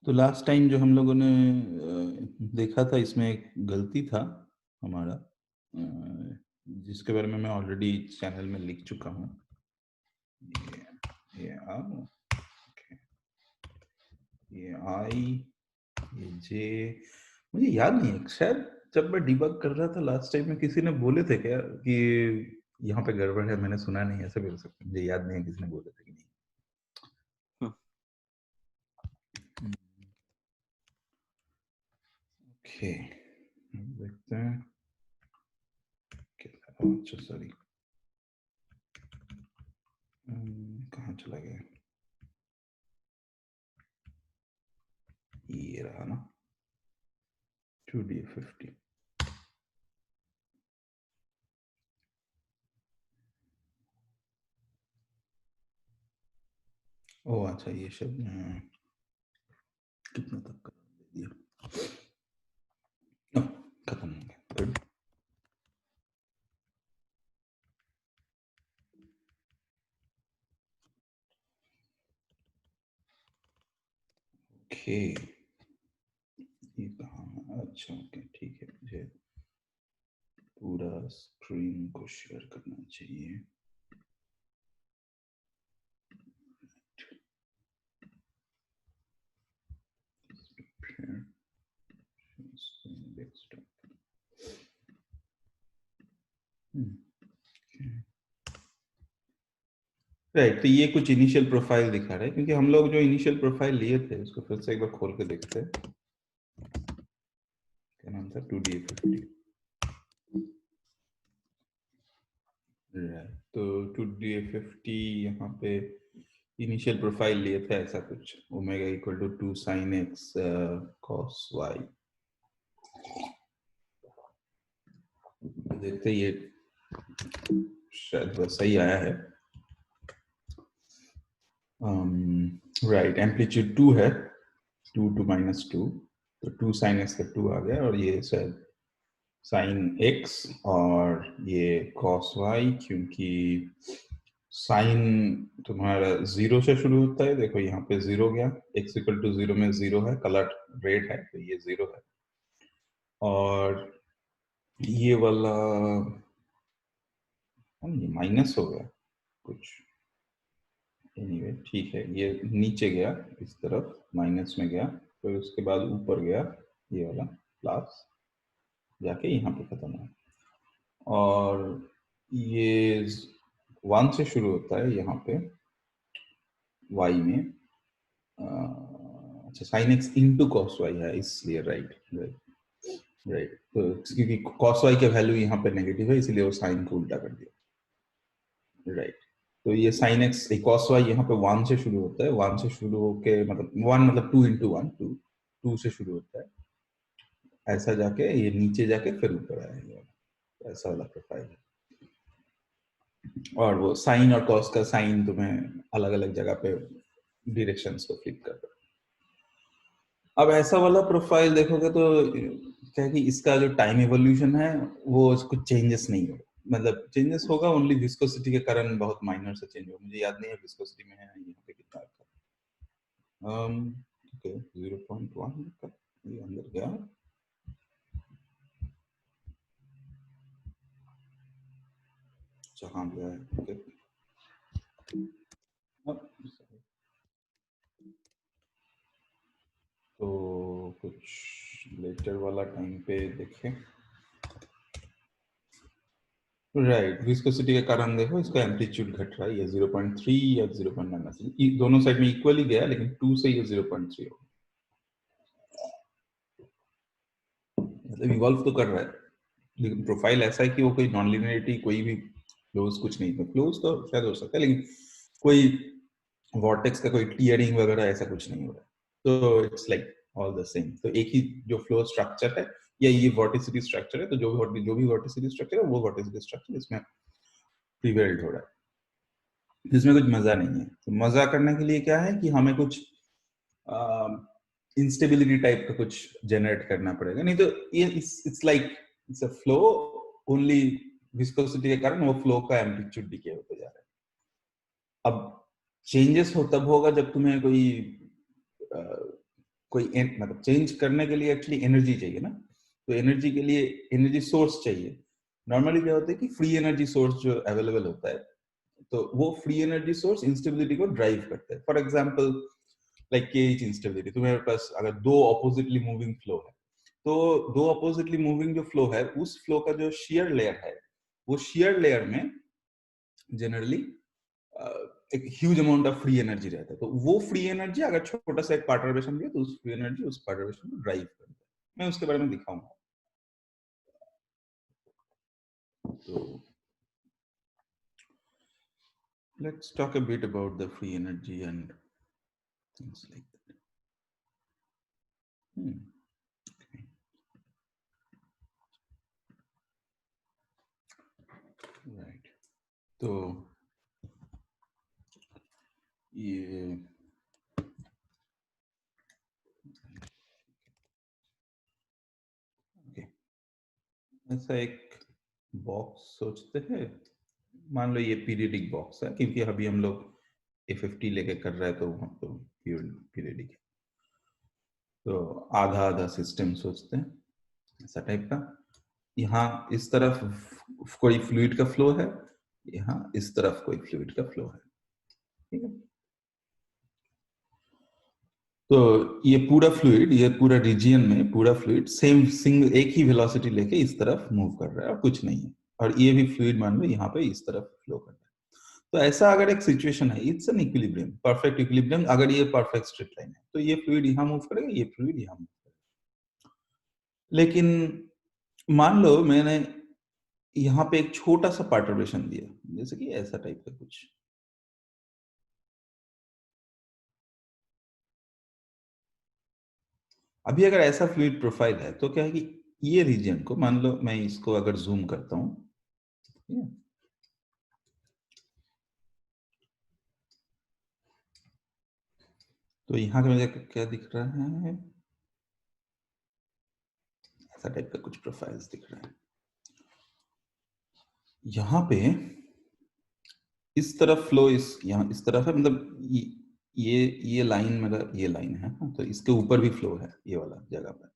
तो last time जो हम लोगों ने देखा था, इसमें एक गलती था हमारा, जिसके बारे में मैं ऑलरेडी चैनल में लिख चुका हूँ। ये ये आई, ये जे, मुझे याद नहीं है, शायद जब मैं डिबग कर रहा था लास्ट टाइम में किसी ने बोले थे क्या कि यहाँ पे गड़बड़ है, मैंने सुना नहीं, ऐसे बोल सकते, मुझे याद नहीं है किसी ने बोले थे कि नहीं। ओके, देखते हैं। अच्छा सॉरी, कहाँ चला गया, ये रहा ना, 2D50। ओ अच्छा, ये शब्द कितना तक कर दे दिया, खत्म हो गया। ओके, ये कहाँ, अच्छा ओके ठीक है, मुझे पूरा स्क्रीन को शेयर करना चाहिए। राइट, तो ये कुछ इनिशियल प्रोफाइल दिखा रहा है, क्योंकि हम लोग जो इनिशियल प्रोफाइल लिए थे उसको फिर से एक बार खोल के देखते हैं। क्या नाम था, 2D50। तो 2D50 यहाँ पे इनिशियल प्रोफाइल लिए थे ऐसा कुछ, omega equal to 2 sin x cos y। देखते ये शायद वैसा ही आया है। राइट, एम्पलीट्यूड 2 है, 2 to -2, तो 2 sin x का 2 आ गया, और ये शायद sin x, और ये cos y, क्योंकि साइन तुम्हारा 0 से शुरू होता है, देखो यहाँ पे 0 गया, x इक्वल टू 0 में 0 है, कलर रेड है, तो ये 0 है। और ये वाला ये माइनस हो गया कुछ, एनीवे ठीक है, ये नीचे गया इस तरफ, माइनस में गया, फिर उसके बाद ऊपर गया ये वाला प्लस, जाके यहाँ पे खत्म हुआ। और ये 1 से शुरू होता है यहाँ पे y में, अच्छा sine x into cos y है, इसलिए राइट राइट, तो क्योंकि कॉस वाई का वैल्यू यहाँ पे नेगेटिव है, इसलिए वो साइन को उल्टा कर दिया, राइट। तो ये साइन एक्स कॉस वाई यहाँ पे 1 से शुरू होता है, 1 से शुरू होके मतलब 1 मतलब 2 into 1, 2 से शुरू होता है, ऐसा जाके ये नीचे जाके फिर ऊपर आएगा, ऐसा वाला प्रोफाइल है। और वो साइन और कॉस का साइन तुम्हें अलग अलग जगह पे डायरेक्शंस को फ्लिप कर दो। अब ऐसा वाला प्रोफाइल देखोगे तो क्या है कि इसका जो टाइम एवोल्यूशन है वो कुछ चेंजेस नहीं होगा, मतलब चेंजेस होगा ओनली विस्कोसिटी के कारण, बहुत माइनर से चेंज होगा, मुझे याद नहीं है विस्कोसिटी में है यहाँ पे कितना था। ओके 0.1 का ये अंदर गया, जहाँ गया है ओके। तो कुछ लेटर वाला टाइम पे देखें, राइट, विस्कोसिटी के कारण देखो इसका एम्पलीट्यूड घट रहा है, ये 0.3 या 0.9, दोनों साइड में इक्वली गया, लेकिन 2 से ये 0.3 हो, मतलब इवॉल्व तो कर रहा है, लेकिन प्रोफाइल ऐसा है कि वो कोई नॉन लिनियरिटी, कोई भी फ्लोज कुछ नहीं, फ्लोज तो शायद हो सकता है, लेकिन कोई वॉर्टेक्स का कोई टीयरिंग वगैरह ऐसा कुछ नहीं हो रहा है, तो it's like all the same. तो एक ही जो फ्लो स्ट्रक्चर है या ये वॉर्टिसिटी स्ट्रक्चर है, तो जो भी वॉर्टिसिटी स्ट्रक्चर है वो वॉर्टिसिटी स्ट्रक्चर इसमें प्रिवेल्ड हो रहा है, जिसमें कुछ मजा नहीं है। तो मजा करने के लिए क्या है कि हमें कुछ इंस्टेबिलिटी टाइप का कुछ जनरेट करना पड़ेगा, नहीं तो ये it's like it's a flow, only viscosity के कारण वो फ्लो का एम्पलीट्यूड डिके होते जा रहा है। अब चेंजेस हो तब होगा जब तुम्हें कोई कोई मतलब चेंज करने के लिए एक्चुअली एनर्जी चाहिए ना, तो एनर्जी के लिए एनर्जी सोर्स चाहिए। नॉर्मली क्या होता है कि फ्री एनर्जी सोर्स जो अवेलेबल होता है, तो वो फ्री एनर्जी सोर्स इंस्टेबिलिटी को ड्राइव करता है। For example like cage instability, तुम्हारे पास अगर दो ऑपोजिटली मूविंग फ्लो है, तो दो ऑपोजिटली मूविंग जो फ्लो है, उस फ्लो का जो शेयर लेयर है, वो शेयर लेयर में जनरली एक huge amount of free energy रहता है। तो वो फ्री एनर्जी अगर छोटा सा एक पार्टरवेशन दिया, तो उस फ्री एनर्जी उस पार्टरवेशन को ड्राइव करता है। मैं उसके बारे में दिखाऊंगा। तो let's talk a bit about the free energy and things like that. Okay. Right. तो ये ऐसा एक बॉक्स सोचते हैं, मान लो ये पीरियडिक बॉक्स है, क्योंकि अभी हम लोग A50 लेके कर रहे हैं, तो हम तो पीरियडिक है, तो आधा आधा सिस्टम सोचते हैं ऐसा टाइप का। यहाँ इस तरफ कोई फ्लूइड का फ्लो है, यहाँ इस तरफ कोई फ्लूइड का फ्लो है, ठीक है। तो ये पूरा फ्लूइड, ये पूरा रीजियन में पूरा फ्लूइड सेम सिंगल एक ही वेलोसिटी लेके इस तरफ मूव कर रहा है और कुछ नहीं है। और ये भी फ्लूइड मान लो यहाँ पे इस तरफ फ्लो कर रहा है। तो ऐसा अगर एक सिचुएशन है, it's an equilibrium, perfect equilibrium. अगर ये परफेक्ट स्ट्रेट लाइन है, तो ये फ्लूइड यहाँ मूव करेगा, ये फ्लूइड यहाँ मूव करेगा। लेकिन मान लो मैंने यहाँ पे एक छोटा सा पार्टरवेशन दिया, जैसे कि ऐसा टाइप का कुछ। अभी अगर ऐसा फ्लूइड प्रोफाइल है, तो क्या है कि ये रीजन को मान लो, मैं इसको अगर जूम करता हूं, तो यहाँ का मुझे क्या दिख रहा है, ऐसा टाइप का कुछ प्रोफाइल्स दिख रहा है। यहाँ पे इस तरफ फ्लो यहाँ इस तरफ है, मतलब ये लाइन मेरा ये लाइन है, तो इसके ऊपर भी फ्लो है ये वाला जगह पर,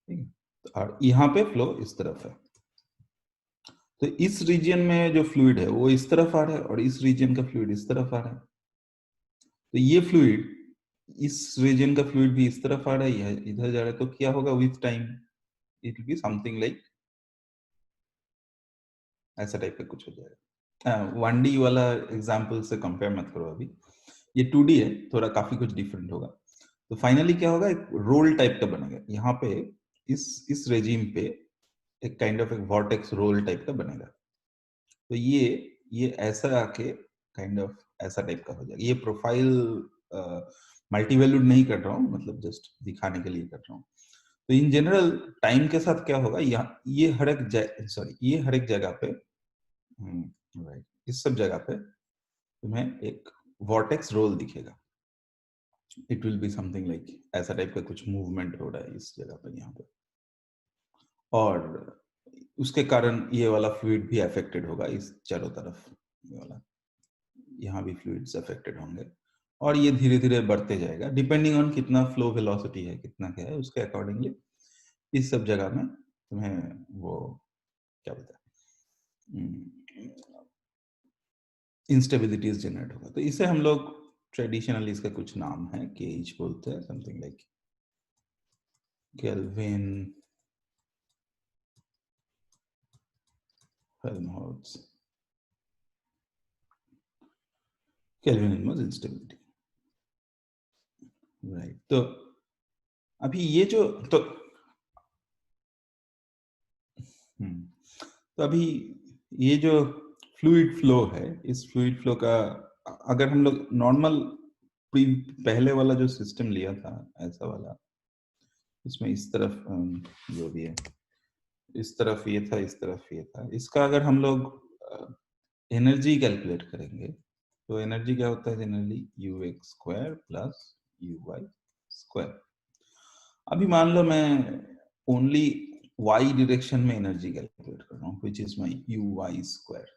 ठीक है। और यहाँ पे फ्लो इस तरफ है, तो इस रीजन में जो फ्लूइड है वो इस तरफ आ रहा है, और इस रीजन का फ्लूइड इस तरफ आ रहा है। तो ये फ्लूइड, इस रीजन का फ्लूइड भी इस तरफ आ रहा है, इधर जा रहा है। तो क्या होगा with time, it will be something like ऐसा टाइप का कुछ हो जाएगा। 1D वाला एग्जांपल से कंपेयर मत करो अभी, ये 2D है, थोड़ा काफी कुछ डिफरेंट होगा। तो फाइनली क्या होगा, एक रोल टाइप का बनेगा यहाँ पे, इस रेजिम पे एक काइंड ऑफ एक वॉर्टेक्स रोल टाइप का बनेगा। तो ये ऐसा आके काइंड ऑफ ऐसा टाइप का हो जाएगा। ये प्रोफाइल मल्टी वैल्यूड नहीं कर रहा हूँ, मतलब जस्ट दिखाने के लिए कर रहा हूँ। तो इन जनरल टाइम के साथ क्या होगा, ये हर एक जगह पे, राइट, इस सब जगह पे तुम्हें एक वॉर्टेक्स रोल दिखेगा। It will be something like ऐसा टाइप का कुछ मूवमेंट हो रहा है इस जगह पर, यहाँ पे, और उसके कारण ये वाला फ्लूइड भी अफेक्टेड होगा इस चारों तरफ, ये वाला यहाँ भी फ्लूइड्स अफेक्टेड होंगे। और ये धीरे धीरे बढ़ते जाएगा, डिपेंडिंग ऑन कितना फ्लो वेलोसिटी है, कितना क्या है, उसके अकॉर्डिंगली इस सब जगह में तुम्हें वो क्या बोलते हैं, इंस्टेबिलिटीज जनरेट होगा। तो इसे हम लोग ट्रेडिशनली, इसका कुछ नाम है, केज बोलते हैं, something like kelvin Helmholtz, kelvin instability, right. तो अभी ये जो तो अभी ये जो फ्लूइड फ्लो है, इस फ्लूइड फ्लो का अगर हम लोग नॉर्मल पहले वाला जो सिस्टम लिया था ऐसा वाला, इसमें इस तरफ जो भी है, इस तरफ ये था, इस तरफ ये था, इसका अगर हम लोग एनर्जी कैलकुलेट करेंगे, तो एनर्जी क्या होता है generally, ux square plus uy square. अभी मान लो मैं ओनली y डायरेक्शन में एनर्जी कैलकुलेट कर रहा हूँ, which is my uy square.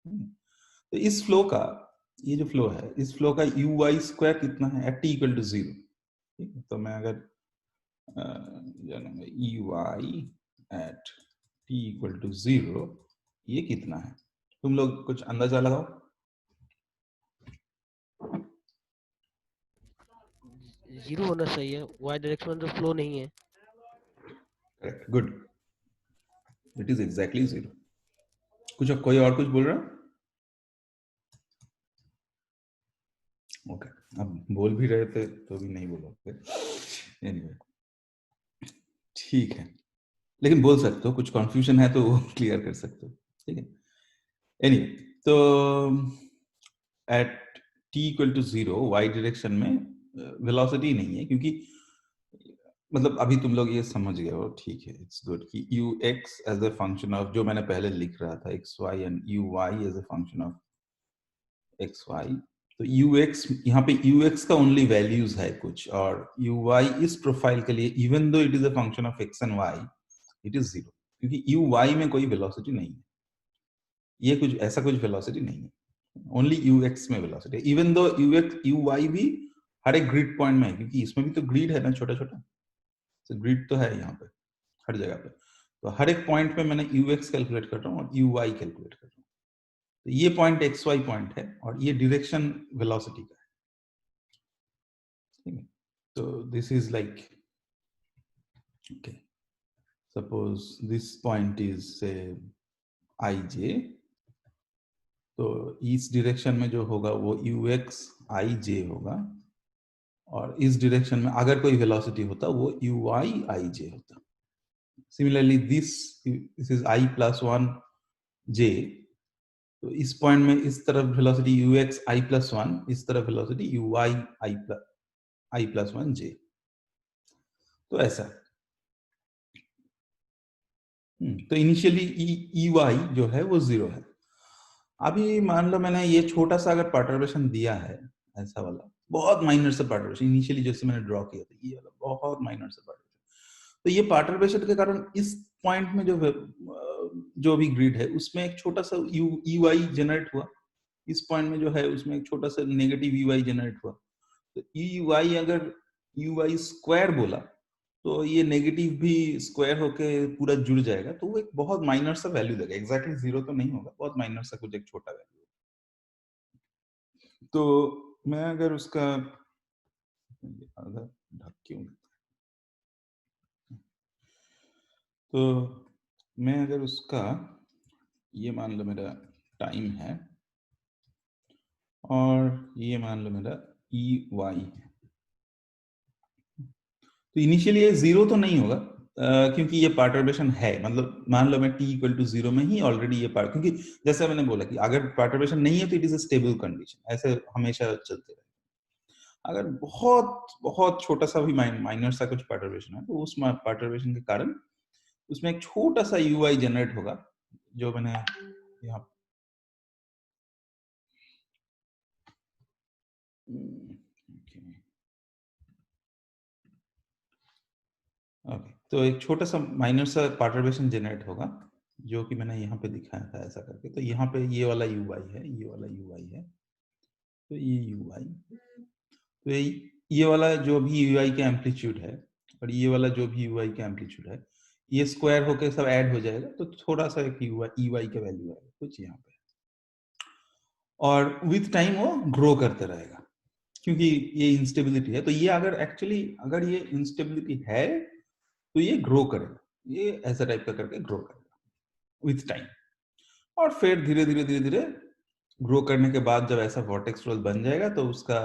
तो इस फ्लो का, ये जो फ्लो है, इस फ्लो का uy स्क्वायर कितना है एट t इक्वल टू 0। ठीक है, तो मैं अगर जानूंगा e y at T equal to 0, ये कितना है? तुम लोग कुछ अंदाजा लगाओ। जीरो होना चाहिए, वाई डायरेक्शन में तो फ्लो नहीं है। Correct, good, it is exactly 0। कुछ कोई और कुछ बोल रहा है? ओके, अब बोल भी रहे थे तो भी नहीं बोलोगे। एनीवे, ठीक है, लेकिन बोल सकते हो, कुछ कंफ्यूजन है तो वो क्लियर कर सकते हो, ठीक है। एनीवे, तो at T equal to 0 Y direction में वेलोसिटी नहीं है, क्योंकि मतलब अभी तुम लोग ये समझ गए हो, ठीक है, इट्स गुड कि U X as a function of, जो मैंने पहले लिख रहा था, X Y, and U Y as a function of X Y. तो यू एक्स, यहाँ पे यू एक्स का ओनली वैल्यूज है कुछ, और यू वाई इस प्रोफाइल के लिए, even though it is a function of X and Y, it is 0, क्योंकि यू वाई में कोई वेलोसिटी नहीं है, ये कुछ ऐसा कुछ वेलोसिटी नहीं है, ओनली यू एक्स में वेलोसिटी है। Even though U X U Y भी हर एक ग्रिड पॉइंट में है, क्योंकि इसमें भी तो ग्रिड है ना, छोटा छोटा, तो ग्रिड तो है यहाँ पे हर जगह पे। तो हर एक पॉइंट पे मैंने यू एक्स कैलकुलेट कर रहा हूँ और यू वाई कैलकुलेट कर रहा हूँ। तो ये पॉइंट एक्स वाई पॉइंट है और ये डायरेक्शन वेलोसिटी का है, ठीक है। तो this is like, okay, suppose this point is से आई जे, तो इस डायरेक्शन में जो होगा वो यू एक्स आई जे होगा, और इस डायरेक्शन में अगर कोई वेलोसिटी होता वो यू आई आई जे होता। Similarly this is i plus one j, तो इस पॉइंट में इस तरफ velocity u x i plus one, इस तरफ velocity u i i plus one j, तो ऐसा। तो इनिशियली ई वाई जो है वो 0 है। अभी मान लो मैंने ये छोटा सा अगर परटर्बेशन दिया है, ऐसा वाला बहुत माइनर से परटर्बेशन, इनिशियली जैसे मैंने ड्रॉ किया था ये वाला बहुत माइनर से परटर्बेशन, तो ये परटर्बेशन के कारण इस पॉइंट में जो भी ग्रिड है उसमें एक छोटा सा यू ई वाई जनरेट हुआ, इस पॉइंट में जो है उसमें एक छोटा सा नेगेटिव यू वाई जनरेट हुआ। तो ई वाई अगर यू वाई स्क्वायर बोला तो ये नेगेटिव भी स्क्वायर होके पूरा जुड़ जाएगा, तो वो एक बहुत माइनर सा वैल्यू देगा, एग्जैक्टली 0 तो नहीं होगा, बहुत माइनर सा कुछ एक छोटा वैल्यू। तो मैं अगर उसका आधा ढक क्यों, तो मैं अगर उसका, ये मान लो मेरा टाइम है और ये मान लो मेरा ई वाई है, तो इनिशियली ये 0 तो नहीं होगा, क्योंकि ये परटर्बेशन है, मतलब मान लो मैं t इक्वल टू 0 में ही ऑलरेडी ये पार्ट, क्योंकि जैसे मैंने बोला कि अगर परटर्बेशन नहीं है तो it is a stable condition, ऐसे हमेशा चलते रहे। अगर बहुत बहुत छोटा सा भी माइनर सा कुछ परटर्बेशन है, तो उस परटर्बेशन के कारण उसमें एक छोटा सा यू आई जनरेट होगा, जो मैंने यहाँ, ओके, तो एक छोटा सा माइनर सा परटर्बेशन जनरेट होगा, जो कि मैंने यहाँ पे दिखाया था ऐसा करके। तो यहाँ पे ये वाला यू आई है, ये वाला यू आई है, तो ये यू आई, तो ये वाला जो भी यू आई का एम्पलीट्यूड है और ये वाला जो भी यू आई का एम्पलीट्यूड है, ये स्क्वायर होकर सब ऐड हो जाएगा, तो थोड़ा सा एक ई वाई का वैल्यू आएगा कुछ यहाँ पे, और विथ टाइम वो ग्रो करते रहेगा, क्योंकि ये इंस्टेबिलिटी है। तो ये अगर एक्चुअली अगर ये इंस्टेबिलिटी है तो ये ग्रो करेगा, ये ऐसा टाइप का करके ग्रो करेगा विथ टाइम, और फिर धीरे धीरे धीरे धीरे ग्रो करने के बाद जब ऐसा वर्टेक्स रोल बन जाएगा तो उसका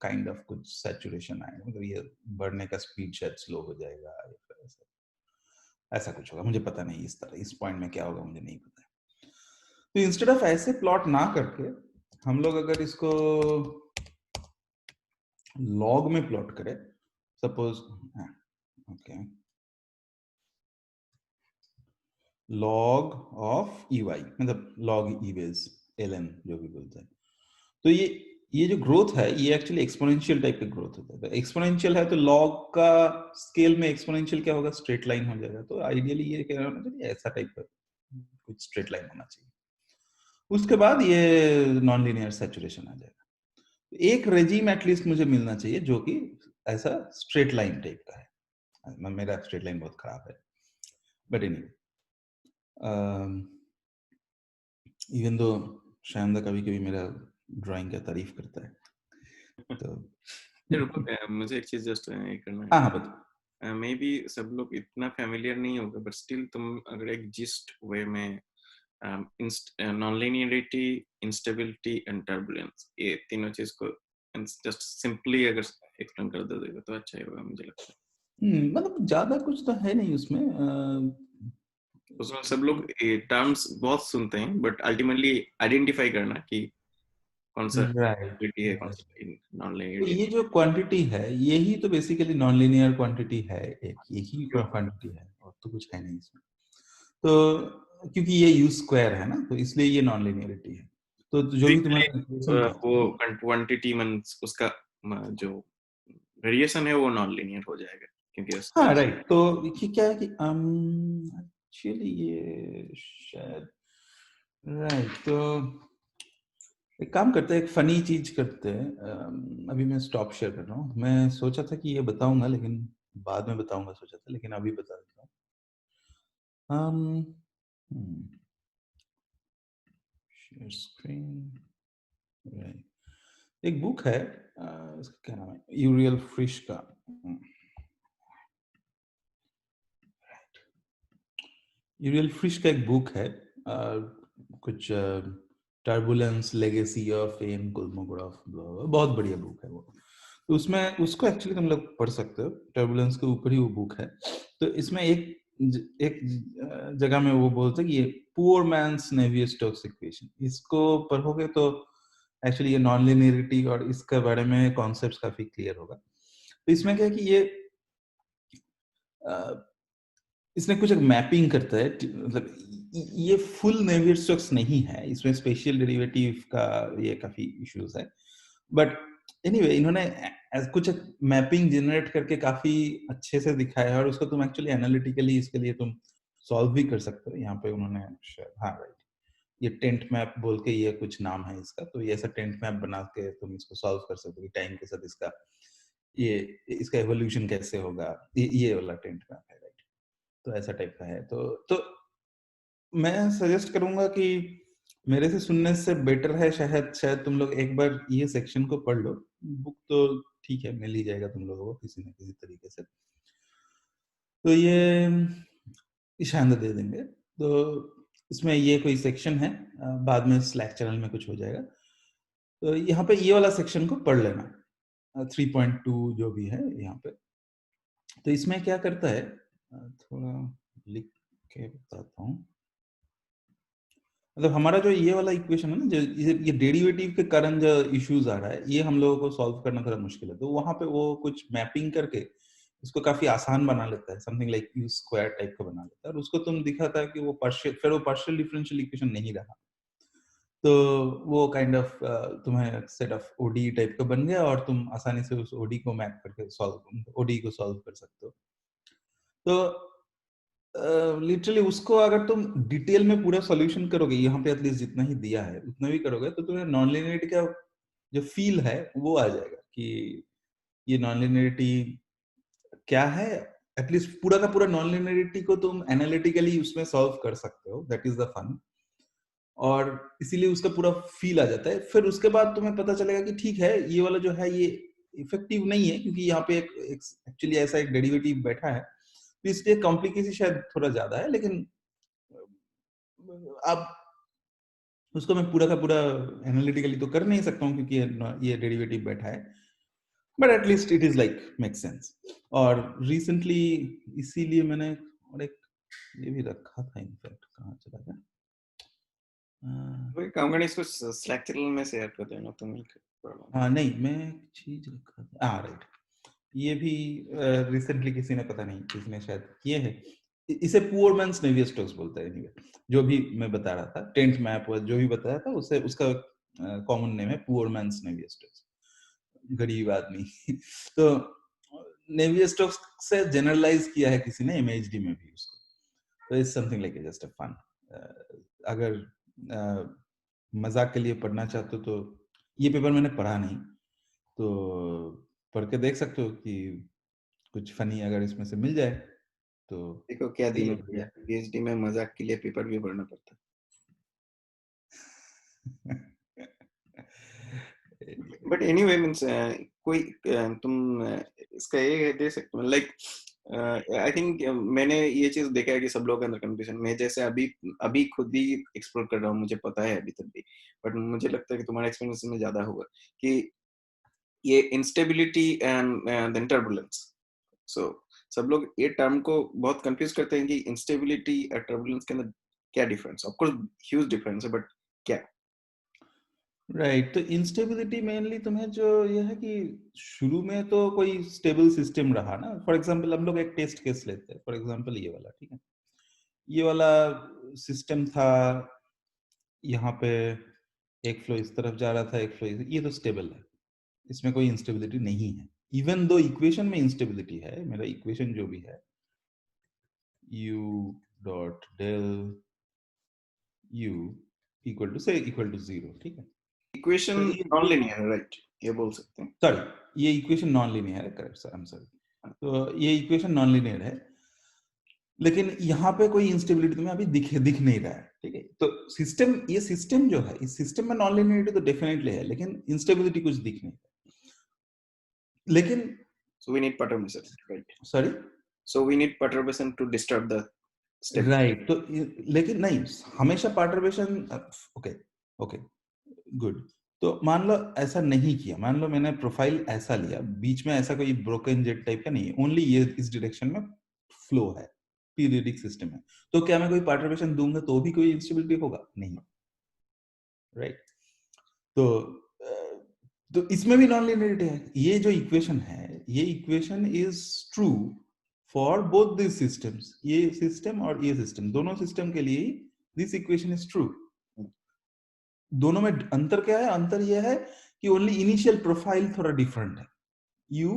काइंड ऑफ कुछ सैचुरेशन आएगा, मतलब ये बढ़ने का स्पीड शायद स्लो हो जाएगा या फिर ऐसा कुछ होगा, मुझे पता नहीं इस तरह इस पॉइंट में क्या होगा, मुझे नहीं पता। तो इंस्टेड ऑफ ऐसे प्लॉट ना करके हम लोग अगर इसको लॉग में प्लॉट करें, suppose, okay, log of e y, मतलब log e base l n जो भी बोलते हैं, तो ये जो ग्रोथ है ये एक्चुअली एक्सपोनेंशियल टाइप का ग्रोथ होता है। तो एक्सपोनेंशियल है तो लॉग का स्केल में एक्सपोनेंशियल क्या होगा, स्ट्रेट लाइन हो जाएगा। तो आइडियली ये क्या होना चाहिए, ऐसा टाइप का कुछ स्ट्रेट लाइन होना चाहिए, उसके बाद ये नॉन लीनियर सैचुरेशन आ जाएगा। एक रेजिम एटलीस्ट मुझे मिलना चाहिए जो कि ऐसा स्ट्रेट लाइन टाइप का है। मेरा स्ट्रेट लाइन बहुत खराब है, बट एनीवे, इवन दो शायद कभी कभी मेरा ड्राइंग का तारीफ करता है, तो रुको, मुझे एक चीज जस्ट ये करना हाँ है। हाँ बताओ। मे बी सब लोग इतना फेमिलियर नहीं होगा, बट स्टिल तुम अगर एक जिस्ट वे में नॉन-लिनियरिटी, इंस्टेबिलिटी एंड टर्बुलेंस, ये तीनों चीज को जस्ट सिंपली अगर एक्सप्लेन कर दोगे तो अच्छा होगा, मुझे लगता है। मतलब ज्यादा कुछ तो है नहीं उसमें। उसमें सब लोग ये टर्म्स बहुत सुनते हैं, बट अल्टीमेटली आइडेंटिफाई करना कि कौन सा राइट, है, कौन सा तो ये नॉन-लिनियरिटी। जो क्वांटिटी है यही तो बेसिकली नॉन लीनियर क्वांटिटी है, एक यही क्वांटिटी है और तो कुछ है नहीं इसमें। तो क्योंकि ये यू स्क्वायर है ना, तो इसलिए ये नॉन लीनियरिटी है। तो जो भी तुम्हारा इक्वेशन था वो क्वांटिटी मींस उसका जो वेरिएशन है वो नॉन लीनियर हो जाएगा, क्योंकि हाँ राइट। तो देखिए क्या है कि एक्चुअली ये शायद राइट, तो एक काम करते हैं, एक फनी चीज करते हैं। अभी मैं स्टॉप शेयर कर रहा हूँ। मैं सोचा था कि ये बताऊंगा लेकिन बाद में बताऊंगा सोचा था, लेकिन अभी बता देता हूँ। Share screen, right. एक बुक है, इसका क्या नाम है, यूरियल फ्रिश का। यूरियल फ्रिश का एक बुक है, कुछ टर्बुलेंस लेगेसी ऑफ एन कोस्मोग्राफ, बहुत बढ़िया बुक है वो। तो उसमें उसको एक्चुअली तुम लोग पढ़ सकते हो, टर्बुलेंस के ऊपर ही वो बुक है। तो इसमें एक जगह में वो बोलते हैं कि ये पुअर मैन्स नेवियर-स्टोक्स इक्वेशन, इसको पढ़ोगे तो एक्चुअली ये नॉन लिनियरिटी और इसके बारे में कॉन्सेप्ट्स काफी क्लियर होगा। तो इसमें क्या है कि ये इसमें कुछ एक मैपिंग करता है, मतलब ये फुल नेवियर-स्टोक्स नहीं है, इसमें स्पेशल डेरिवेटिव का ये काफी इश्यूज है, बट एनीवे इन्होंने कुछ एक मैपिंग जनरेट करके काफी अच्छे से दिखाया है और उसको तुम एक्चुअली एनालिटिकली इसके लिए तुम सॉल्व भी कर सकते हो। यहाँ पे उन्होंने हाँ राइट, ये टेंट मैप बोल के ये कुछ नाम है इसका, तो ये ऐसा टेंट मैप बना के तुम इसको सॉल्व कर सकते हो कि टाइम के साथ इसका ये इसका एवोल्यूशन कैसे होगा, ये वाला टेंट मैप है राइट। तो ऐसा टाइप का है। तो मैं सजेस्ट करूंगा कि मेरे से सुनने से बेटर है शायद शायद तुम लोग एक बार ये सेक्शन को पढ़ लो। बुक तो ठीक है, मिल ही जाएगा तुम लोगों को किसी न किसी तरीके से। तो ये शायद दे देंगे। तो इसमें ये कोई सेक्शन है, बाद में स्लैक चैनल में कुछ हो जाएगा। तो यहाँ पे ये वाला सेक्शन को पढ़ लेना, 3.2 जो भी है यहाँ पे। तो इसमें क्या करता है, थोड़ा लिख के बताता हूँ। मतलब हमारा जो ये वाला इक्वेशन है ना, जो ये डेरिवेटिव के कारण जो इश्यूज आ रहा है, ये हम लोगों को सॉल्व करना थोड़ा मुश्किल है। तो वहां पे वो कुछ मैपिंग करके इसको काफी आसान बना लेता है, something like you square type का बना लेता है, और उसको तुम दिखाता है कि वो पार्शियल, फिर वो पार्शियल डिफरेंशियल इक्वेशन नहीं रहा। तो वो काइंड ऑफ तुम्हें सेट ऑफ ओडी टाइप का बन गया और तुम आसानी से उस ओडी को मैप करके ओडी को सॉल्व कर सकते हो। तो लिटरली उसको अगर तुम डिटेल में पूरा सॉल्यूशन करोगे, यहाँ पे एटलीस्ट जितना ही दिया है उतना भी करोगे, तो तुम्हें नॉन लिनियरिटी का जो फील है वो आ जाएगा कि ये नॉन लिनियरिटी क्या है। एटलीस्ट पूरा का पूरा नॉन लिनियरिटी को तुम एनालिटिकली उसमें सॉल्व कर सकते हो, दैट इज द फन। और इसीलिए उसका पूरा फील आ जाता है। फिर उसके बाद तुम्हें पता चलेगा कि ठीक है, ये वाला जो है ये इफेक्टिव नहीं है, क्योंकि यहाँ पे एक एक्चुअली ऐसा एक डेरिवेटिव बैठा है, तो इसलिए कॉम्प्लिकेशन शायद थोड़ा ज्यादा है। लेकिन अब उसको मैं पूरा का पूरा एनालिटिकली तो कर नहीं सकता हूँ क्योंकि ये डेरिवेटिव बैठा है, but at least it is like make sense. और रिसेंटली इसीलिए मैंने और एक ये भी रखा था, इनफैक्ट कहाँ चला गया, वही काम करने, इसको स्लैक चैनल में शेयर कर देना तुम ही। हाँ नहीं, मैं एक चीज रखा था, हाँ राइट, ये भी रिसेंटली किसी ने, पता नहीं किसने शायद किए है, इसे पुअर मैन्स नेवियर-स्टोक्स बोलते हैं। anyway, जो भी मैं बता रहा था, टेंट मैप जो भी बताया था, उसे उसका कॉमन नेम है पुअर मैन्स नेवियर-स्टोक्स, गरीब आदमी। तो नेवियर-स्टोक्स से जनरलाइज किया है किसी ने एमएचडी में भी उसको। तो it's something like just a fun. अगर मजाक के लिए पढ़ना चाहते हो तो ये पेपर मैंने पढ़ा नहीं, तो पढ़ के देख सकते हो कि कुछ फनी अगर इसमें से मिल जाए तो देखो क्या दिन हो बढ़िया। गया, पीएचडी में मजाक के लिए पेपर भी पढ़ना पड़ता। बट एनीवे मींस कोई तुम इसका ये दे सकते हो लाइक आई थिंक मैंने ये चीज देखा है कि सब लोग अंदर कंफ्यूजन में जैसे अभी खुद ही एक्सप्लोर कर रहा हूँ, मुझे पता है अभी तक भी, बट मुझे लगता है कि तुम्हारा एक्सपीरियंस में ज्यादा होगा कि ये इंस्टेबिलिटी एंड देन टर्बुलेंस। सो सब लोग ये टर्म को बहुत कंफ्यूज करते हैं कि इंस्टेबिलिटी और टर्बुलेंस के अंदर क्या difference. Of course huge difference है, बट क्या? राइट, तो इंस्टेबिलिटी मेनली तुम्हें जो ये है कि शुरू में तो कोई स्टेबल सिस्टम रहा ना। फॉर एग्जांपल हम लोग एक टेस्ट केस लेते हैं, फॉर एग्जांपल ये वाला, ठीक है, ये वाला सिस्टम था, यहाँ पे एक फ्लो इस तरफ जा रहा था, एक फ्लो ये तो स्टेबल है, इसमें कोई इंस्टेबिलिटी नहीं है। इवन दो इक्वेशन में इंस्टेबिलिटी है, मेरा इक्वेशन जो भी है u dot del u equal to से इक्वल टू 0, ठीक है। इक्वेशन नॉन लीनियर है, राइट? ये बोल सकते हैं। सॉरी, ये इक्वेशन नॉन लीनियर है, correct sir, I am sorry. तो ये इक्वेशन नॉन लीनियर है, लेकिन यहाँ पे कोई इंस्टेबिलिटी तुम्हें अभी दिख नहीं रहा है, ठीक है। तो सिस्टम, ये सिस्टम जो है, इस सिस्टम में नॉन लीनियरिटी तो डेफिनेटली है, लेकिन इंस्टेबिलिटी कुछ दिख नहीं रहा। लेकिन So we need perturbation, right? Sorry, So we need perturbation to disturb the stability. Right, तो लेकिन नहीं हमेशा परटर्बेशन। Okay okay good. तो मान लो ऐसा नहीं किया, मान लो मैंने प्रोफाइल ऐसा लिया, बीच में ऐसा कोई ब्रोकन जेट टाइप का नहीं है, ओनली ये इस डायरेक्शन में फ्लो है, पीरियडिक सिस्टम है, तो क्या मैं कोई परटर्बेशन दूंगा तो भी कोई इंस्टेबिलिटी होगा? नहीं, राइट। तो इसमें भी नॉन लीनियरिटी है। ये जो इक्वेशन है, ये equation is true for both this systems, ये सिस्टम और ये सिस्टम, दोनों सिस्टम के लिए दिस इक्वेशन इज ट्रू। दोनों में अंतर क्या है? अंतर यह है कि ओनली इनिशियल प्रोफाइल थोड़ा डिफरेंट है। u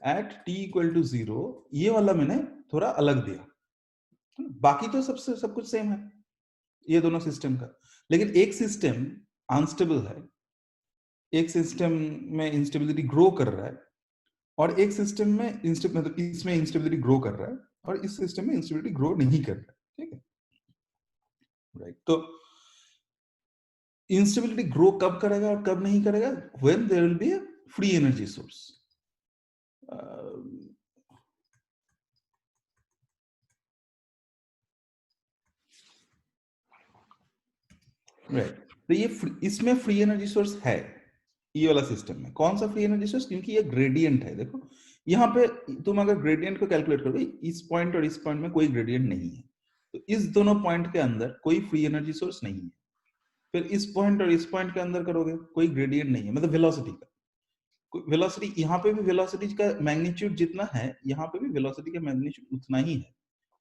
at t equal to 0 ये वाला मैंने थोड़ा अलग दिया, बाकी तो सब कुछ सेम है ये दोनों सिस्टम का। लेकिन एक सिस्टम अनस्टेबल है, एक सिस्टम में इंस्टेबिलिटी ग्रो कर रहा है, और एक सिस्टम में मतलब इसमें इंस्टेबिलिटी ग्रो कर रहा है और इस सिस्टम में इंस्टेबिलिटी ग्रो नहीं कर रहा है, ठीक है, राइट। तो इंस्टेबिलिटी ग्रो कब करेगा और कब नहीं करेगा? When there will be a free energy source. Right, तो ये इसमें फ्री एनर्जी सोर्स है, ये वाला सिस्टम में। कौन सा फ्री एनर्जी सोर्स? क्योंकि ये ग्रेडियंट है। देखो यहाँ पे तुम अगर ग्रेडियंट को कैलकुलेट करोगे, इस पॉइंट और इस पॉइंट में कोई ग्रेडियंट नहीं है, तो इस दोनों पॉइंट के अंदर कोई फ्री एनर्जी सोर्स नहीं है। फिर इस पॉइंट और इस पॉइंट के अंदर करोगे, कोई ग्रेडियंट नहीं है, मतलब वेलोसिटी का वेलोसिटी, यहाँ पे भी वेलोसिटी का मैग्नीट्यूड जितना है, यहाँ पे भी वेलोसिटी का मैग्नीट्यूड उतना ही है,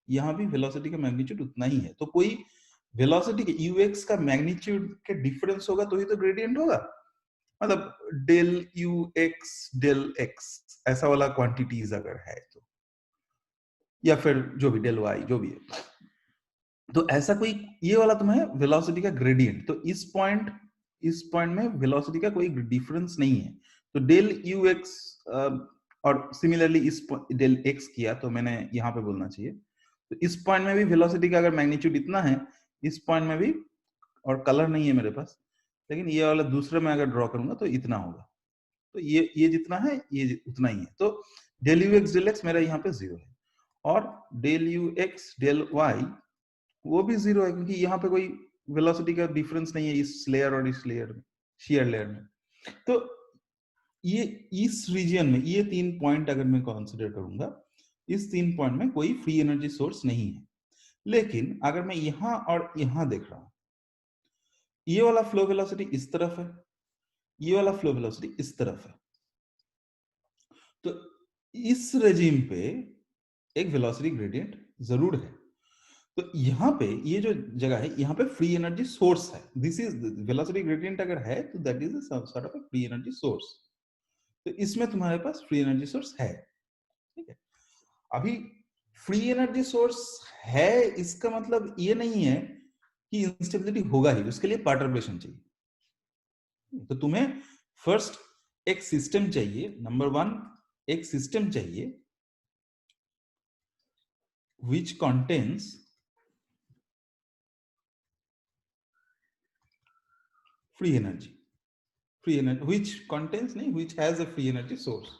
यहाँ भी वेलोसिटी का मैग्नीट्यूड उतना ही है। तो कोई वेलोसिटी के यूएक्स का मैग्नीट्यूड के डिफरेंस होगा तो ही तो ग्रेडियंट होगा। मतलब del you x del x ऐसा वाला क्वांटिटीज अगर है तो, या फिर जो भी डेल वाई जो भी है, तो ऐसा कोई ये वाला तुम्हें वेलोसिटी का ग्रेडियंट, तो इस पॉइंट में वेलोसिटी का कोई डिफरेंस नहीं है, तो डेल यू एक्स, और सिमिलरली इस डेल एक्स किया तो मैंने यहाँ पे बोलना चाहिए, तो इस पॉइंट में भी वेलोसिटी का अगर मैग्नीट्यूड इतना है, इस पॉइंट में भी, और कलर नहीं है मेरे पास, लेकिन ये वाला दूसरे में अगर ड्रॉ करूंगा तो इतना होगा, तो ये जितना है ये उतना ही है। तो del you x del X मेरा यहाँ पे 0 है, और del you x del Y वो भी 0 है, क्योंकि यहाँ पे कोई वेलोसिटी का डिफरेंस नहीं है इस लेयर और इस लेयर में, शेयर लेयर में। तो ये इस रीजन में ये 3 पॉइंट अगर मैं कंसीडर करूंगा, इस 3 पॉइंट में कोई फ्री एनर्जी सोर्स नहीं है। लेकिन अगर मैं यहां और यहां देख रहा हूं, ये वाला फ्लो वेलोसिटी इस तरफ है, ये वाला फ्लो वेलोसिटी इस तरफ है, तो इस रेजिम पे एक वेलोसिटी ग्रेडियंट जरूर है। तो यहाँ पे ये जो जगह है, यहाँ पे फ्री एनर्जी सोर्स है, दिस इज वेलोसिटी ग्रेडियंट अगर है तो that is sort of free energy source. तो इसमें तुम्हारे पास फ्री एनर्जी सोर्स है, ठीक है। अभी फ्री एनर्जी सोर्स है, इसका मतलब ये नहीं है कि इंस्टेबिलिटी होगा ही, उसके लिए परटर्बेशन चाहिए। तो तुम्हें फर्स्ट एक सिस्टम चाहिए, नंबर 1 एक सिस्टम चाहिए which contains free energy, which contains नहीं, which has a free energy source.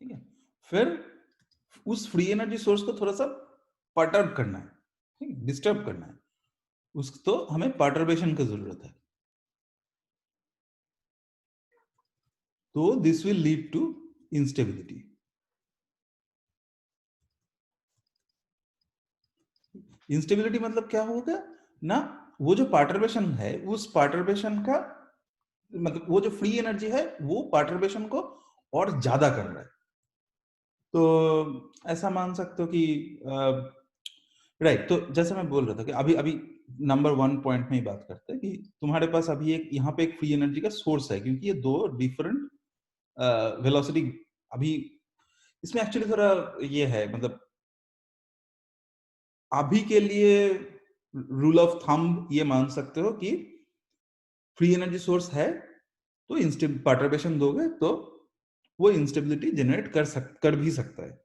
ठीक है, फिर उस फ्री एनर्जी सोर्स को थोड़ा सा पर्टर्ब करना है, ठीक है, डिस्टर्ब करना है, उस तो हमें पर्टर्बेशन की जरूरत है. तो this will lead to instability. Instability मतलब क्या होगा ना, वो जो पर्टर्बेशन है उस पर्टर्बेशन का मतलब वो जो फ्री एनर्जी है वो पर्टर्बेशन को और ज्यादा कर रहा है. तो ऐसा मान सकते हो कि राइट. तो जैसे मैं बोल रहा था कि अभी अभी नंबर 1 पॉइंट में ही बात करते हैं कि तुम्हारे पास अभी एक यहाँ पे एक फ्री एनर्जी का सोर्स है, क्योंकि ये दो डिफरेंट वेलोसिटी. अभी इसमें एक्चुअली थोड़ा ये है, मतलब अभी के लिए रूल ऑफ थंब ये मान सकते हो कि फ्री एनर्जी सोर्स है तो पर्टर्बेशन दोगे तो वो इंस्टेबिलिटी जनरेट कर भी सकता है.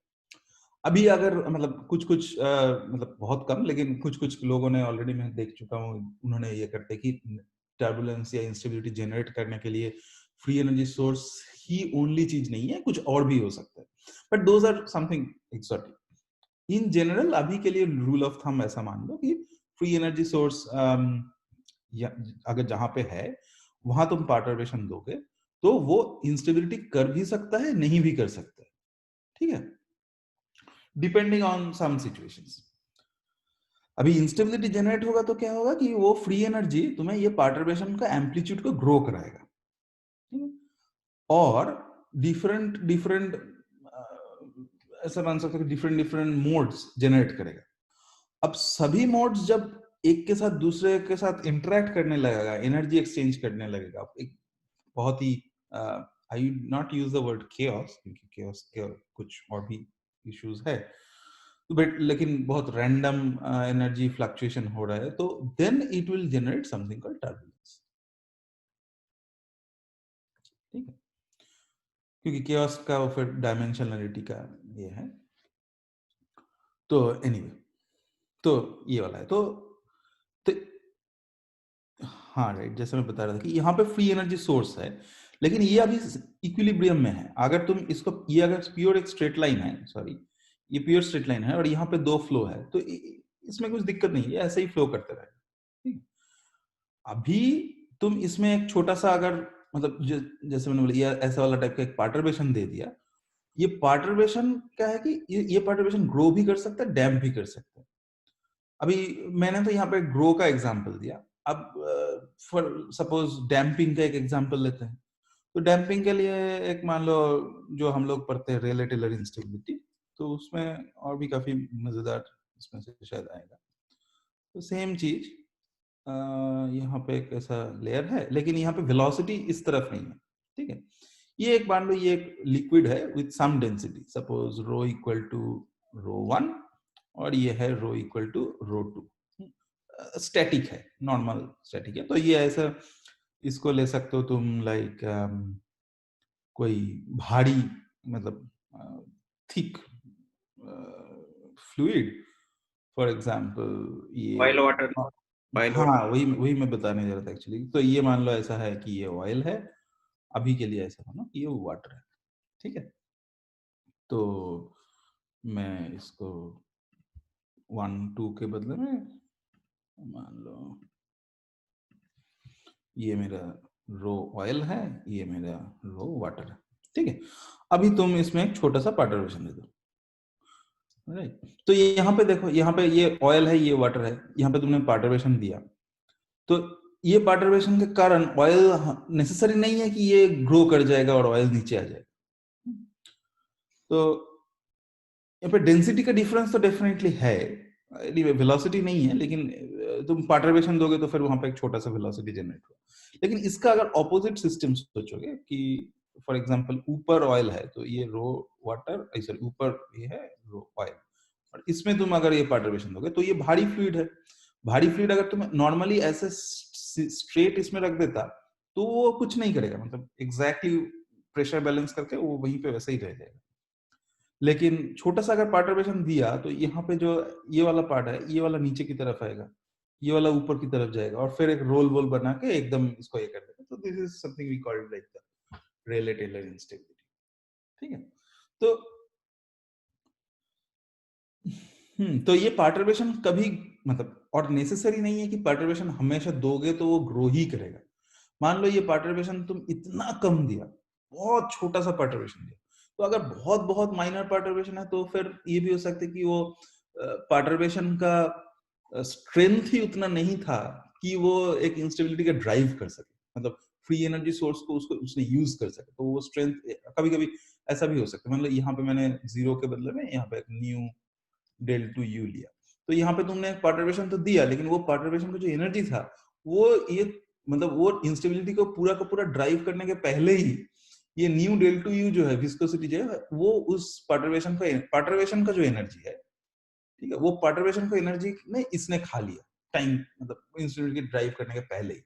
अभी अगर मतलब कुछ मतलब बहुत कम, लेकिन कुछ लोगों ने ऑलरेडी मैं देख चुका हूँ, उन्होंने ये करते कि टर्बुलेंस या इंस्टेबिलिटी जनरेट करने के लिए फ्री एनर्जी सोर्स ही ओनली चीज नहीं है, कुछ और भी हो सकता है, but those are something exotic. In general अभी के लिए रूल ऑफ थंब ऐसा मान लो कि फ्री एनर्जी सोर्स अगर जहां पे है वहां तुम पर्टर्बेशन दोगे तो वो इंस्टेबिलिटी कर भी सकता है, नहीं भी कर सकता है. ठीक है, डिपेंडिंग ऑन सम सिचुएशंस. अभी इंस्टेबिलिटी जनरेट होगा तो क्या होगा कि वो फ्री एनर्जी तुम्हें ये पर्टर्बेशन का एम्पलीट्यूड को ग्रो कराएगा, ठीक है, और डिफरेंट डिफरेंट ऐसा मान सकते हो कि डिफरेंट डिफरेंट मोड्स जनरेट करेगा. अब सभी मोड्स जब एक के साथ दूसरे के साथ इंटरेक्ट करने लगेगा, एनर्जी एक्सचेंज करने लगेगा, एक बहुत ही I not use the word chaos, क्योंकि केओस के कुछ और भी इश्यूज है, बट लेकिन बहुत रैंडम एनर्जी फ्लक्चुएशन हो रहा है, तो then it will generate something called turbulence. ठीक है, क्योंकि केओस का वो फिर डायमेंशनलिटी का ये है. तो एनीवे, तो ये वाला है. तो हाँ राइट, जैसे मैं बता रहा था कि यहाँ पे फ्री एनर्जी सोर्स है, लेकिन ये अभी इक्विलिब्रियम में है. अगर तुम इसको, ये अगर प्योर एक स्ट्रेट लाइन है, सॉरी ये प्योर स्ट्रेट लाइन है और यहाँ पे दो फ्लो है, तो इसमें कुछ दिक्कत नहीं है, ऐसे ही फ्लो करते रहेगा. ठीक, अभी तुम इसमें एक छोटा सा अगर मतलब जैसे मैंने बोला ये ऐसा वाला टाइप का एक पर्टर्बेशन दे दिया, ये पर्टर्बेशन क्या है कि ये पर्टर्बेशन ग्रो भी कर सकता है, डैम्प भी कर सकता है. अभी मैंने तो यहाँ पे ग्रो का एग्जांपल दिया. अब फॉर सपोज डैम्पिंग का एक एग्जांपल लेते हैं. तो डैम्पिंग के लिए एक मान लो जो हम लोग पढ़ते हैं रेले टेलर इंस्टेबिलिटी, तो उसमें और भी काफी मजेदार इसमें से शायद आएगा. तो सेम चीज यहाँ पे एक ऐसा लेयर है, लेकिन यहाँ पे वेलोसिटी इस तरफ नहीं है. ठीक है, ये एक मान लो ये एक लिक्विड है with some density, suppose rho equal to rho 1 और ये है rho equal to rho 2. Static है, नॉर्मल स्टैटिक है. तो ये ऐसा इसको ले सकते हो तुम लाइक कोई भारी मतलब थिक फ्लूइड, फॉर एग्जांपल ये ऑयल वाटर. हाँ वही वही मैं बताने जा रहा था एक्चुअली. तो ये मान लो ऐसा है कि ये ऑयल है, अभी के लिए ऐसा मानो कि ये वाटर है. ठीक है, तो मैं इसको 1 2 के बदले में मान लो ये मेरा रो ऑयल है, ये मेरा रो वाटर है. ठीक है, अभी तुम इसमें एक छोटा सा पर्टर्बेशन दे दो. राइट, तो ये यहाँ पे देखो, यहाँ पे ये ऑयल है, ये वाटर है, यहाँ पे तुमने पर्टर्बेशन दिया, तो ये पर्टर्बेशन के कारण ऑयल नेसेसरी नहीं है कि ये ग्रो कर जाएगा और ऑयल नीचे आ जाएगा. तो यहाँ पे डेंसिटी का डिफरेंस तो डेफिनेटली है, वेलोसिटी नहीं है, लेकिन तुम पर्टर्बेशन दोगे तो फिर वहां पे एक छोटा सा वेलोसिटी जनरेट होगा. लेकिन इसका अगर ऑपोजिट सिस्टम सोचोगे कि फॉर एग्जांपल ऊपर ऑयल है तो ये रो वाटर, सॉरी ऊपर ये है रो ऑयल, और इसमें तुम अगर ये पार्टरवेशन दोगे तो ये भारी फ्लूइड है। भारी फ्लूइड अगर तुम नॉर्मली ऐसे स्ट्रेट इसमें रख देता तो वो कुछ नहीं करेगा, मतलब एग्जैक्टली प्रेशर बैलेंस करके वो वहीं पे वैसे ही रह जाएगा। लेकिन छोटा सा अगर पार्टरवेशन दिया तो यहाँ पे जो ये वाला पार्ट है ये वाला नीचे की तरफ आएगा, ये वाला ऊपर की तरफ जाएगा, और फिर एक रोल वोल बना के एकदम इसको ये कर देगा। तो this is something we call like the Rayleigh Taylor instability. ठीक है, तो तो ये पार्टरवेशन कभी मतलब, और नेसेसरी नहीं है कि पार्टरवेशन हमेशा दोगे तो वो ग्रो ही करेगा। मान लो ये पार्टरवेशन तुम इतना कम दिया, बहुत छोटा सा पार्टरवेशन दिया, तो अगर बहुत बहुत माइनर पार्टरवेशन है तो फिर ये भी हो सकता है कि वो पार्टरवेशन का स्ट्रेंथ ही उतना नहीं था कि वो एक इंस्टेबिलिटी का ड्राइव कर सके, मतलब फ्री एनर्जी सोर्स को उसको उसने यूज कर सके। तो वो स्ट्रेंथ कभी कभी ऐसा भी हो सकता है, मतलब यहाँ पे मैंने 0 के बदले में यहाँ पे एक न्यू del टू यू लिया, तो यहाँ पे तुमने पार्टरवेशन तो दिया, लेकिन वो पार्टरवेशन का जो एनर्जी था वो ये मतलब वो इंस्टेबिलिटी को पूरा का पूरा ड्राइव करने के पहले ही ये न्यू del टू यू जो है विस्कोसिटी जो है वो उस पार्टरवेशन का जो एनर्जी है, ठीक है, वो पार्टरवेशन को एनर्जी ने इसने खा लिया टाइम, मतलब इंस्टेबिलिटी ड्राइव करने के पहले ही।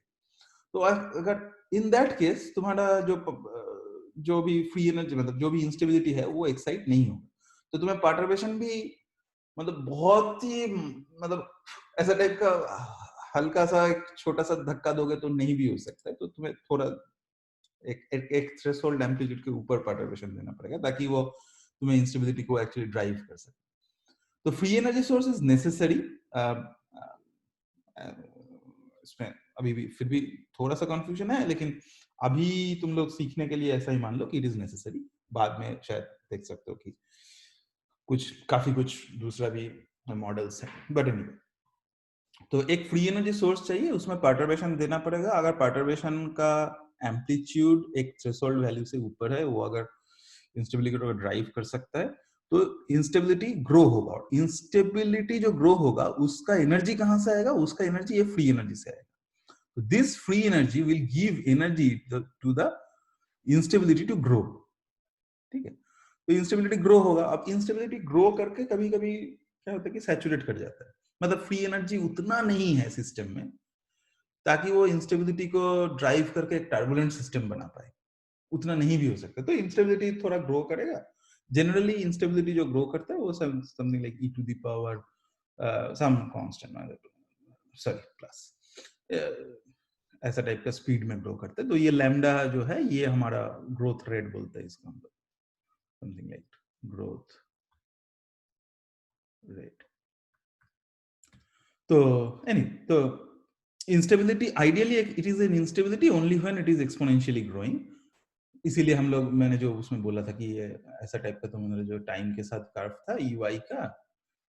तो अगर इन दैट केस तुम्हारा जो भी फ्री एनर्जी मतलब जो भी इंस्टेबिलिटी है वो एक्साइट नहीं होगा, तो तुम्हें पार्टरवेशन भी मतलब बहुत ही मतलब ऐसा टाइप का हल्का सा एक छोटा सा धक्का दोगे तो नहीं भी हो सकता है, तो तुम्हें थोड़ा एक थ्रेशोल्ड एम्पलीट्यूड के ऊपर पार्टरवेशन देना पड़ेगा ताकि वो तुम्हें इंस्टेबिलिटी को एक्चुअली ड्राइव कर सके। तो free energy source is necessary. इसमें अभी भी फिर भी थोड़ा सा कंफ्यूजन है, लेकिन अभी तुम लोग सीखने के लिए ऐसा ही मान लो कि इट इज नेसेसरी। बाद में शायद देख सकते हो कि काफी कुछ दूसरा भी मॉडल्स है, बट एनीवे। तो एक फ्री एनर्जी सोर्स चाहिए, उसमें पार्टरवेशन देना पड़ेगा। अगर पार्टरवेशन का एम्पलीट्यूड एक थ्रेशोल्ड वैल्यू से ऊपर है, वो अगर इंस्टेबिलिटी को ड्राइव कर सकता है तो इंस्टेबिलिटी ग्रो होगा, और इंस्टेबिलिटी जो ग्रो होगा उसका एनर्जी कहां से आएगा? उसका एनर्जी ये फ्री एनर्जी से आएगा। तो this free energy will give energy to the instability to grow. ठीक है, तो इंस्टेबिलिटी ग्रो होगा। अब इंस्टेबिलिटी ग्रो करके कभी कभी क्या होता है कि सैचुरेट कर जाता है, मतलब फ्री एनर्जी उतना नहीं है सिस्टम में ताकि वो इंस्टेबिलिटी को ड्राइव करके एक टर्बुलेंट सिस्टम बना पाए, उतना नहीं भी हो सकता। तो इंस्टेबिलिटी थोड़ा ग्रो करेगा। जनरली इंस्टेबिलिटी जो ग्रो करता है वो something like e to the power some constant, sorry plus ऐसा टाइप का स्पीड में ग्रो करता है। तो ये लैम्डा जो है ये हमारा ग्रोथ रेट बोलते हैं इसका, मतलब समथिंग लाइक ग्रोथ रेट। तो तो instability ideally it is an instability only when it is exponentially growing. इसीलिए हम लोग मैंने जो उसमें बोला था कि ये ऐसा टाइप का, तो मैंने जो टाइम के साथ कर्व था EY का,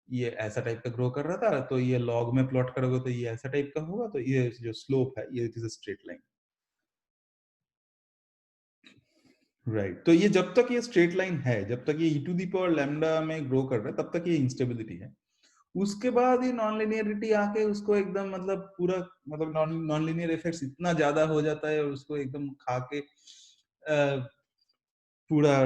ये ऐसा टाइप का ग्रो कर रहा था, तो ये लॉग में प्लॉट करोगे तो ये ऐसा टाइप का होगा। तो ये जो स्लोप है ये it is a straight line, right. तो ये जब तक ये स्ट्रेट लाइन है, जब तक ये e to the power lambda में ग्रो कर रहा है, तब तक ये इंस्टेबिलिटी है। उसके बाद ये नॉन लिनियरिटी आके उसको एकदम मतलब पूरा मतलब नॉन लिनियर इफेक्ट्स इतना ज्यादा हो जाता है और उसको एकदम खा के पूरा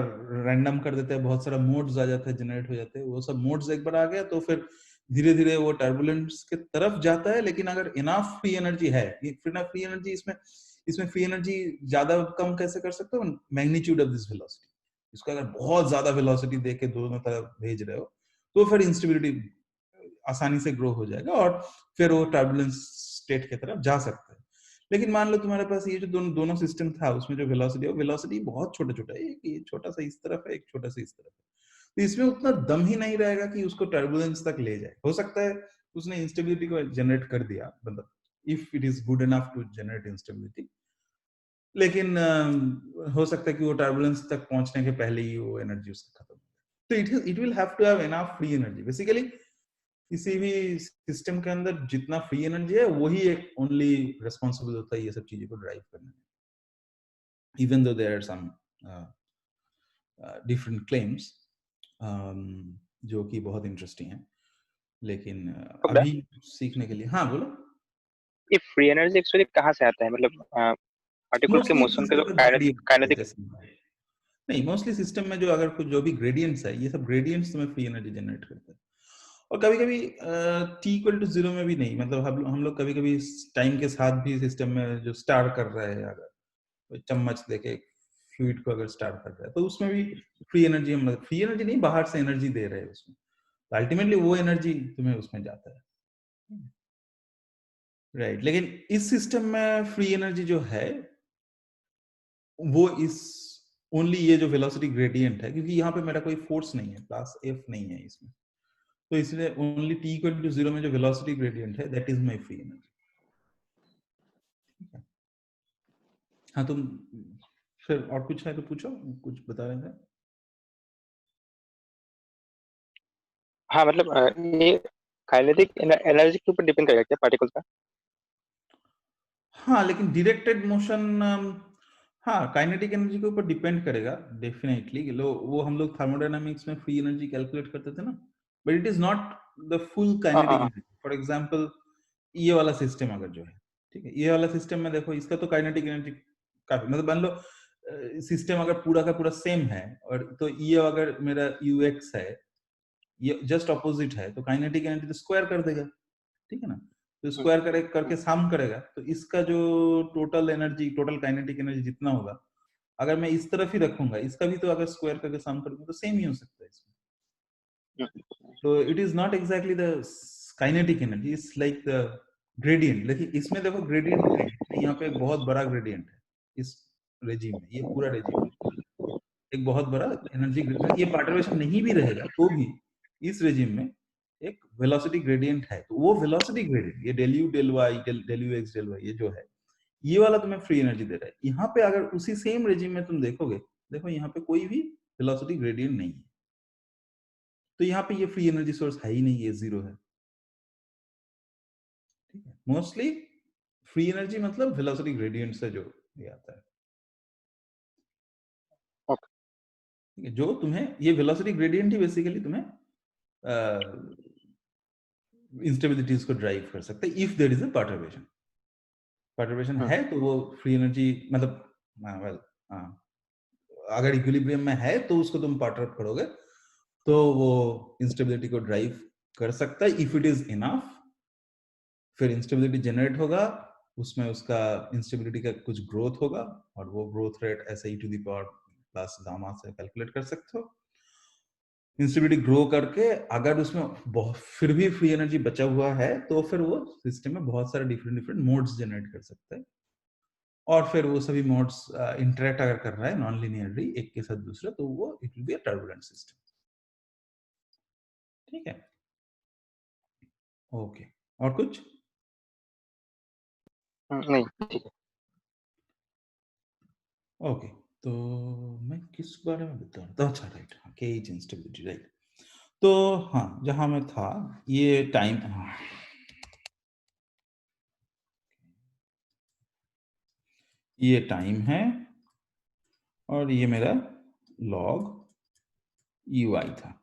रैंडम कर देते हैं, बहुत सारा मोड्स आ जाता है, जनरेट हो जाते हैं। वो सब मोड्स एक बार आ गया तो फिर धीरे धीरे वो टर्बुलेंस के तरफ जाता है। लेकिन अगर इनफ फ्री एनर्जी है, फिर फ्री एनर्जी इसमें फ्री एनर्जी ज्यादा कम कैसे कर सकते हो? मैग्नीट्यूड ऑफ दिस वेलोसिटी, इसको अगर बहुत ज्यादा वेलोसिटी देके दोनों तरफ भेज रहे हो तो फिर इंस्टेबिलिटी आसानी से ग्रो हो जाएगा और फिर वो टर्बुलेंस स्टेट की तरफ जा सकता है। लेकिन मान लो तुम्हारे पास ये जो दोनों सिस्टम था, उसमें जो वेलोसिटी बहुत छोटा छोटा है, एक छोटा सा इस तरफ है, एक छोटा सा इस तरफ है, तो इसमें उतना दम ही नहीं रहेगा कि उसको टर्बुलेंस तक ले जाए। हो सकता है उसने इंस्टेबिलिटी को जनरेट कर दिया, मतलब if it is good enough to generate instability, लेकिन हो सकता है कि वो टर्बुलेंस तक पहुंचने के पहले ही वो एनर्जी उसका खत्म हो जाए। तो it will have to have enough free energy. Basically किसी भी सिस्टम के अंदर जितना फ्री एनर्जी है वही एक ओनली रिस्पांसिबल होता है ये सब चीजों को ड्राइव करने में, even though there are some different claims जो कि बहुत इंटरेस्टिंग है। लेकिन अभी सीखने के लिए, हाँ बोलो। ये फ्री एनर्जी एक्चुअली कहाँ से आता है? मतलब पार्टिकल्स के मोशन के जो काइनेटिक नहीं, मोस्टली सिस्टम में जो अगर कुछ जो भी ग्रेडियंट्स है, ये सब ग्रेडियंट्स तुम्हें फ्री एनर्जी जनरेट करते हैं। और कभी-कभी t इक्वल टू 0 में भी नहीं, मतलब हम लोग कभी-कभी टाइम के साथ भी सिस्टम में जो स्टार कर रहे हैं, अगर कोई चम्मच लेके फ्लूइड को अगर स्टार कर रहा है, तो उसमें भी फ्री एनर्जी, हम फ्री एनर्जी नहीं, बाहर से एनर्जी दे रहे हैं उसमें, तो अल्टीमेटली वो एनर्जी तुम्हें उसमें जाता है, राइट। लेकिन इस सिस्टम में फ्री एनर्जी जो है वो इस ओनली ये जो वेलोसिटी ग्रेडियंट है, क्योंकि यहाँ पे मेरा कोई फोर्स नहीं है, क्लास एफ नहीं है इसमें, तो इसलिए ओनली t इक्वल टू 0 में जो वेलोसिटी ग्रेडियंट है, that is my free energy. हाँ, तुम फिर और कुछ है तो पूछो, कुछ बता रहे थे। हाँ मतलब ये काइनेटिक एनर्जी के ऊपर डिपेंड करेगा क्या पार्टिकल का? हाँ, लेकिन डायरेक्टेड मोशन, हाँ, काइनेटिक एनर्जी के ऊपर डिपेंड करेगा डेफिनेटली। वो हम लोग थर्मोडायनामिक्स में फ्री एनर्जी कैलकुलेट करते थे ना, but it is not the full kinetic energy. For example ये वाला सिस्टम अगर जो है, ठीक है, ये वाला सिस्टम में देखो, इसका तो काइनेटिक एनर्जी काफी, मतलब मान लो सिस्टम अगर पूरा का पूरा सेम है, और तो ये अगर मेरा ux है, ये जस्ट ऑपोजिट है, तो काइनेटिक एनर्जी तो स्क्वायर कर देगा, ठीक है ना, तो स्क्वायर करके सम करेगा, तो इसका जो total energy, total kinetic energy जितना होगा, अगर मैं इस तरफ ही रखूंगा, इसका भी तो अगर स्क्वायर करके सम करूंगा तो सेम ही हो सकता है इसमें। तो it is not exactly the kinetic energy, it's like the gradient. लेकिन इसमें देखो ग्रेडियंट है, यहाँ पे एक बहुत बड़ा ग्रेडियंट है इस रेजिम में, ये पूरा रेजिम एक बहुत बड़ा एनर्जी ग्रेडियंट। ये पार्टिकुलेशन नहीं भी रहेगा तो भी इस रेजिम में एक वेलोसिटी ग्रेडियंट है, तो वो वेलोसिटी ग्रेडियंट, ये del u del y del you x del y, ये जो है, ये वाला तुम्हें फ्री एनर्जी दे रहा है। यहाँ पे अगर उसी सेम रेजिम में तुम देखोगे, देखो यहाँ पे कोई भी वेलोसिटी ग्रेडियंट नहीं है, तो यहाँ पे ये फ्री एनर्जी सोर्स है ही नहीं, ये जीरो है, ठीक है। मोस्टली फ्री एनर्जी मतलब वेलोसिटी ग्रेडियंट से जो ये आता है, ठीक है, जो तुम्हें ये वेलोसिटी ग्रेडियंट ही बेसिकली तुम्हें इंस्टेबिलिटीज को ड्राइव कर सकता है, if there is a perturbation. Perturbation है तो वो फ्री एनर्जी, मतलब वेल, अगर इक्विलिब्रियम में है तो उसको तुम परटर्ब करोगे तो वो इंस्टेबिलिटी को ड्राइव कर सकता है, इफ इट इज इनफ। फिर इंस्टेबिलिटी जनरेट होगा, उसमें उसका इंस्टेबिलिटी का कुछ ग्रोथ होगा, और वो ग्रोथ रेट ऐसे e to the power plus gamma से कैलकुलेट कर सकते हो। इंस्टेबिलिटी ग्रो करके अगर उसमें बहुत फिर भी फ्री एनर्जी बचा हुआ है, तो फिर वो सिस्टम में बहुत सारे डिफरेंट डिफरेंट मोड्स जनरेट कर सकता है, और फिर वो सभी मोड्स इंटरेक्ट अगर कर रहा है नॉन लीनियरली एक के साथ दूसरे, तो वो it will be a turbulent system, ठीक है। ओके, और कुछ? नहीं, ठीक है। ओके, तो मैं किस बारे में बता रहा था? अच्छा, राइट, केज इंस्टेबिलिटी, राइट। तो हाँ, जहां मैं था, ये टाइम, हाँ, ये टाइम है, और ये मेरा लॉग ui था।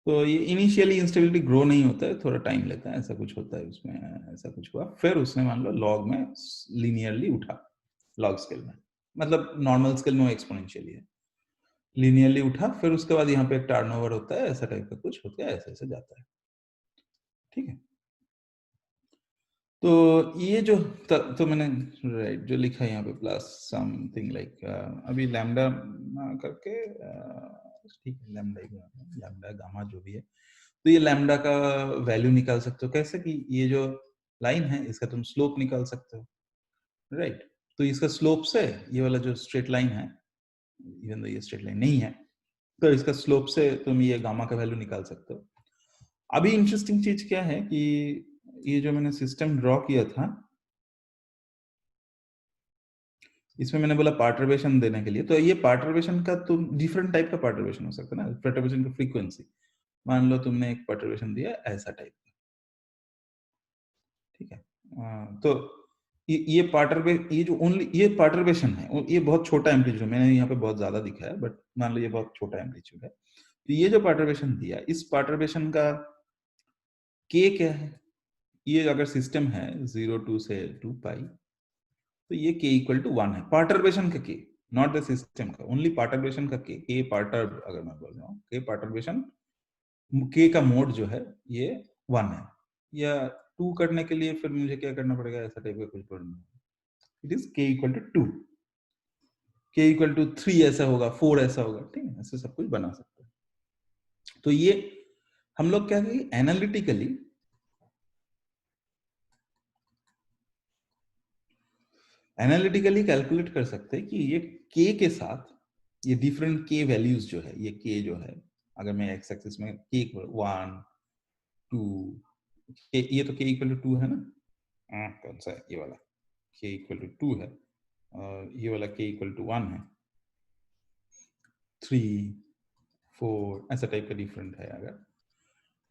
तो ये इनिशियली इंस्टेबिलिटी ग्रो नहीं होता है, थोड़ा टाइम लेता है, ऐसा कुछ होता है उसमें, ऐसा कुछ हुआ, फिर उसने मान लो लॉग में लीनियरली उठा, लॉग स्केल में, मतलब नॉर्मल स्केल में एक्सपोनेंशियली है, लीनियरली उठा, फिर उसके बाद यहाँ पे एक टर्नओवर होता है, ऐसा टाइप का कुछ होता है, ऐसे ऐसे जाता है, ठीक है। तो ये जो तो मैंने राइट जो लिखा है यहाँ पे प्लस समथिंग लाइक, अभी लैम्डा करके, ठीक है, लैम्डा गामा जो भी है, तो ये लैम्डा का वैल्यू निकाल सकते हो कैसे, कि ये जो लाइन है इसका तुम स्लोप निकाल सकते हो, राइट। तो इसका स्लोप से ये वाला जो स्ट्रेट लाइन है, इवन दो ये स्ट्रेट लाइन नहीं है, तो इसका स्लोप से तुम ये गामा का वैल्यू निकाल सकते हो। अभी इंटरेस्टिंग चीज क्या है कि ये जो मैंने सिस्टम ड्रॉ किया था, इसमें मैंने बोला पार्टर्बेशन देने के लिए, तो ये पार्टर्बेशन का तो डिफरेंट टाइप का पार्टर्बेशन हो सकता है ना, पार्टर्बेशन का फ्रीक्वेंसी, मान लो तुमने एक पार्टर्बेशन दिया ऐसा टाइप का, ठीक है। तो ये ये जो ओनली ये पार्टर्बेशन है, ये बहुत छोटा एम्पलीट्यूड है, मैंने यहाँ पे बहुत ज्यादा दिखाया, बट मान लो ये बहुत छोटा एम्पलीट्यूड है, तो ये जो पार्टर्बेशन दिया, इस पार्टर्बेशन का के क्या है, ये अगर सिस्टम है 0 2 से 2 पाई, तो ये के इक्वल टू 1 है, पार्टर्बेशन का के, नॉट द सिस्टम का, ओनली पार्टरबेशन का के पार्टर अगर मैं बोल रहा हूँ, के पार्टरबेशन के का मोड जो है ये 1 है, या 2 करने के लिए फिर मुझे क्या करना पड़ेगा, ऐसा टाइप का कुछ करना, इट इज के इक्वल टू 2, के इक्वल टू 3 ऐसा होगा, 4 ऐसा होगा, ठीक है, ऐसे सब कुछ बना सकते हैं। तो ये हम लोग क्या करेंगे, एनालिटिकली कैलकुलेट कर सकते हैं कि ये के के साथ ये डिफरेंट के वैल्यूज जो है, ये के जो है, अगर मैं एक्स एक्सिस में के 1 2, ये तो के इक्वल टू 2 है ना, कौन सा है, ये वाला के इक्वल टू 2 है, और ये वाला के इक्वल टू 1 है, 3 4 ऐसा टाइप का डिफरेंट है अगर,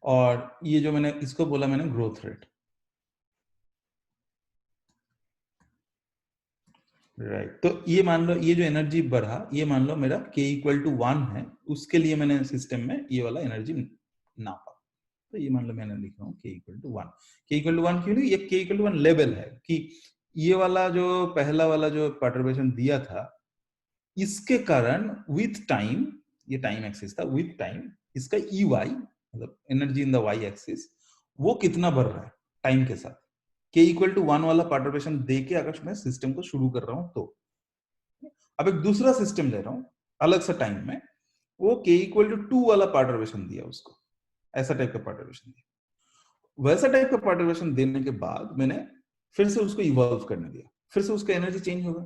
और ये जो मैंने इसको बोला मैंने ग्रोथ रेट, राइट। तो ये मान लो ये जो एनर्जी बढ़ा, ये मान लो मेरा k इक्वल टू 1 है, उसके लिए मैंने सिस्टम में ये वाला एनर्जी नापा, तो ये मान लो मैंने लिख रहा हूँ k equal to 1। k equal to 1 क्यों नहीं, ये k इक्वल टू 1 लेवल है कि ये वाला जो पहला वाला जो पर्टर्बेशन दिया था, इसके कारण विथ टाइम, ये टाइम एक्सिस था, विथ टाइम इसका ई वाई मतलब energy in the y axis वो कितना बढ़ रहा है टाइम के साथ। k इक्वल टू 1 वाला पर्टर्बेशन देके अगर मैं सिस्टम को शुरू कर रहा हूं, तो अब एक दूसरा सिस्टम ले रहा हूं अलग सा टाइम में, वो k इक्वल टू 2 वाला पर्टर्बेशन दिया उसको, ऐसा टाइप का पर्टर्बेशन दिया, वैसा टाइप का पर्टर्बेशन देने के बाद मैंने फिर से उसको इवॉल्व करने दिया, फिर से उसका एनर्जी चेंज होगा,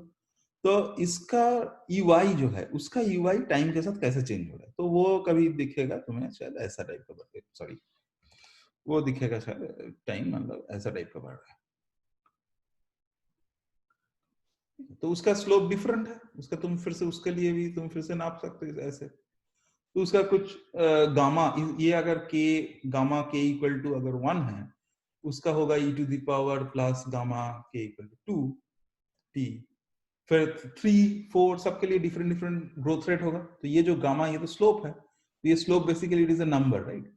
तो इसका EY जो है, उसका EY टाइम के साथ कैसे चेंज हो रहा है, तो वो कभी दिखेगा तुम्हें शायद ऐसा टाइप का, सॉरी वो दिखेगा शायद टाइम मतलब ऐसा टाइप का बढ़ रहा है, तो उसका स्लोप डिफरेंट है, उसका तुम फिर से उसके लिए भी तुम फिर से नाप सकते हो ऐसे, तो उसका कुछ गामा, ये अगर के गामा के इक्वल टू अगर 1 है, उसका होगा e to the power plus gamma के इक्वल टू 2 t, फिर 3 4 सबके लिए डिफरेंट डिफरेंट ग्रोथ रेट होगा, तो ये जो गामा ये तो स्लोप है, तो ये slope basically it is a number, right.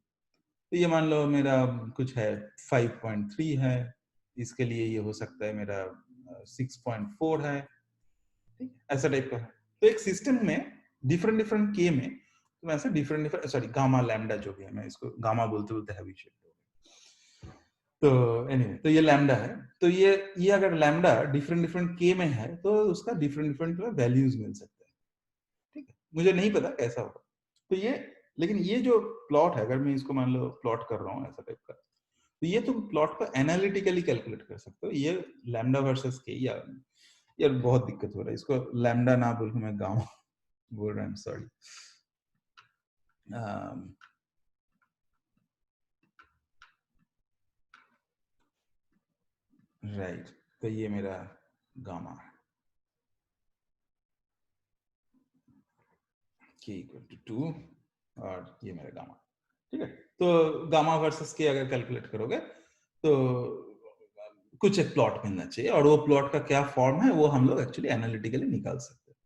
तो ये मान लो मेरा कुछ है 5.3 है, इसके लिए ये हो सकता है मेरा 6.4 है, ठीक ऐसा टाइप का है। तो एक सिस्टम में डिफरेंट डिफरेंट के में तुम ऐसे different different, sorry gamma lambda जो भी है, मैं इसको गामा बोलते बोलते हैबिचुअल हो गया, तो एनीवे तो ये लैम्डा है, तो ये अगर लैम्डा डिफरेंट डिफरेंट के में है तो उसका डिफरेंट डिफरेंट वैल्यूज मिल सकते हैं, ठीक है, मुझे नहीं पता कैसा होगा। तो ये, लेकिन ये जो प्लॉट है, अगर मैं इसको मान लो प्लॉट कर रहा हूँ ऐसा टाइप का, तो ये तुम प्लॉट को एनालिटिकली कैलकुलेट कर सकते हो, ये लैम्डा वर्सेस के, या यार बहुत दिक्कत हो रहा है, इसको लैम्डा ना बोल के मैं गामा बोल रहा हूँ, सॉरी। राइट, तो ये मेरा गामा है, k इक्वल टू 2 और ये मेरा गामा, ठीक है। तो गामा वर्सेस के अगर कैलकुलेट करोगे तो कुछ एक प्लॉट मिलना चाहिए, और वो प्लॉट का क्या फॉर्म है वो हम लोग एक्चुअली एनालिटिकली निकाल सकते हैं।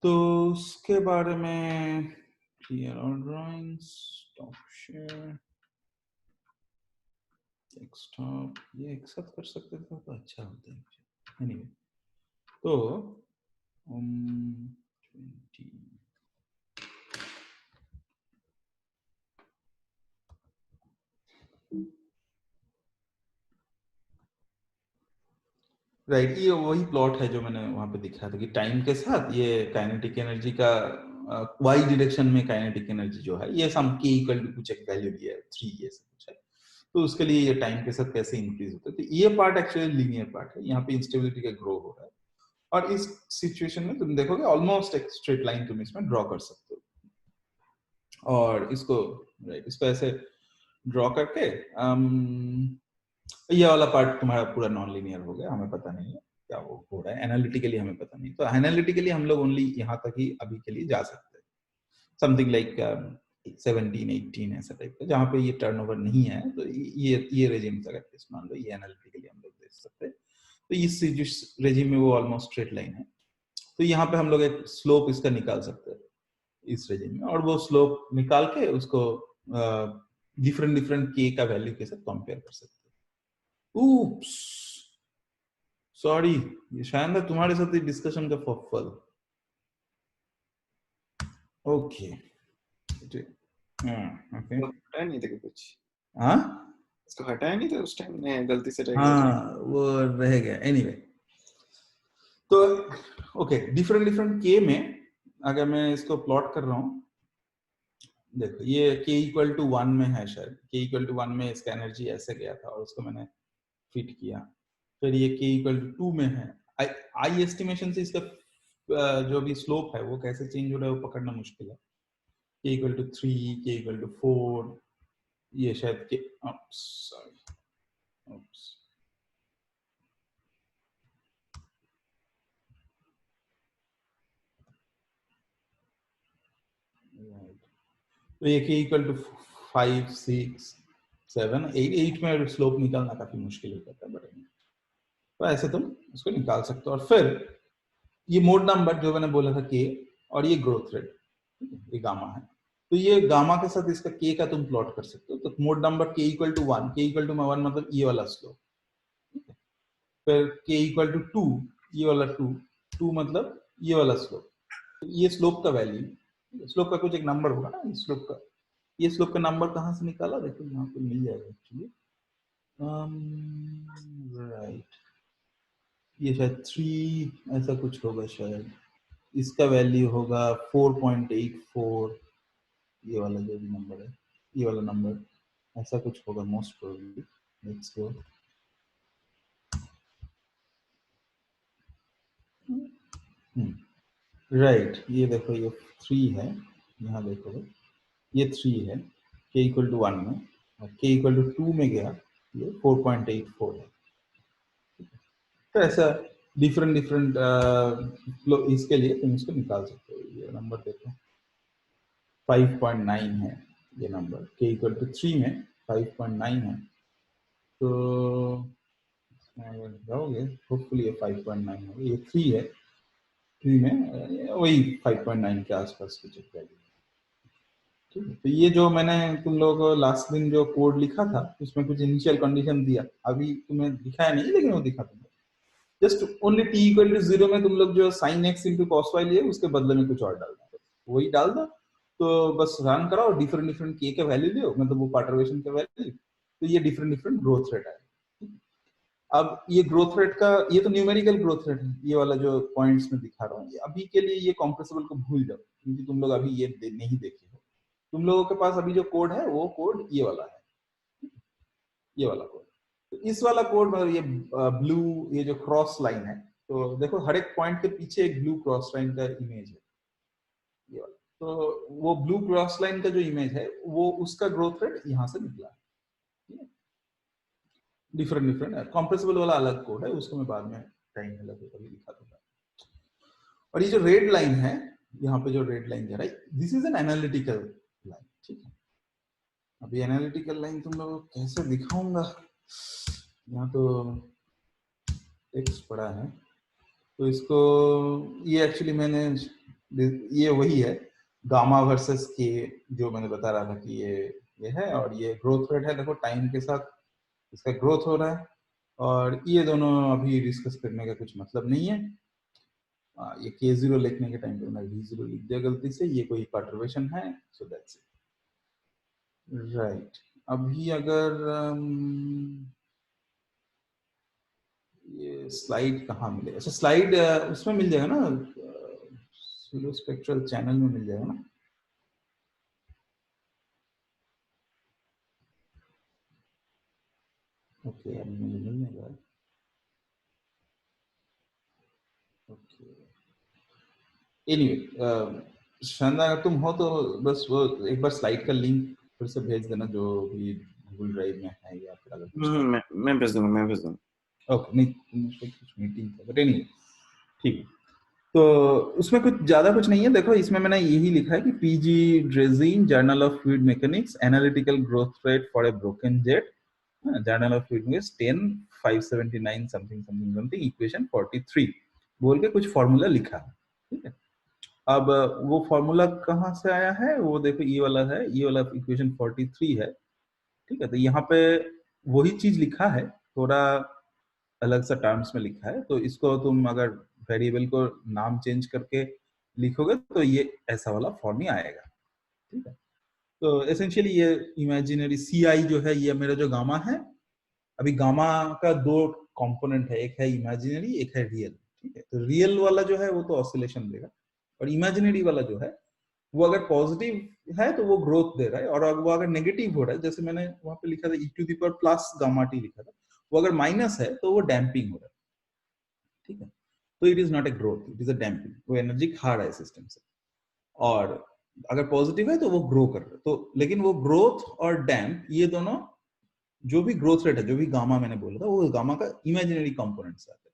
तो उसके बारे में clear on drawings, stop share, desktop, ये एक साथ कर सकते थे तो अच्छा होता है। एनीवे तो 20 राइट, ये वही प्लॉट है जो मैंने वहां पे दिखाया था कि टाइम के साथ ये काइनेटिक एनर्जी का वाई डायरेक्शन में काइनेटिक एनर्जी जो है, ये सम के इक्वल टू कुछ एक वैल्यू दिया है 3 ये सब कुछ है, तो उसके लिए ये टाइम के साथ कैसे इंक्रीज होता है, तो ये पार्ट एक्चुअली लीनियर पार्ट है, यहाँ पे इंस्टेबिलिटी का ग्रो हो रहा है, और इस सिचुएशन में तुम देखोगे ऑलमोस्ट एक स्ट्रेट लाइन तुम इसमें ड्रॉ कर सकते हो, और इसको राइट इसको ऐसे ड्रॉ करके ये वाला पार्ट तुम्हारा पूरा नॉन लीनियर हो गया, हमें पता नहीं है क्या वो हो रहा है, एनालिटिकली हमें पता नहीं, तो एनालिटिकली हम लोग ओनली यहाँ तक ही अभी के लिए जा सकते हैं, समथिंग लाइक 17 18 ऐसा टाइप का, जहाँ पे ये टर्नओवर नहीं है, तो ये रेजिम तक एटलीस्ट मान लो ये एनालिटिकली हम लोग देख सकते हैं, तो इस जिस रेजिम में वो ऑलमोस्ट स्ट्रेट लाइन है, तो यहाँ पे हम लोग एक स्लोप इसका निकाल सकते हैं इस रेजिम में, और वो स्लोप निकाल के उसको डिफरेंट डिफरेंट के का वैल्यू के साथ कंपेयर कर सकते हैं। Oops. सॉरी, ये शायद तुम्हारे साथ ही डिस्कशन का फल। Okay, okay. तो हटाया नहीं था कुछ, हाँ इसको हटाया नहीं था उस टाइम, मैं गलती से रह गया। हाँ, वो रह गया। एनीवे, तो ओके, डिफरेंट डिफरेंट के में अगर मैं इसको प्लॉट कर रहा हूँ, देखो ये k इक्वल टू 1 में है, शायद k इक्वल टू 1 में इसका एनर्जी ऐसे गया था और उसको मैंने फिट किया। फिर ये k इक्वल टू 2 में है। आई एस्टिमेशन से इसका जो भी स्लोप है वो कैसे चेंज हो रहा है वो पकड़ना मुश्किल है। k equal to 3, k equal to 4, ये शायद k, सॉरी, तो ये k इक्वल टू 5, 6, 7, 8 में स्लोप निकालना काफी मुश्किल हो जाता है, बट तो ऐसे तुम इसको निकाल सकते हो। और फिर ये मोड नंबर जो मैंने बोला था k, और ये ग्रोथ रेट, ये गामा है, तो ये गामा के साथ इसका k का तुम प्लॉट कर सकते हो। तो mode number k equal to 1, k equal to 1 मतलब ये वाला स्लोप, फिर k इक्वल टू 2, ये वाला 2 मतलब ये वाला स्लोप। तो ये स्लोप का वैल्यू, स्लोप का कुछ एक नंबर होगा ना, स्लोप का, ये स्लोप का नंबर कहाँ से निकाला, देखो यहाँ पे मिल जाएगा एक्चुअली, राइट, ये शायद 3 ऐसा कुछ होगा शायद, इसका वैल्यू होगा 4.84, ये वाला जो भी नंबर है, ये वाला नंबर ऐसा कुछ होगा most probably. Let's go, right, ये देखो ये 3 है, यहाँ देखो ये 3 है k इक्वल टू 1 में, और k इक्वल टू 2 में गया, ये 4.84 है। तो ऐसा डिफरेंट डिफरेंट इसके लिए तुम इसको निकाल सकते हो। ये नंबर देखो 5.9 है ये नंबर, k इक्वल टू 3 में 5.9 है, तो जाओगे होपफुली ये 5.9 है, ये 3 है, 3 में वही 5.9 के आसपास कुछ एक वैल्यू। ठीक है, तो ये जो मैंने तुम लोगों को लास्ट दिन जो कोड लिखा था उसमें कुछ इनिशियल कंडीशन दिया, अभी तुम्हें दिखाया नहीं लेकिन वो दिखा तुम्हें, just only t equal to 0 में तुम लोग जो sin x into cos y लिए उसके बदले में कुछ और डाल दो, वही डाल दो, तो बस रन कराओ, डिफरेंट डिफरेंट k के वैल्यू लो, मतलब वो परटर्बेशन के वैल्यू, तो ये डिफरेंट डिफरेंट ग्रोथ रेट है। अब ये ग्रोथ रेट का, ये तो न्यूमेरिकल ग्रोथ रेट है, ये वाला जो पॉइंट्स में दिखा रहा हूँ, अभी के लिए ये कॉम्प्रेसिबल को भूल जाओ, क्योंकि तुम लोग अभी ये नहीं देखे हो। तुम लोगों के पास अभी जो कोड है वो कोड ये वाला है, ये वाला कोड, तो इस वाला कोड मतलब ये ब्लू, ये जो क्रॉस लाइन है, तो देखो हर एक पॉइंट के पीछे एक ब्लू क्रॉस लाइन का इमेज है, ये वाला, तो वो ब्लू क्रॉस लाइन का जो इमेज है वो उसका ग्रोथ रेट यहाँ से निकला है। डिफरेंट डिफरेंट कॉम्प्रेसिबल वाला अलग कोड है, उसको मैं बाद में टाइम मिला तो कभी दिखा दूंगा। और ये जो रेड लाइन है, यहाँ पे जो रेड लाइन जा रहा है, this is an analytical line, ठीक है। अभी एनालिटिकल लाइन तुम लोगों को कैसे दिखाऊंगा, यहाँ तो टेक्स्ट पड़ा है, तो इसको, ये एक्चुअली मैंने, ये वही है गामा वर्सेस के, जो मैंने बता रहा था कि ये है, और ये ग्रोथ रेट है, देखो टाइम के साथ इसका ग्रोथ हो रहा है, और ये दोनों अभी डिस्कस करने का कुछ मतलब नहीं है। ये k0 लिखने के टाइम पे मैं v0 लिख दिया गलती से, ये कोई परटर्बेशन है, सो दैट्स इट, राइट। अभी अगर ये स्लाइड कहाँ मिलेगा, अच्छा स्लाइड उसमें मिल जाएगा ना, सूडो स्पेक्ट्रल चैनल में मिल जाएगा ना, ओके, अब मुझे मिल जाएगा, ओके। एनीवे, शानदार, अगर तुम हो तो बस वो एक बार स्लाइड का लिंक फिर से भेज देना, जो भी गूगल ड्राइव में है या फिर अगर मैं भेज दूंगा। ओके, नहीं कुछ मीटिंग था, बट एनीवे ठीक है। तो उसमें कुछ ज्यादा कुछ नहीं है, देखो इसमें मैंने यही लिखा है कि P G Drazin, journal of fluid mechanics, analytical growth rate for a broken jet, journal of fluid mechanics 10/579 something something something, equation 43 बोल के कुछ फॉर्मूला लिखा है, ठीक है। अब वो फॉर्मूला कहाँ से आया है, वो देखो ये वाला है, ये वाला इक्वेशन 43 है, ठीक है। तो यहाँ पे वही चीज लिखा है, थोड़ा अलग सा टर्म्स में लिखा है, तो इसको तुम अगर वेरिएबल को नाम चेंज करके लिखोगे तो ये ऐसा वाला फॉर्म ही आएगा, ठीक है। तो एसेंशियली ये इमेजिनरी CI जो है, ये मेरा जो गामा है, अभी गामा का दो कंपोनेंट है, एक है इमेजिनरी, एक है रियल, ठीक है। तो रियल वाला जो है वो तो ऑसिलेशन देगा, और इमेजिनरी वाला जो है वो अगर पॉजिटिव है तो वो ग्रोथ दे रहा है, और वो अगर नेगेटिव हो रहा है, जैसे मैंने वहां पे लिखा था e⁻+ गामा t लिखा था, वो अगर माइनस है तो वो डैम्पिंग हो रहा है, ठीक है। तो it is not a growth, it is a damping, वो एनर्जी खा रहा है सिस्टम से। और अगर पॉजिटिव है तो वो ग्रो कर रहा है। तो लेकिन वो ग्रोथ और डैम्प, ये दोनों जो भी ग्रोथ रेट है, जो भी गामा मैंने बोला था, वो गामा का इमेजिनरी कंपोनेंट से आता है,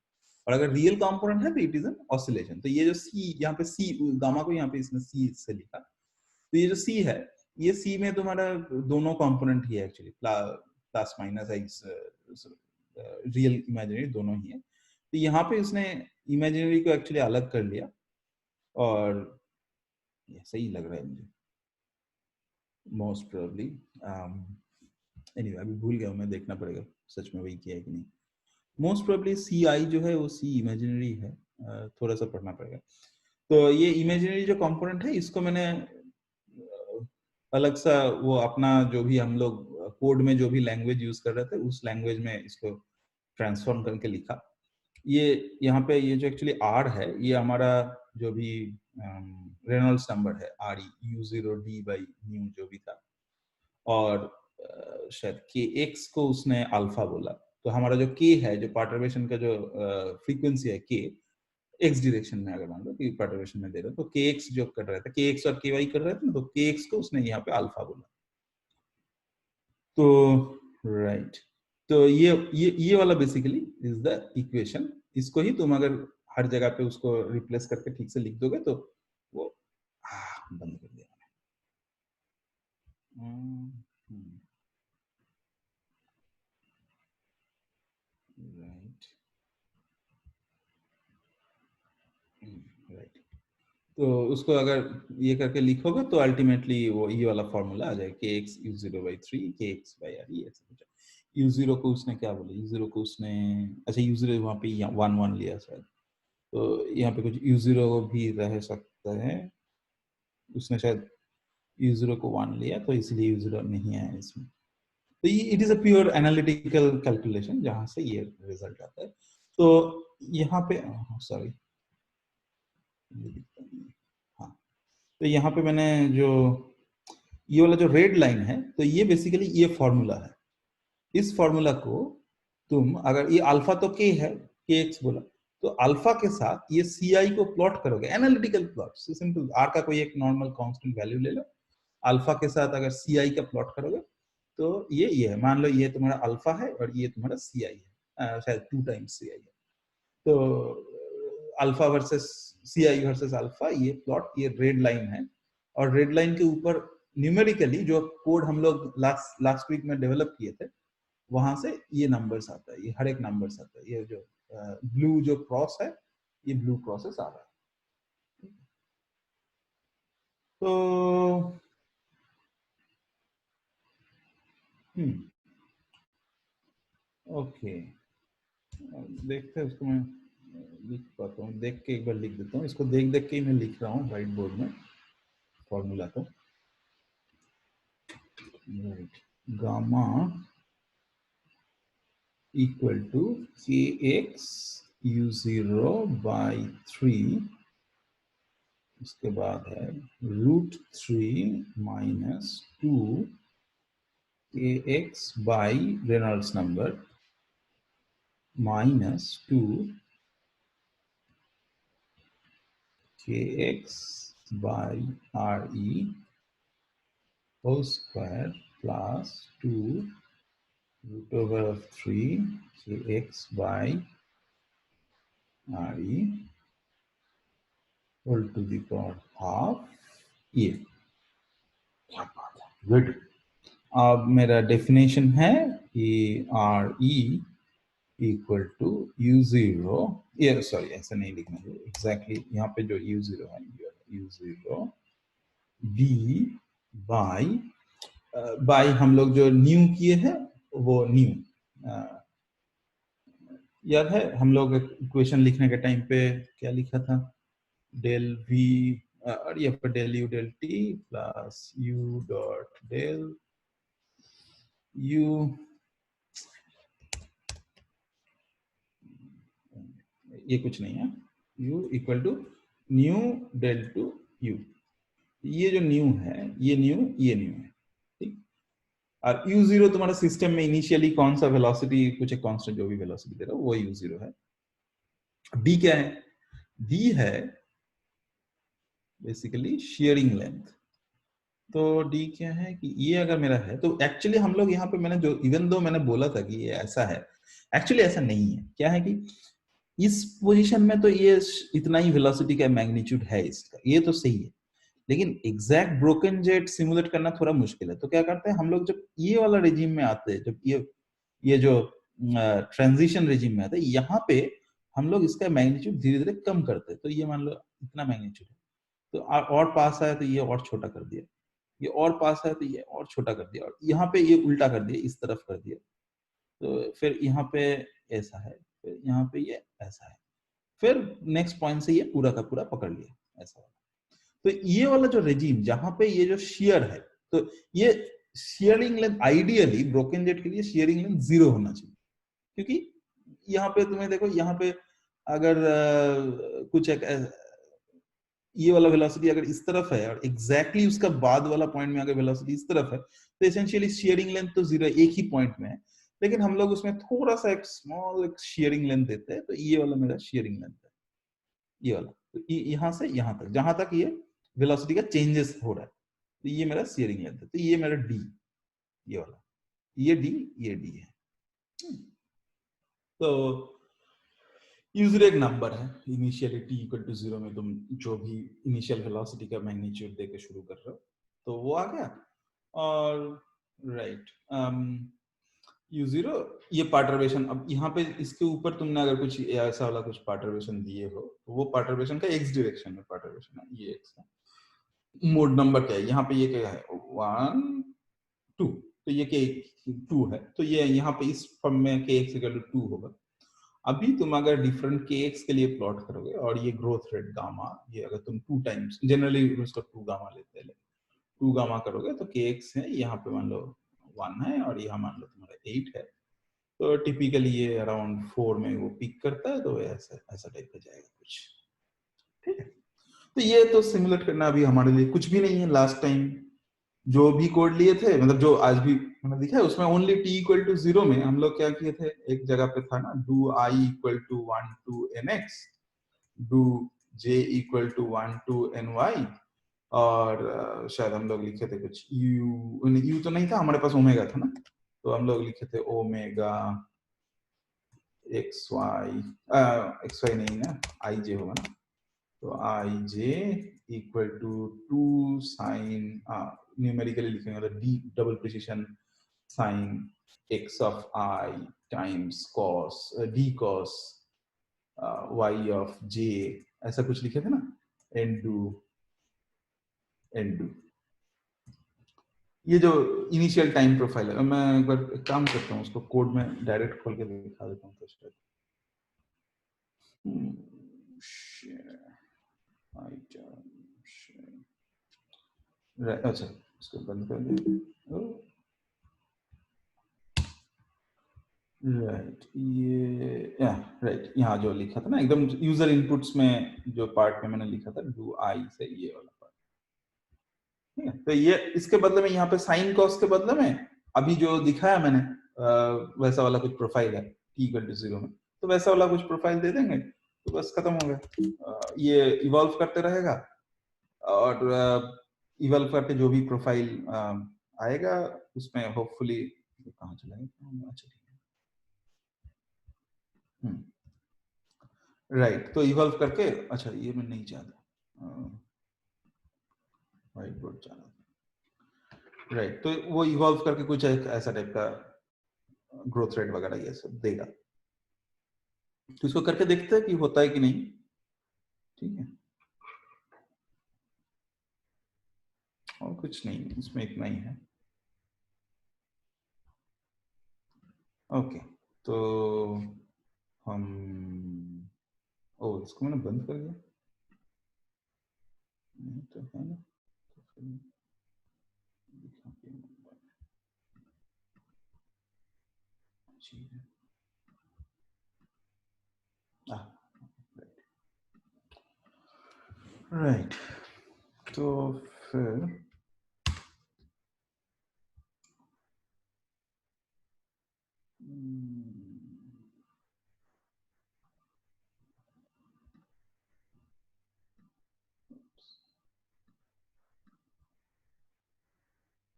और अगर रियल कंपोनेंट है तो इट इज एन ऑसिलेशन। तो ये जो सी यहाँ पे सी, गामा को यहाँ पे इसने सी से लिखा, तो ये जो सी है, ये सी में तुम्हारा दोनों कंपोनेंट ही है actually, plus minus x, real imaginary दोनों ही है। तो यहाँ पे उसने इमेजिनरी को एक्चुअली अलग कर लिया, और ये सही लग रहा है मुझे मोस्ट प्रोबेबली। एनीवे अभी भूल गया, मैं देखना पड़ेगा सच में वही किया है कि नहीं। मोस्ट प्रोबेबली CI जो है वो C इमेजिनरी है, थोड़ा सा पढ़ना पड़ेगा। तो ये इमेजिनरी जो कंपोनेंट है, इसको मैंने अलग सा वो अपना जो भी हम लोग कोड में जो भी लैंग्वेज यूज कर रहे थे, उस लैंग्वेज में इसको ट्रांसफॉर्म करके लिखा। ये यहाँ पे ये जो एक्चुअली R है, ये हमारा जो भी रेनॉल्ड्स नंबर है, RE U0d/μ जो भी था, और शायद kx को उसने अल्फा बोला। तो हमारा जो k है, जो परटर्बेशन का जो फ्रीक्वेंसी है k, x डायरेक्शन में अगर मान लो कि परटर्बेशन में दे रहे हो, तो kx जो कर रहा था, kx और ky कर रहे थे ना, तो kx को उसने यहाँ पे अल्फा बोला। तो राइट, तो ये वाला बेसिकली इज द इक्वेशन। इसको ही तुम अगर हर जगह पे उसको रिप्लेस करके ठीक से लिख दोगे तो वो बंद कर दिया। राइट राइट, तो उसको अगर ये करके लिखोगे तो अल्टीमेटली वो ये वाला फॉर्मूला आ जाएगा, kx u0/3 kx/re etc। u0 को उसने क्या बोला, u0 को उसने, अच्छा u0 वहाँ पे 1 लिया शायद, तो यहाँ पे कुछ u0 भी रह सकता है, उसने शायद u0 को 1 लिया, तो इसलिए u0 नहीं है इसमें। तो it is a pure analytical calculation जहां से ये रिजल्ट आता है। तो यहाँ पे सॉरी, हाँ, तो यहाँ पे मैंने जो ये वाला जो रेड लाइन है, तो ये बेसिकली ये फॉर्मूला है। इस फॉर्मूला को तुम अगर, ये अल्फा तो k है, kx बोला, तो अल्फा के साथ ये CI को प्लॉट करोगे, एनालिटिकल प्लॉट सिंपल, r का कोई एक नॉर्मल कांस्टेंट वैल्यू ले लो, अल्फा के साथ अगर CI का प्लॉट करोगे तो ये है, मान लो ये तुम्हारा अल्फा है और ये तुम्हारा CI है, शायद 2 टाइम्स CI है। तो alpha versus CI versus alpha, ये प्लॉट, ये रेड लाइन है, और रेड लाइन के ऊपर न्यूमेरिकली जो कोड हम लोग लास्ट वीक में डेवलप किए थे, वहां से ये नंबर्स आता है, ये हर एक नंबर्स आता है। ये जो ब्लू जो क्रॉस है, ये ब्लू क्रॉसेस आ रहा है। तो ओके, देखते हैं उसको, मैं लिख पाता हूँ, देख के एक बार लिख देता हूँ इसको, देख देख के ही मैं लिख रहा हूँ व्हाइट बोर्ड में फॉर्मूला को। Gamma equal to kx u0/3, उसके बाद है √3 minus 2 kx by Reynolds number minus 2 kx by re whole square plus 2 √3 kx by re whole to the power half। ये क्या बात है, गुड। अब मेरा डेफिनेशन है कि RE इक्वल टू u0, ये सॉरी ऐसा नहीं लिखना है एग्जैक्टली, यहाँ पे जो u0 है, u0 d बाय हम लोग जो न्यू किए हैं वो न्यू याद है हम लोग इक्वेशन लिखने के टाइम पे क्या लिखा था? डेल v और ये पर del u del t plus u dot del u, ये कुछ नहीं है, u equal to nu del two u। ये जो न्यू है, ये न्यू है, ठीक। और u0 तुम्हारा सिस्टम में इनिशियली कौन सा वेलोसिटी, कुछ एक कांस्टेंट जो भी वेलोसिटी दे रहा है वो u0 है। d क्या है? d है बेसिकली शेयरिंग लेंथ। तो d क्या है कि ये अगर मेरा है तो एक्चुअली हम लोग यहाँ पे मैंने जो इवन दो मैंने बोला था कि ये ऐसा है, एक्चुअली ऐसा नहीं है। क्या है कि इस पोजीशन में तो ये इतना ही वेलोसिटी का मैग्नीट्यूड है इसका, ये तो सही है, लेकिन एग्जैक्ट ब्रोकन जेट सिमुलेट करना थोड़ा मुश्किल है। तो क्या करते हैं हम लोग, जब ये वाला रेजिम में आते हैं, जब ये जो ट्रांजिशन रेजिम में आता है, यहाँ पे हम लोग इसका मैग्नीट्यूड धीरे धीरे कम करते हैं। तो ये मान लो इतना मैग्नीट्यूड है, तो और पास आया तो ये और छोटा कर दिया, ये और पास आया तो ये और छोटा कर दिया, और यहाँ पे ये उल्टा कर दिया, इस तरफ कर दिया। तो फिर यहाँ पे ऐसा है, फिर यहाँ पे ये ऐसा है, फिर नेक्स्ट पॉइंट से ये पूरा का पूरा पकड़ लिया ऐसा। तो ये वाला जो रेजिम जहां पे ये जो शेयर है, तो ये sharing length ideally broken jet के लिए शेयरिंग लेंथ 0 होना चाहिए, क्योंकि यहाँ पे तुम्हें देखो, यहाँ पे अगर कुछ एक ये वाला वेलोसिटी अगर इस तरफ है और एग्जैक्टली उसका बाद वाला पॉइंट में अगर वेलोसिटी इस तरफ है, तो एसेंशियली शेयरिंग लेंथ तो 0 एक ही पॉइंट में है, लेकिन हम लोग उसमें थोड़ा सा एक स्मॉल एक शेयरिंग लेंथ देते हैं। तो ये वाला मेरा शेयरिंग लेंथ है, ये वाला। तो यहाँ से यहाँ तक, जहां तक ये वेलोसिटी का चेंजेस हो रहा है, तो ये मेरा शेयरिंग लेंथ है। तो ये मेरा डी, ये वाला, ये डी, ये डी है। तो यूजुअली एक नंबर है, इनिशियली t इक्वल टू 0 में तुम जो भी इनिशियल वेलोसिटी का मैग्नीट्यूड देके शुरू कर रहे हो, तो वो आ गया। और राइट, u0 ये पार्टरवेशन। अब यहाँ पे इसके ऊपर तुमने अगर कुछ ऐसा वाला कुछ पार्टरवेशन दिए हो, तो वो पार्टरवेशन का x डायरेक्शन में पार्टरवेशन है, ये x है। मोड नंबर क्या है यहाँ पे? ये क्या है? 1 2, तो ये के 2 है, तो ये यहाँ पे इस फॉर्म में के एक्स इक्वल टू 2 होगा। अभी तुम अगर डिफरेंट के एक्स के लिए प्लॉट करोगे, और ये ग्रोथ रेट गामा, ये अगर तुम 2 टाइम्स, जनरली उसको 2 गामा लेते हैं, 2 गामा करोगे तो के एक्स है यहाँ पे मान लो 1 है, और यहाँ मान लो तुम्हारा 8 है। तो टिपिकली ये अराउंड 4 में वो पिक करता है, तो ऐसा ऐसा टाइप का जाएगा कुछ, ठीक है। तो ये तो सिमुलेट करना अभी हमारे लिए कुछ भी नहीं है। लास्ट टाइम जो भी कोड लिए थे, मतलब जो आज भी मैंने दिखा है, उसमें ओनली t इक्वल टू 0 में हम लोग क्या किए थे, एक जगह पे था ना, do i equal to 1 to nx, do j equal to 1 to ny, और शायद हम लोग लिखे थे कुछ u तो नहीं था हमारे पास, ओमेगा था ना, तो हम लोग लिखे थे ओमेगा xy नहीं ना, ij होगा ना, तो ij equal to 2 sine, numerically लिखेंगे तो d double precision sine x of i times cos d cos y of j, ऐसा कुछ लिखे थे ना, n2 ये जो इनिशियल टाइम प्रोफाइल है। मैं एक बार एक काम करता हूँ, उसको कोड में डायरेक्ट खोल के दिखा देता हूँ फर्स्ट। अच्छा, इसको बंद कर दे। राइट, ये राइट, यहाँ जो लिखा था ना एकदम यूजर इनपुट्स में जो पार्ट में मैंने लिखा था डू आई से, ये वाला पार्ट, ठीक है। तो ये इसके बदले में यहाँ पे साइन कॉस के बदले में अभी जो दिखाया मैंने वैसा वाला कुछ प्रोफाइल है t इक्वल टू 0 में, तो वैसा वाला कुछ प्रोफाइल दे देंगे, तो बस खत्म हो गया। ये इवॉल्व करते रहेगा, और इवॉल्व करके जो भी प्रोफाइल आएगा उसमें होपफुली, कहाँ चला गया? अच्छा, राइट, तो इवॉल्व करके, अच्छा ये मैं नहीं चाहता, व्हाइट बोर्ड चाहता, राइट, तो वो इवॉल्व करके कुछ एक ऐसा टाइप का ग्रोथ रेट वगैरह ये सब देगा। तो इसको करके देखते हैं कि होता है कि नहीं, ठीक है। और कुछ नहीं, इसमें इतना ही है। ओके, तो हम ओ इसको मैंने बंद कर दिया नहीं तो है ना तो फिर राइट तो फिर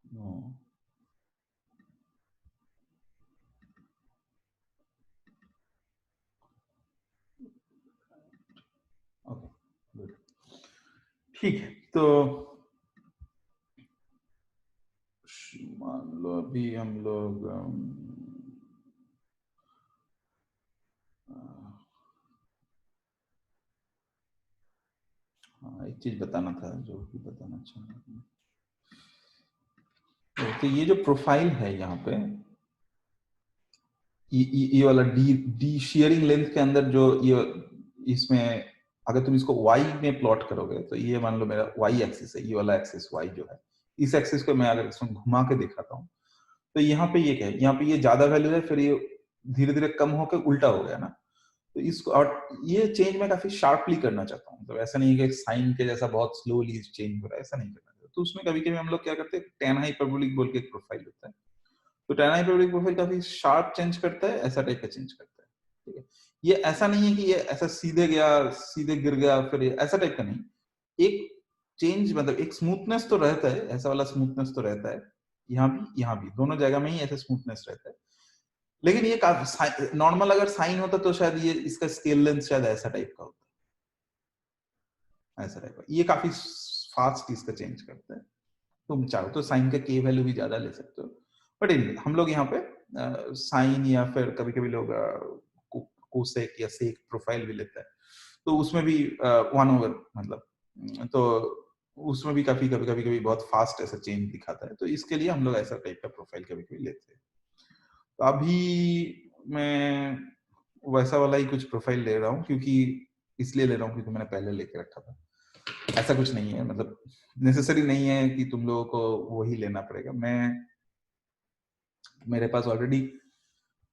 नो ओके गुड ठीक है तो मान लो अभी हम लोग हाँ एक चीज बताना था जो कि बताना चाहूँगा तो ये जो प्रोफाइल है यहाँ पे ये वाला डी शेयरिंग लेंथ के अंदर जो ये इसमें अगर तुम इसको y में प्लॉट करोगे तो ये मान लो मेरा y एक्सिस है ये वाला एक्सिस y जो है इस एक्सिस को मैं अगर इसमें घुमा के दिखाता हूँ तो यहाँ पे ये क्या है यहाँ पे ये ज्यादा वैल्यू है फिर ये धीरे धीरे कम होकर उल्टा हो गया ना तो इसको और ये चेंज मैं काफी शार्पली करना चाहता हूँ तो ऐसा नहीं है कि साइन के जैसा बहुत स्लोली चेंज हो रहा है ऐसा नहीं करना तो उसमें कभी कभी हम लोग क्या करते हैं tan हाइपरबोलिक बोल के एक प्रोफाइल होता है तो tan हाइपरबोलिक प्रोफाइल काफी शार्प चेंज करता है ऐसा टाइप का चेंज करता है ठीक है ये ऐसा नहीं है कि ये ऐसा सीधे गया सीधे गिर गया फिर ऐसा टाइप का नहीं एक चेंज मतलब एक स्मूथनेस तो रहता है ऐसा वाला स्मूथनेस तो रहता है यहाँ भी दोनों जगह में ही ऐसा स्मूथनेस रहता है लेकिन ये काफी नॉर्मल अगर साइन होता तो शायद ये इसका स्केल लेंथ शायद ऐसा टाइप का होता ऐसा टाइप का ये काफी फास्ट इसका चेंज करता है तुम चाहो तो साइन का के वैल्यू भी ज्यादा ले सकते हो बट हम लोग यहाँ पे साइन या फिर कभी कभी लोग कोसेक या सेक प्रोफाइल भी लेता है तो उसमें भी 1/, मतलब तो उसमें भी काफी कभी बहुत फास्ट ऐसा चेंज दिखाता है तो इसके लिए हम लोग ऐसा टाइप का प्रोफाइल कभी कभी लेते हैं तो अभी मैं वैसा वाला ही कुछ प्रोफाइल ले रहा हूँ क्योंकि इसलिए ले रहा हूँ क्योंकि मैंने पहले लेके रखा था ऐसा कुछ नहीं है मतलब नेसेसरी नहीं है कि तुम लोगों को वही लेना पड़ेगा मेरे पास ऑलरेडी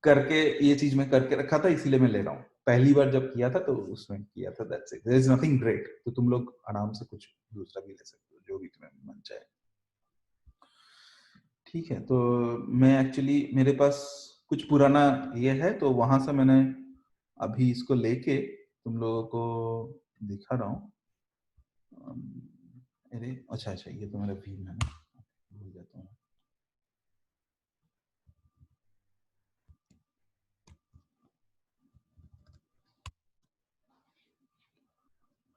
करके ये चीज मैं करके रखा था इसीलिए मैं ले रहा हूँ पहली बार जब किया था तो उसमें किया था that's it there is nothing great तो तुम लोग आराम से कुछ दूसरा भी ले सकते हो जो भी तुम्हें मन चाहे ठीक है तो मैं एक्चुअली मेरे पास कुछ पुराना ये है तो वहां से मैंने अभी इसको लेके तुम लोगों को दिखा रहा हूँ अरे अच्छा ये तो मेरा भीम है ना भूल जाता हूँ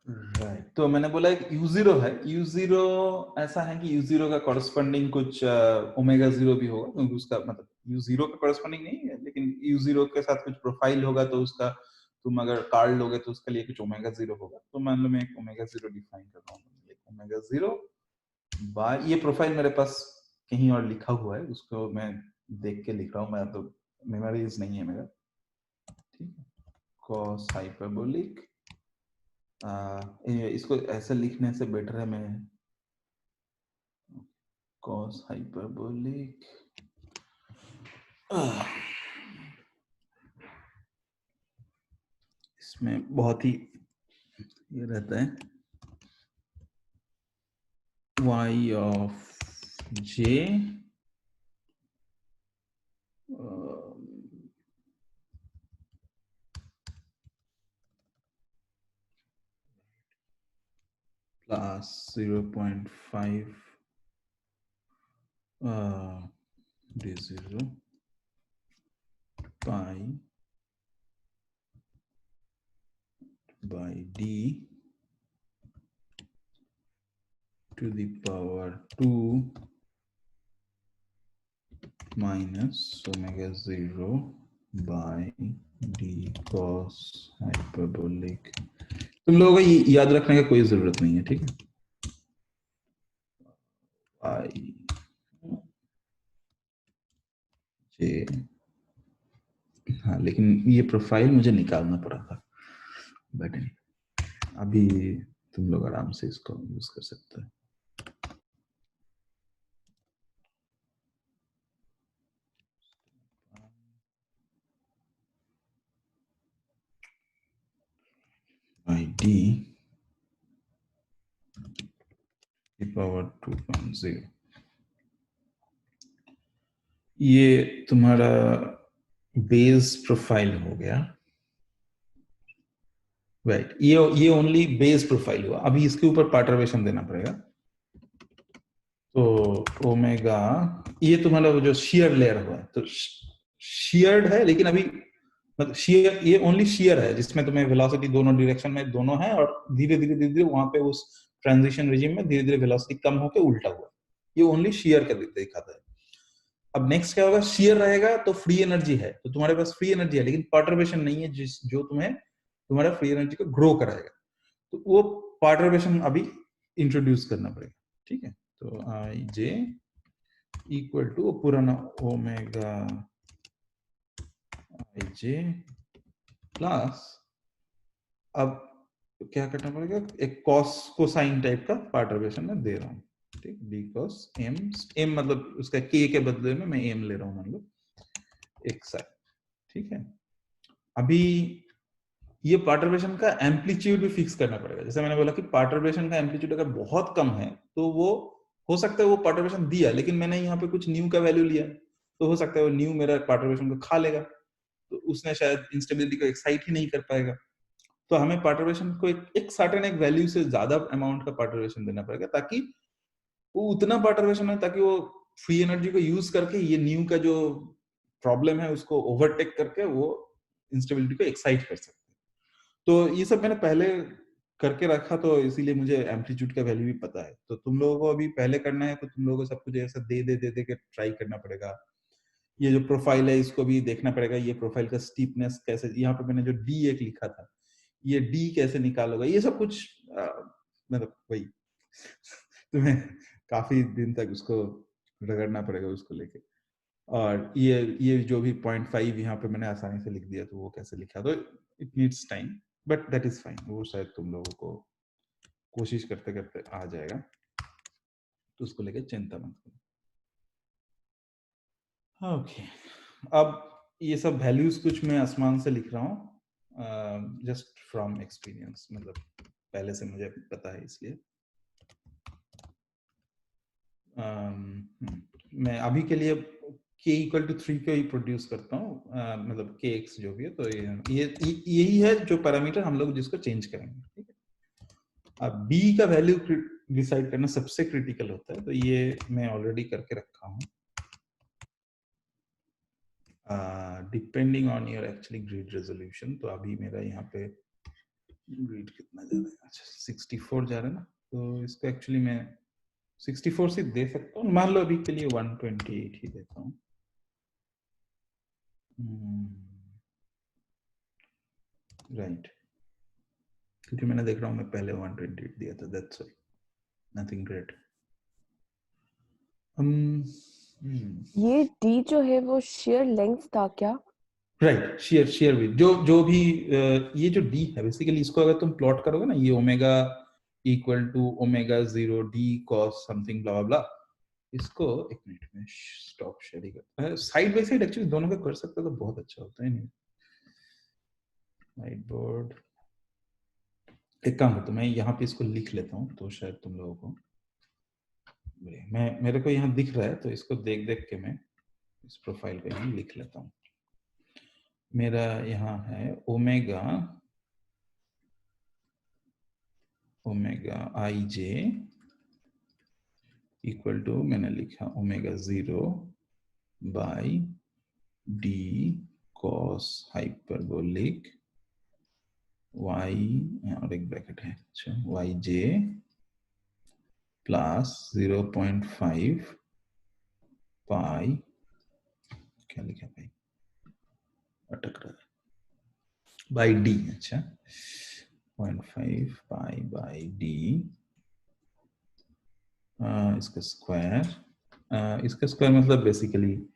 राइट तो मैंने बोला एक u0 है u0 ऐसा है कि u0 का कॉरस्पॉन्डिंग कुछ ओमेगा 0 भी होगा क्योंकि उसका मतलब u0 का कॉरस्पॉन्डिंग नहीं है लेकिन u0 के साथ कुछ प्रोफाइल होगा तो उसका तुम अगर कार्ड लोगे तो उसके लिए कुछ ओमेगा 0 होगा तो मान लो मैं एक ओमेगा 0 डिफाइन कर रहा हूँ एक ओमेगा 0 बाय ये प्रोफाइल मेरे पास कहीं और लिखा हुआ है उसको मैं देख के लिख रहा हूँ मैं तो मेमोरीज नहीं है मेरा ठीक है कॉस हाइपरबोलिक इसको ऐसे लिखने से बेटर है मैं cos हाइपरबोलिक इसमें बहुत ही ये रहता है y of j plus 0.5 d0 pi by d to the power 2 minus omega 0 by d cos hyperbolic तुम लोगों को ये याद रखने का कोई जरूरत नहीं है ठीक है i j हाँ, लेकिन ये प्रोफाइल मुझे निकालना पड़ा था, बट अभी तुम लोग आराम से इसको यूज कर सकते हो। ID की पावर 2.0, ये तुम्हारा बेस प्रोफाइल हो गया, राइट। ये ओनली बेस प्रोफाइल हुआ। अभी इसके ऊपर पार्टरवेशन देना पड़ेगा। तो ओमेगा, ये तुम्हारा वो जो शेयर लेयर हुआ है, तो शेयर्ड है, लेकिन अभी मतलब शेयर, ये ओनली शेयर है जिसमें तुम्हें वेलोसिटी दोनों डायरेक्शन में दोनों है, और धीरे धीरे धीरे धीरे वहां पे उस ट्रांजिशन रिजिम में धीरे धीरे वेलोसिटी कम होकर उल्टा हुआ। ये ओनली शेयर का दिखाता है। अब नेक्स्ट क्या होगा, शेयर रहेगा तो फ्री एनर्जी है, तो तुम्हारे पास फ्री एनर्जी है, लेकिन पर्टर्बेशन नहीं है जो तुम्हें तुम्हारा फ्री एनर्जी को ग्रो कराएगा। तो वो पर्टर्बेशन अभी इंट्रोड्यूस करना पड़ेगा, ठीक है। तो आई जे इक्वल टू पुराना ओमेगा आई जे प्लस, अब क्या करना पड़ेगा, एक कॉस कोसाइन टाइप का पर्टर्बेशन में दे रहा हूँ, ठीक। डी कॉस एम मतलब उसका के के बदले में मैं एम ले रहा हूँ, मान लो एक साइड, ठीक है। अभी ये पर्टर्बेशन का एम्पलीट्यूड भी फिक्स करना पड़ेगा। जैसे मैंने बोला कि पर्टर्बेशन का एम्पलीट्यूड अगर बहुत कम है तो वो हो सकता है वो पर्टर्बेशन दिया, लेकिन मैंने यहाँ पे कुछ न्यू का वैल्यू लिया, तो हो सकता है वो न्यू मेरा पर्टर्बेशन को खा लेगा, तो उसने शायद इंस्टेबिलिटी को एक्साइट ही नहीं कर पाएगा। तो हमें पर्टर्बेशन को एक सर्टेन एक वैल्यू से ज्यादा अमाउंट का पर्टर्बेशन देना पड़ेगा, ताकि वो उतना पर्टर्बेशन है ताकि वो फ्री एनर्जी को यूज करके ये न्यू का जो प्रॉब्लम है उसको ओवरटेक करके वो इंस्टेबिलिटी को एक्साइट कर सकते। तो ये सब मैंने पहले करके रखा, तो इसीलिए मुझे एम्पलीट्यूड का वैल्यू भी पता है। तो तुम लोगों को अभी पहले करना है तो तुम लोगों को सब कुछ ऐसा दे के ट्राई करना पड़ेगा। ये जो प्रोफाइल है इसको भी देखना पड़ेगा, ये प्रोफाइल का स्टीपनेस कैसे, यहाँ पे मैंने जो डी एक लिखा था, ये डी कैसे निकालोगा, ये सब कुछ मतलब वही तुम्हें काफी दिन तक उसको रगड़ना पड़ेगा उसको लेके। और ये जो भी 0.5 यहाँ पे मैंने आसानी से लिख दिया, तो वो कैसे लिखा, तो it needs time, but that is fine. वो शायद तुम लोगों को कोशिश करते करते आ जाएगा, तो उसको लेके चिंता मत करो। ओके, अब ये सब वैल्यूज कुछ मैं आसमान से लिख रहा हूँ, जस्ट फ्रॉम एक्सपीरियंस, मतलब पहले से मुझे पता है इसलिए। मैं अभी के लिए k इक्वल टू 3 को ही प्रोड्यूस करता हूँ, मतलब kx जो भी है, तो यही है जो पैरामीटर हम लोग जिसको चेंज करेंगे, ठीक है। अब b का वैल्यू डिसाइड करना सबसे क्रिटिकल होता है, तो ये मैं ऑलरेडी करके रखा हूँ। Depending on your actually grid resolution, तो अभी मेरा यहाँ पे ग्रिड कितना जा रहा है, अच्छा 64 जा रहा है ना, तो इसको एक्चुअली मैं 64 से दे सकता हूँ, मान लो अभी के लिए 128 ही देता हूँ। राइट, क्योंकि मैंने देख रहा हूँ मैं पहले 128 दिया था, दैट्स व्हाई, नथिंग ग्रेट। ये डी जो है वो शेयर लेंथ था क्या? राइट, शेयर विड्थ, जो भी ये जो डी है बेसिकली, इसको अगर तुम प्लॉट करोगे ना, ये omega equal to omega 0 D cos something blah blah, इसको एक मिनट में स्टॉप शेयरिंग करता, साइड बाय साइड एक्चुअली दोनों का कर सकते हो तो बहुत अच्छा होता है। नहीं, व्हाइट बोर्ड, एक काम करता हूं, मैं यहाँ पे इसको लिख लेता हूँ, तो शायद तुम लोगों को मेरे को यहाँ दिख रहा है, तो इसको देख देख के मैं इस प्रोफाइल पे यहाँ लिख लेता हूँ। मेरा यहाँ है omega i j equal to, मैंने लिखा omega 0 by d cos hyperbolic y, और एक ब्रैकेट है, अच्छा वाई जे प्लस 0.5 पाई, क्या लिखा भाई, अटक रहा है, बाई डी, अच्छा 0.5 पाई बाई डी, इसका स्क्वायर, इसका स्क्वायर मतलब बेसिकली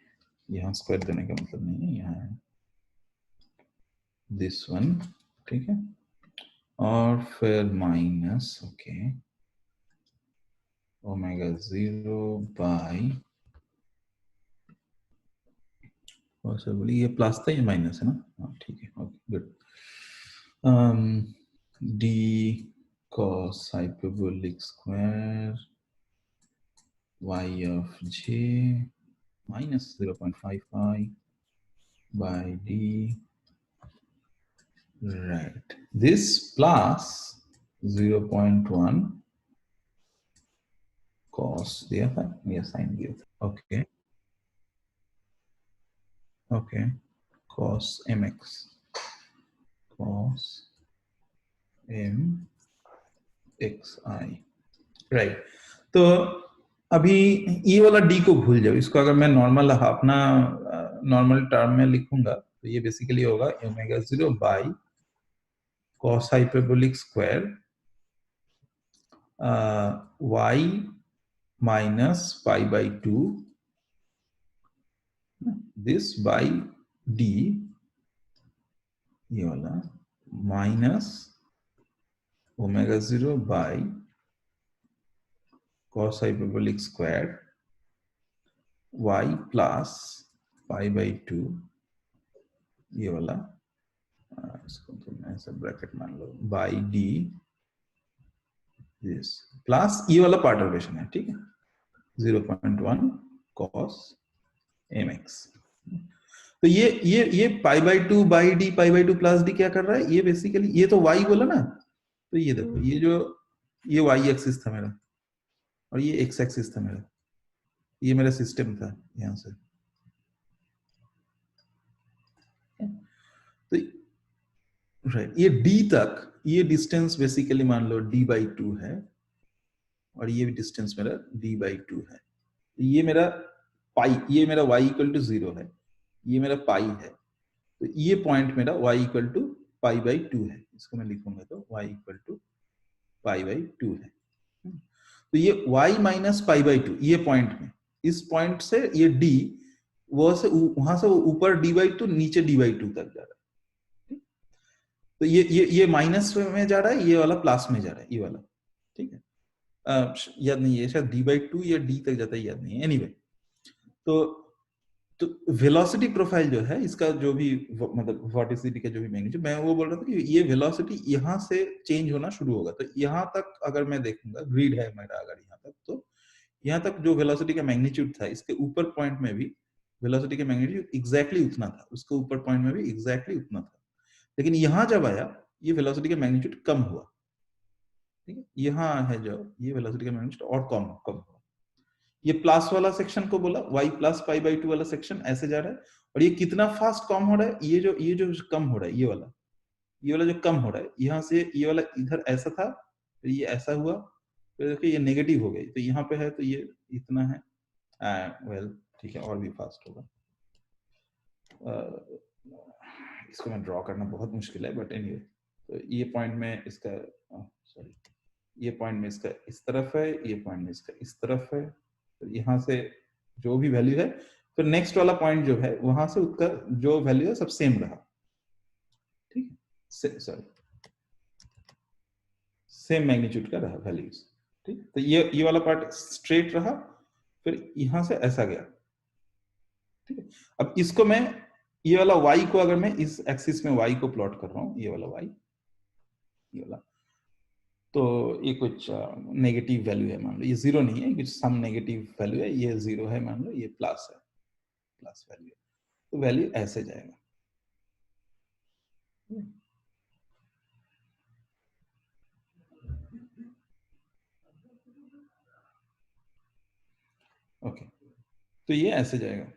यहाँ स्क्वायर देने का मतलब नहीं है, यहाँ है दिस वन, ठीक है, और फिर minus okay omega 0 by possibly ये प्लस था, ये माइनस है ना, हाँ ठीक है, okay good, D cos hyperbolic square y of j minus 0.55 by d, right, this plus 0.1 cos दिया था या sin दिया था, okay okay cos mx cos mxi, right, तो अभी ये वाला डी को भूल जाओ, इसको अगर मैं नॉर्मल अपना नॉर्मल टर्म में लिखूंगा तो ये बेसिकली होगा omega 0 by cos hyperbolic square y minus pi by 2 this by d, ये वाला minus omega 0 by cos hyperbolic square y plus pi by 2, ये वाला इसको तुम ऐसा ब्रैकेट मान लो बाई डी दिस प्लस ये वाला पार्ट ऑपरेशन है, ठीक है, 0.1 cos mx, तो ये पाई by 2 by D pi by 2 plus D क्या कर रहा है, ये बेसिकली ये तो y बोला ना, तो ये देखो ये जो ये y एक्सिस था मेरा और ये x एक्सिस था मेरा, ये मेरा सिस्टम था यहां से, तो राइट, ये d तक ये डिस्टेंस बेसिकली मान लो d by 2 है और ये डिस्टेंस मेरा d by 2 है, ये मेरा पाई, ये मेरा y इक्वल टू 0 है, ये मेरा पाई है, तो ये पॉइंट मेरा y equal to pi by 2 है, इसको मैं लिखूंगा तो y equal to pi by 2 है, तो ये y माइनस पाई बाई 2 ये पॉइंट में, इस पॉइंट से ये d वो से वहां से ऊपर d बाई 2 नीचे d बाई 2 तक जा रहा है, तो ये माइनस में जा रहा है, ये वाला प्लस में जा रहा है, ये वाला, ठीक है, याद नहीं है शायद d बाई 2 या d तक जाता है, याद नहीं है, एनीवे तो वेलोसिटी प्रोफाइल जो है इसका जो भी मतलब वर्टिसिटी का जो भी मैग्नीट्यूड, मैं वो बोल रहा था कि ये वेलोसिटी यहाँ से चेंज होना शुरू होगा, तो यहाँ तक अगर मैं देखूंगा ग्रिड है मेरा अगर यहाँ तक, तो यहाँ तक जो वेलोसिटी का मैग्नीट्यूड था इसके ऊपर पॉइंट में भी वेलोसिटी का मैग्नीट्यूड एग्जैक्टली उतना था, उसके ऊपर पॉइंट में भी एग्जैक्टली उतना था, लेकिन यहाँ जब आया ये वेलोसिटी का मैग्नीट्यूड कम हुआ, ठीक है, यहाँ है जो ये वेलोसिटी का मैग्नीट्यूड और कम हुआ, ये प्लस वाला सेक्शन को बोला y प्लस पाई बाई 2 वाला सेक्शन ऐसे जा रहा है, और ये कितना फास्ट कम हो रहा है, ये जो कम हो रहा है, ये वाला जो कम हो रहा है, यहाँ से ये वाला इधर ऐसा था, फिर ये ऐसा हुआ, फिर देखिए ये नेगेटिव हो गई, तो यहाँ पे है तो ये इतना है, वेल ठीक है, और भी फास्ट होगा, इसको मैं ड्रॉ करना बहुत मुश्किल है, बट एनीवे, तो ये पॉइंट में इसका सॉरी, ये पॉइंट में इसका इस तरफ है, ये पॉइंट में इसका इस तरफ है, तो यहाँ से जो भी वैल्यू है, फिर नेक्स्ट वाला पॉइंट जो है वहां से उसका जो वैल्यू है सब सेम रहा, ठीक है, सॉरी सेम मैग्नीट्यूड का रहा वैल्यूज, ठीक, तो ये वाला पार्ट स्ट्रेट रहा, फिर यहां से ऐसा गया, ठीक है, अब इसको मैं ये वाला y को अगर मैं इस एक्सिस में y को प्लॉट कर रहा हूं, ये वाला y, ये वाला, तो ये कुछ नेगेटिव वैल्यू है, मान लो ये 0 नहीं है, कुछ सम नेगेटिव वैल्यू है, ये 0 है मान लो, ये प्लस है, प्लस वैल्यू है, तो वैल्यू ऐसे जाएगा, ओके, तो ये ऐसे जाएगा,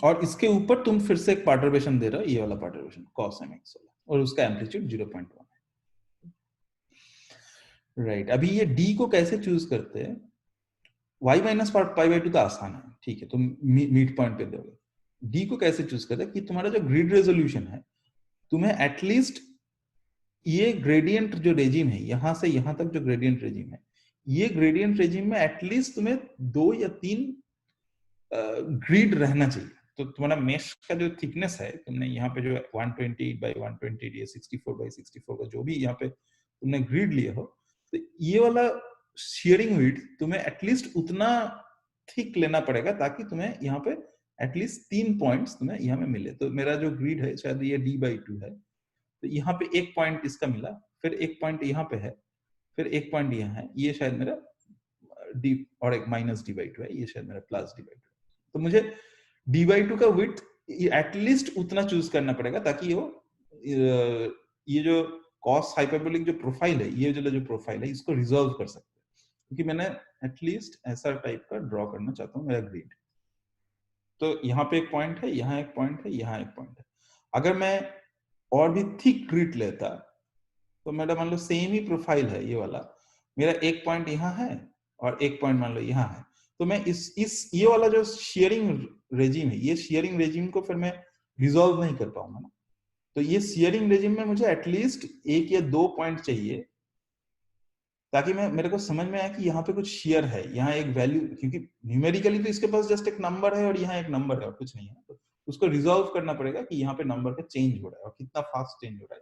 और इसके ऊपर तुम फिर से एक पार्टरवेशन दे रहे हो, ये वाला पार्टरवेशन cos mx वाला, और उसका एम्पलीट्यूड 0.1 है, राइट, अभी ये d को कैसे चूज करते हैं, y माइनस पाई बाई 2 तो आसान है, ठीक है, तुम मिड पॉइंट पे दोगे, d को कैसे चूज करते हैं कि तुम्हारा जो ग्रिड रेजोल्यूशन है, तुम्हें एटलीस्ट ये ग्रेडियंट जो रेजिम है, यहां से यहां तक जो ग्रेडियंट रेजिम है, ये ग्रेडियंट रेजिम में एटलीस्ट तुम्हें 2 या 3 ग्रिड रहना चाहिए। तो तुम्हारा मेश का जो थिकनेस है, तुमने यहाँ पे जो 120 by 120 या 64 by 64 का जो भी यहाँ पे तुमने ग्रिड लिए हो, तो ये वाला शेयरिंग विड्थ तुम्हें एटलीस्ट उतना थिक लेना पड़ेगा ताकि तुम्हें यहाँ पे एटलीस्ट 3 पॉइंट्स तुम्हें यहाँ में मिले। तो मेरा जो ग्रिड है शायद ये d/2 है, तो यहाँ पे एक पॉइंट इसका मिला, फिर एक पॉइंट यहाँ पे है, फिर एक पॉइंट यहाँ है, ये शायद मेरा d और एक माइनस d/2 है, ये शायद मेरा प्लस d/2। तो मुझे d/2 का विड्थ एटलीस्ट उतना चूज करना पड़ेगा ताकि वो ये जो कॉस हाइपरबोलिक जो प्रोफाइल है, ये जो प्रोफाइल है, इसको रिजॉल्व कर सकते हैं, क्योंकि मैंने एटलीस्ट ऐसा टाइप का ड्रॉ करना चाहता हूँ मेरा ग्रिड। तो यहाँ पे एक पॉइंट है, यहाँ एक पॉइंट है, यहाँ एक पॉइंट है। अगर मैं और भी थिक ग्रिड लेता तो मेरा मान लो सेम ही प्रोफाइल है ये वाला, मेरा एक पॉइंट यहाँ है और एक पॉइंट मान लो यहाँ है, तो मैं इस ये वाला जो शेयरिंग रेजिम है, ये शेयरिंग रेजिम को फिर मैं रिजॉल्व नहीं कर पाऊंगा ना। तो ये शेयरिंग रेजिम में मुझे एटलीस्ट 1 या 2 पॉइंट चाहिए ताकि मेरे को समझ में आए कि यहाँ पे कुछ शेयर है, यहाँ एक वैल्यू, क्योंकि न्यूमेरिकली तो इसके पास जस्ट एक नंबर है और यहाँ एक नंबर है और कुछ नहीं है, तो उसको रिजॉल्व करना पड़ेगा कि यहाँ पे नंबर का चेंज हो रहा है और कितना फास्ट चेंज हो रहा है,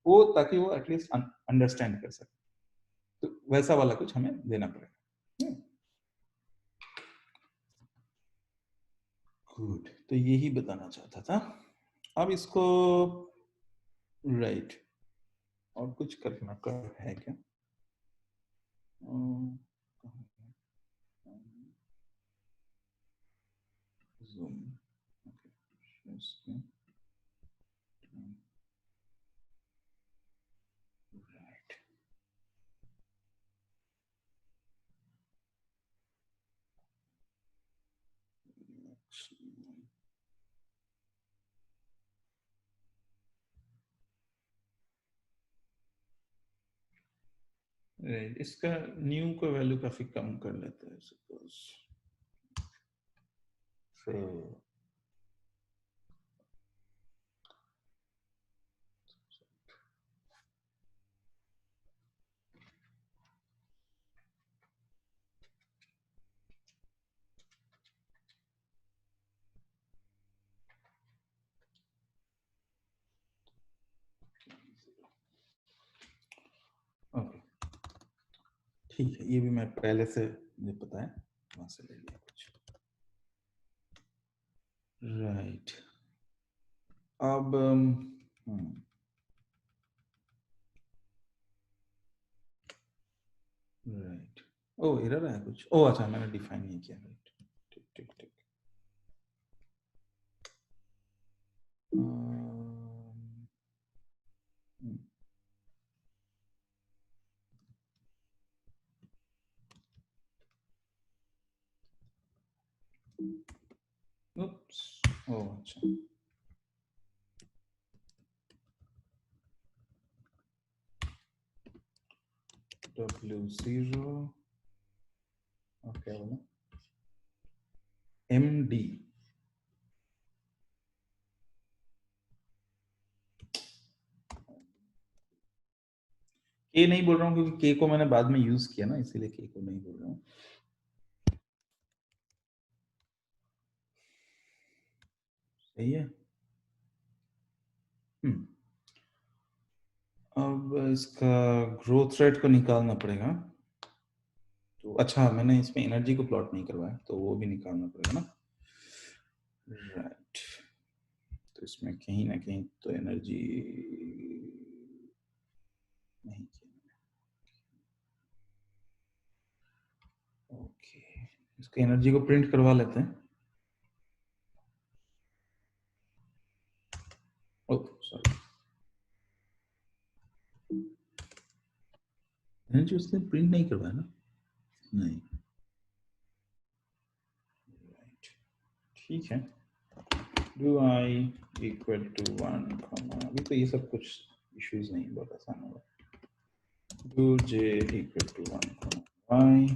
वो ताकि वो एटलीस्ट अंडरस्टैंड कर सके। तो वैसा वाला कुछ हमें देना पड़ेगा। गुड, तो यही बताना चाहता था। अब इसको राइट और कुछ करना कर है क्या? Zoom. Okay. Right. Right. इसका न्यू को वैल्यू काफी कम कर लेते हैं सपोज। ओके, ठीक है, ये भी मैं पहले से मुझे पता है, वहां से ले लिया कुछ। राइट, अब राइट, ओ एरर है कुछ, ओ अच्छा मैंने डिफाइन नहीं किया। राइट, ठीक ठीक ठीक। Oops. Oh, अच्छा। W0 और क्या बोला? MD। K नहीं बोल रहा हूँ क्योंकि K को मैंने बाद में यूज किया ना, इसीलिए K को नहीं बोल रहा हूँ। सही है। अब इसका ग्रोथ रेट को निकालना पड़ेगा। तो अच्छा, मैंने इसमें एनर्जी को प्लॉट नहीं करवाया, तो वो भी निकालना पड़ेगा ना। राइट, तो इसमें कहीं ना कहीं तो एनर्जी नहीं किया। ओके, इसके एनर्जी को प्रिंट करवा लेते हैं। ओह सॉरी, एनर्जी उसने प्रिंट नहीं करवाया ना। नहीं, राइट, ठीक है। do I equal to 1, अभी तो ये सब कुछ इश्यूज नहीं, बहुत आसान होगा। do j equal to 1, y,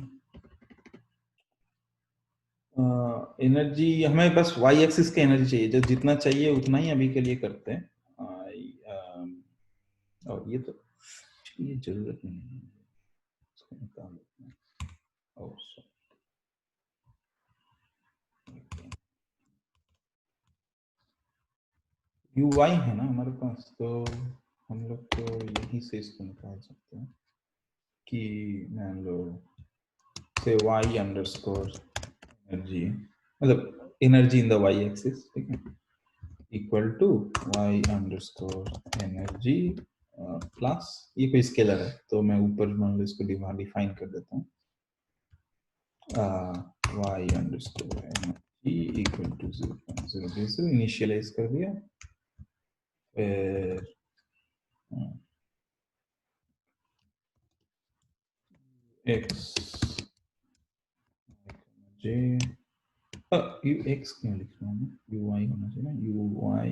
energy हमें बस y एक्सिस की एनर्जी चाहिए, जो जितना चाहिए उतना ही अभी के लिए करते हैं। और ये तो ये जरूरत नहीं है, इसको निकाल देते हैं। Oh, UI है ना हमारे पास, तो हम लोग तो यहीं से इसको निकाल सकते हैं कि मान लो से y अंडरस्कोर एनर्जी, मतलब energy in the y axis, ठीक है, equal to y underscore energy plus, ये कोई स्केलर है तो मैं ऊपर मान लो इसको डिफाइन कर देता हूँ, y underscore energy equal to 0.0 initialise कर दिया, फिर x j यू x क्यों लिख रहा हूँ मैं, ui होना चाहिए ना, ui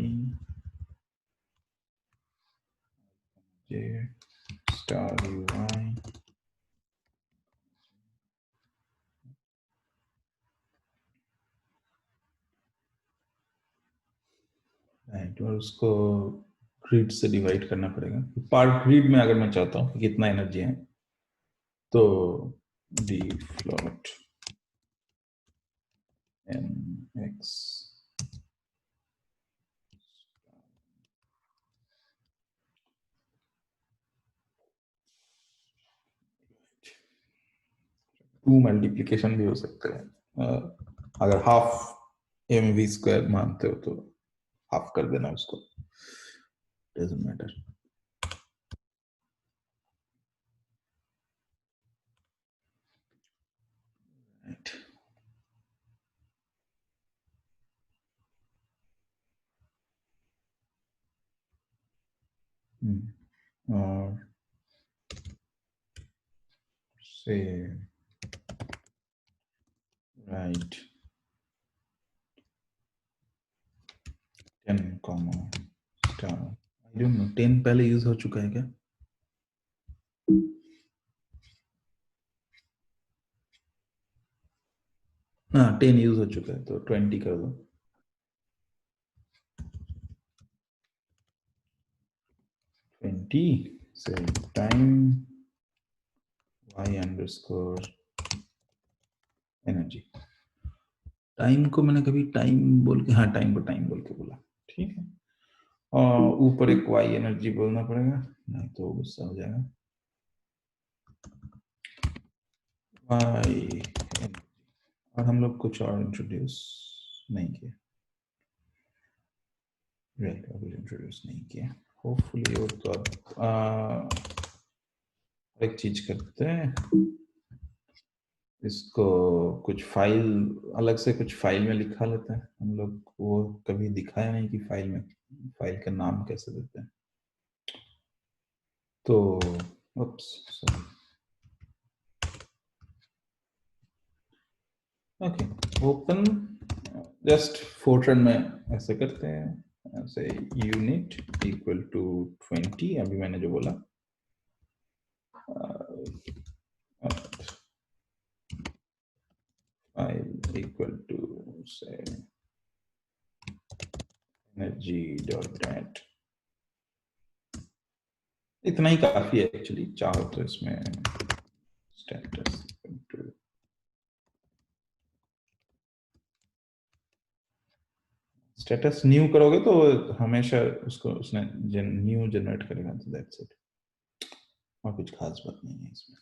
j star ui right, और उसको ग्रिड से डिवाइड करना पड़ेगा, पार्ट ग्रिड में अगर मैं चाहता हूँ कि कितना एनर्जी है तो d फ्लोट nx 2 मल्टीप्लिकेशन भी हो सकते हैं, अगर हाफ mv स्क्वायर मानते हो तो हाफ कर देना उसको, डजंट मैटर। राइट, और से right 10 comma star, I don't know 10 पहले यूज हो चुका है क्या, हाँ 10 यूज हो चुका है तो 20 कर दो, से time y underscore energy, time को मैंने कभी टाइम बोल के, हाँ टाइम को टाइम बोल के बोला, ठीक है, और ऊपर एक y एनर्जी बोलना पड़ेगा नहीं तो गुस्सा हो जाएगा, y एनर्जी, और हम लोग कुछ और इंट्रोड्यूस नहीं किया, राइट अभी इंट्रोड्यूस नहीं किया, होपफुली वो तो अब एक चीज करते हैं, इसको कुछ फाइल अलग से कुछ फाइल में लिखा लेते हैं हम लोग, वो कभी दिखाया नहीं कि फाइल में फाइल का नाम कैसे देते हैं, तो oops sorry, okay open just Fortran में ऐसे करते हैं, ऐसे यूनिट इक्वल टू 20, अभी मैंने जो बोला, फाइल इक्वल टू से एनर्जी डॉट डेट, इतना ही काफी है एक्चुअली, चाहो तो इसमें स्टेटस स्टेटस न्यू करोगे तो हमेशा उसको उसने न्यू जनरेट करेगा, तो दैट्स इट, और कुछ खास बात नहीं है इसमें।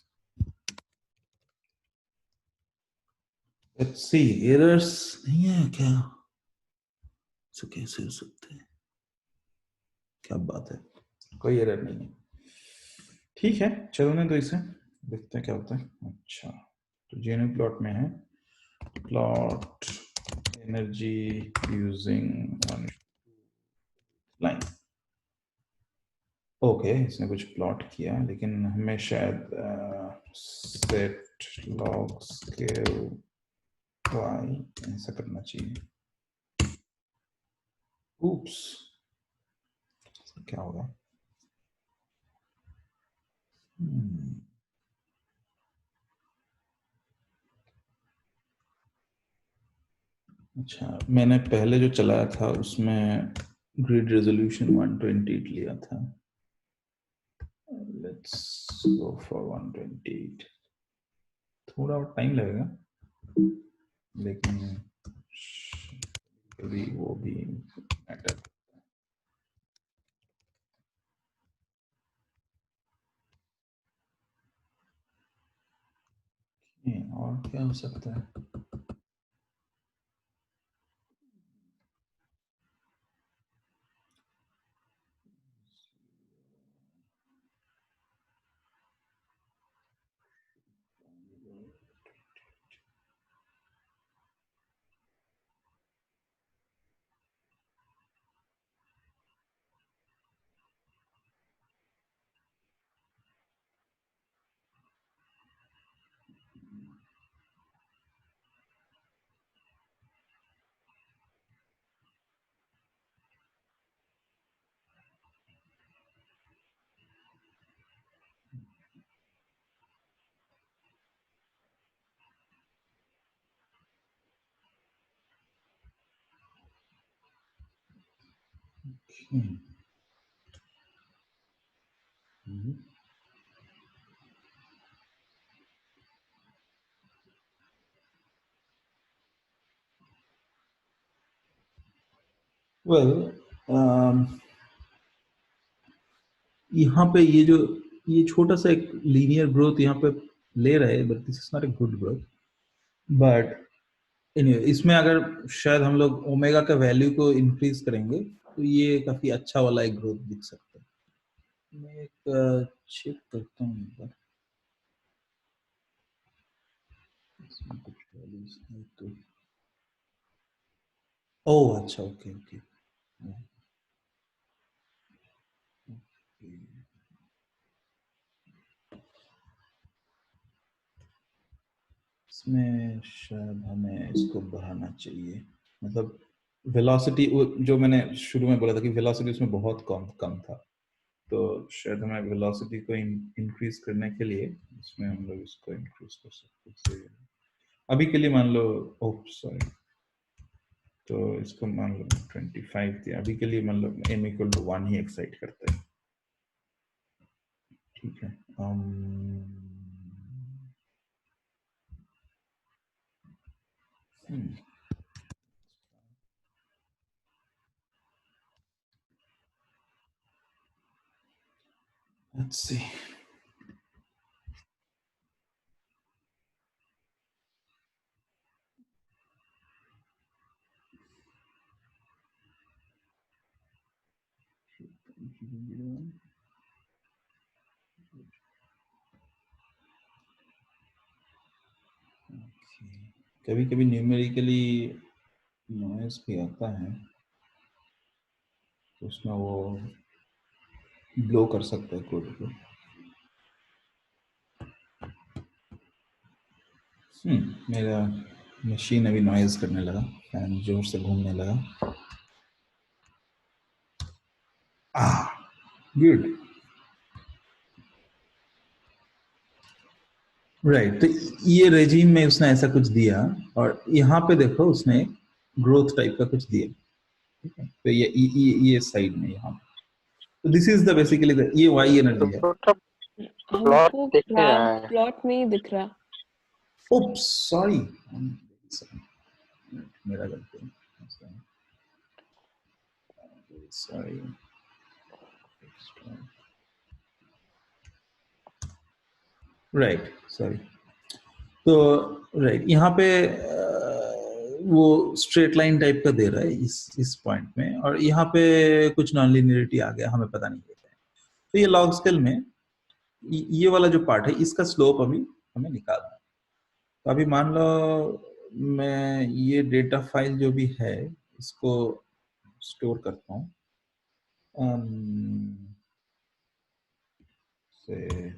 लेट्स सी, एरर्स नहीं है क्या, तो कैसे हो सकते हैं, क्या बात है, कोई एरर नहीं है, ठीक है चलने दो इसे, देखते हैं क्या होता है। अच्छा तो GNU प्लॉट में है, plot energy using one line, okay इसने कुछ प्लॉट किया, लेकिन हमें शायद सेट लॉग स्केल y ऐसा करना चाहिए, oops क्या होगा, अच्छा मैंने पहले जो चलाया था उसमें ग्रिड रेजोल्यूशन 128 लिया था, लेट्स गो फॉर 128, थोड़ा और टाइम लगेगा, लेकिन कभी वो भी मैटर। और क्या हो सकता है? वेल, यहाँ पे ये छोटा सा एक लीनियर ग्रोथ यहाँ पे ले रहे हैं, but this is not a good growth. But anyway, इसमें अगर शायद हम लोग ओमेगा का वैल्यू को इंक्रीज करेंगे तो ये काफी अच्छा वाला एक ग्रोथ दिख सकता है। मैं एक चेक करता हूँ एक बार, इसमें कुछ वैल्यूज है तो। ओह अच्छा, ओके ओके। इसमें शायद हमें इसको बढ़ाना चाहिए, मतलब वेलोसिटी, जो मैंने शुरू में बोला था कि वेलोसिटी उसमें बहुत कम था, तो शायद हमें वेलोसिटी को इंक्रीज करने के लिए इसमें हम लोग इसको इंक्रीज कर सकते हैं। अभी के लिए मान लो, ओह सॉरी, तो इसको मान लो 25 दिया, अभी के लिए मान लो m इक्वल टू 1 ही एक्साइट करते हैं, ठीक है। Let's see. कभी कभी न्यूमेरिकली नॉइज भी आता है, तो उसमें वो ब्लो कर सकता है कोड को। मेरा मशीन अभी नॉइज करने लगा, फैन जोर से घूमने लगा। Good, right. तो ये रेजिम में उसने ऐसा कुछ दिया, और यहाँ पे देखो उसने ग्रोथ टाइप का कुछ दिया, ठीक है। तो ये साइड में यहाँ, तो दिस इज द बेसिकली ये वाई एनर्जी है। प्लॉट हमको देख नहीं रहा है। प्लॉट में ही दिख रहा। ओप्स सॉरी, मेरा गलती है, सॉरी। Right, sorry. तो राइट, यहाँ पे वो स्ट्रेट लाइन टाइप का दे रहा है इस पॉइंट में, और यहाँ पे कुछ नॉन लिनियरिटी आ गया, हमें पता नहीं है। तो ये लॉग स्केल में ये वाला जो पार्ट है, इसका स्लोप अभी हमें निकालना है। तो अभी मान लो मैं ये डेटा फाइल जो भी है इसको स्टोर करता हूँ, से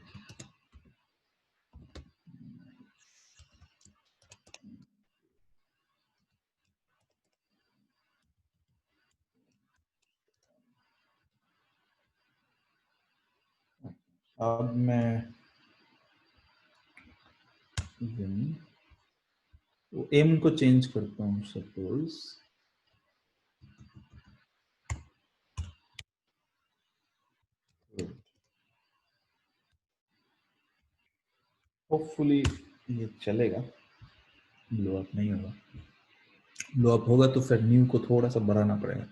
अब मैं एम को चेंज करता हूँ, सपोज होपफुली ये चलेगा, ब्लो अप नहीं होगा। ब्लो अप होगा तो फिर न्यू को थोड़ा सा बढ़ाना पड़ेगा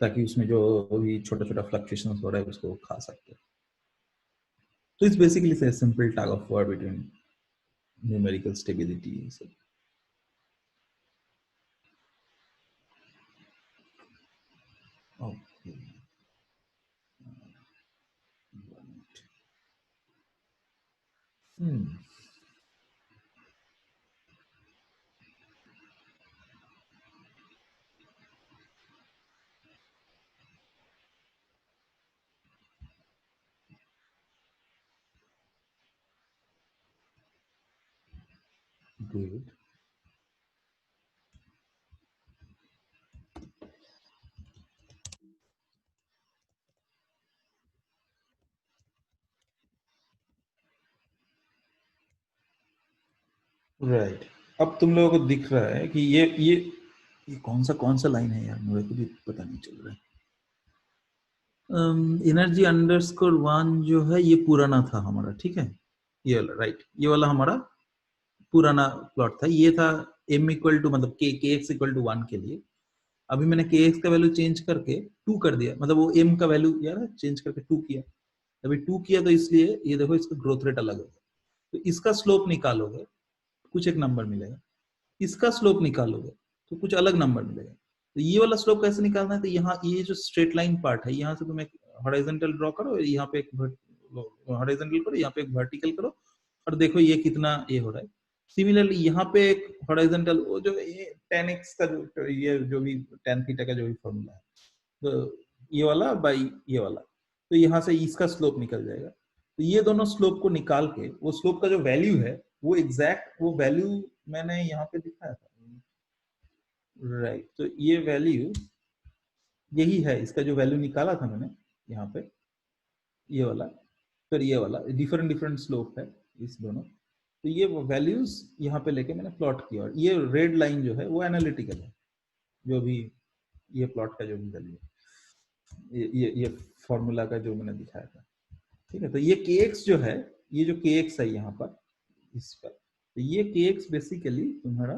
ताकि उसमें जो भी छोटा छोटा फ्लक्चुएशंस हो रहा है उसको खा सकते हैं। तो it's basically a simple tug of war between numerical stability. So, okay. Hmm. Good. Right, अब तुम लोगों को दिख रहा है कि ये कौन सा लाइन है यार, मुझे को भी पता नहीं चल रहा है। एनर्जी अंडरस्कोर 1 जो है ये पुराना था हमारा, ठीक है, ये वाला राइट, ये वाला हमारा पुराना प्लॉट था। ये था m इक्वल टू मतलब के एक्स इक्वल टू 1 के लिए। अभी मैंने के एक्स का वैल्यू चेंज करके 2 कर दिया, मतलब वो m का वैल्यू यार चेंज करके 2 किया। अभी 2 किया तो इसलिए ये देखो इसका ग्रोथ रेट अलग होगा। तो इसका स्लोप निकालोगे कुछ एक नंबर मिलेगा, इसका स्लोप निकालोगे तो कुछ अलग नंबर मिलेगा। तो ये वाला स्लोप कैसे निकालना है, तो यहाँ ये जो स्ट्रेट लाइन पार्ट है यहाँ से तुम एक हॉरिजॉन्टल ड्रॉ करो, यहाँ पे एक हॉरिजॉन्टल करो, यहाँ पे एक वर्टिकल करो और देखो ये कितना ये हो रहा है। सिमिलरली यहाँ पे एक हॉरिजॉन्टल, वो जो ये tan x का जो ये जो भी tan थीटा का जो भी फॉर्मूला है, तो ये वाला बाई ये वाला, तो यहाँ से इसका स्लोप निकल जाएगा। तो ये दोनों स्लोप को निकाल के वो स्लोप का जो वैल्यू है वो एग्जैक्ट वो वैल्यू मैंने यहाँ पे दिखाया था, राइट। तो ये वैल्यू यही है, इसका जो वैल्यू निकाला था मैंने यहाँ पे, ये वाला, फिर ये वाला, डिफरेंट डिफरेंट स्लोप है इस दोनों। तो ये वैल्यूज यहाँ पे लेके मैंने प्लॉट किया, और ये रेड लाइन जो है वो एनालिटिकल है, जो भी ये प्लॉट का जो भी वैल्यू है, ये फॉर्मूला का जो मैंने दिखाया था, ठीक है। तो ये kx जो है, ये जो kx है यहाँ पर इस पर, तो ये kx बेसिकली तुम्हारा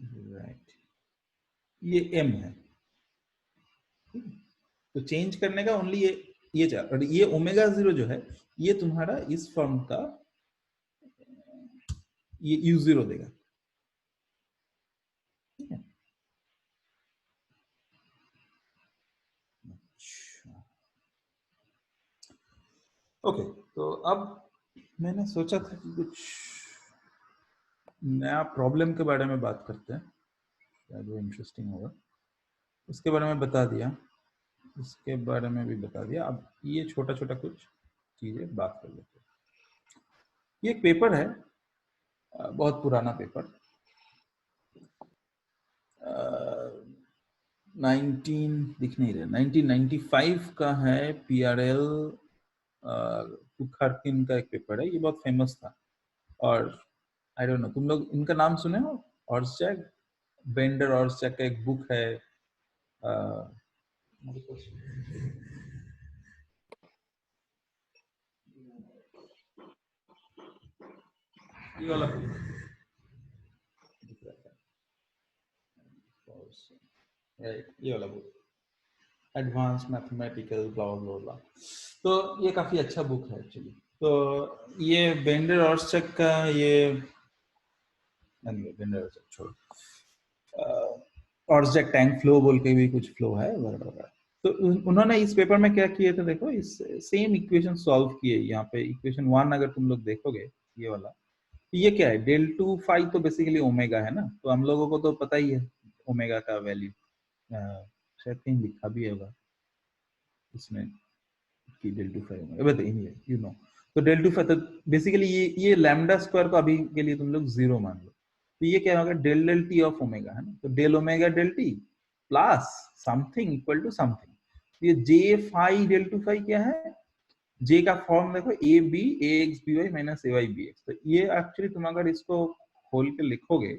राइट, ये m है, तो चेंज करने का ओनली ये चार, और ये ओमेगा 0 जो है ये तुम्हारा इस फॉर्म का ये u0 देगा, ठीक है। ओके, तो अब मैंने सोचा था कि कुछ नया प्रॉब्लम के बारे में बात करते हैं, शायद वो इंटरेस्टिंग होगा। उसके बारे में बता दिया, इसके बारे में भी बता दिया। अब ये छोटा छोटा कुछ चीजें बात कर लेते हैं। ये एक पेपर है, बहुत पुराना पेपर, 1995 का है, PRL कुखारकिन का एक पेपर है, ये बहुत फेमस था। और आई डोंट नो तुम लोग इनका नाम सुने हो, ऑर्सचैक, बेंडर ऑर्सचैक का एक बुक है, ये वाला बुक राइट, ये वाला बुक एडवांस मैथमेटिकल ब्ला ब्ला ब्ला। तो ये काफी अच्छा बुक है एक्चुअली। तो ये बेंडर ऑर्सचैक का ये बेंडर ऑर्सचैक छोड़ो, ऑर्सचैक टैंक फ्लो बोल के भी कुछ फ्लो है वगैरह। तो उन्होंने इस पेपर में क्या किए थे, देखो इस सेम इक्वेशन सॉल्व किए। यहाँ पे इक्वेशन 1 अगर तुम लोग देखोगे ये वाला, तो ये क्या है, डेल टू फाई तो बेसिकली ओमेगा है ना, तो हम लोगों को तो पता ही है ओमेगा का वैल्यू, शायद कहीं लिखा भी होगा इसमें कि del two phi omega, but anyway you know. तो डेल टू फाई तो बेसिकली ये लैम्डा स्क्वायर को अभी के लिए तुम लोग 0 मान लो, तो ये क्या होगा, del del t of omega है ना, तो del omega del t plus something equal to something. ये j phi del two phi क्या है, जे का फॉर्म देखो a b a x B y minus A y B x. तो ये एक्चुअली तुम अगर इसको खोल के लिखोगे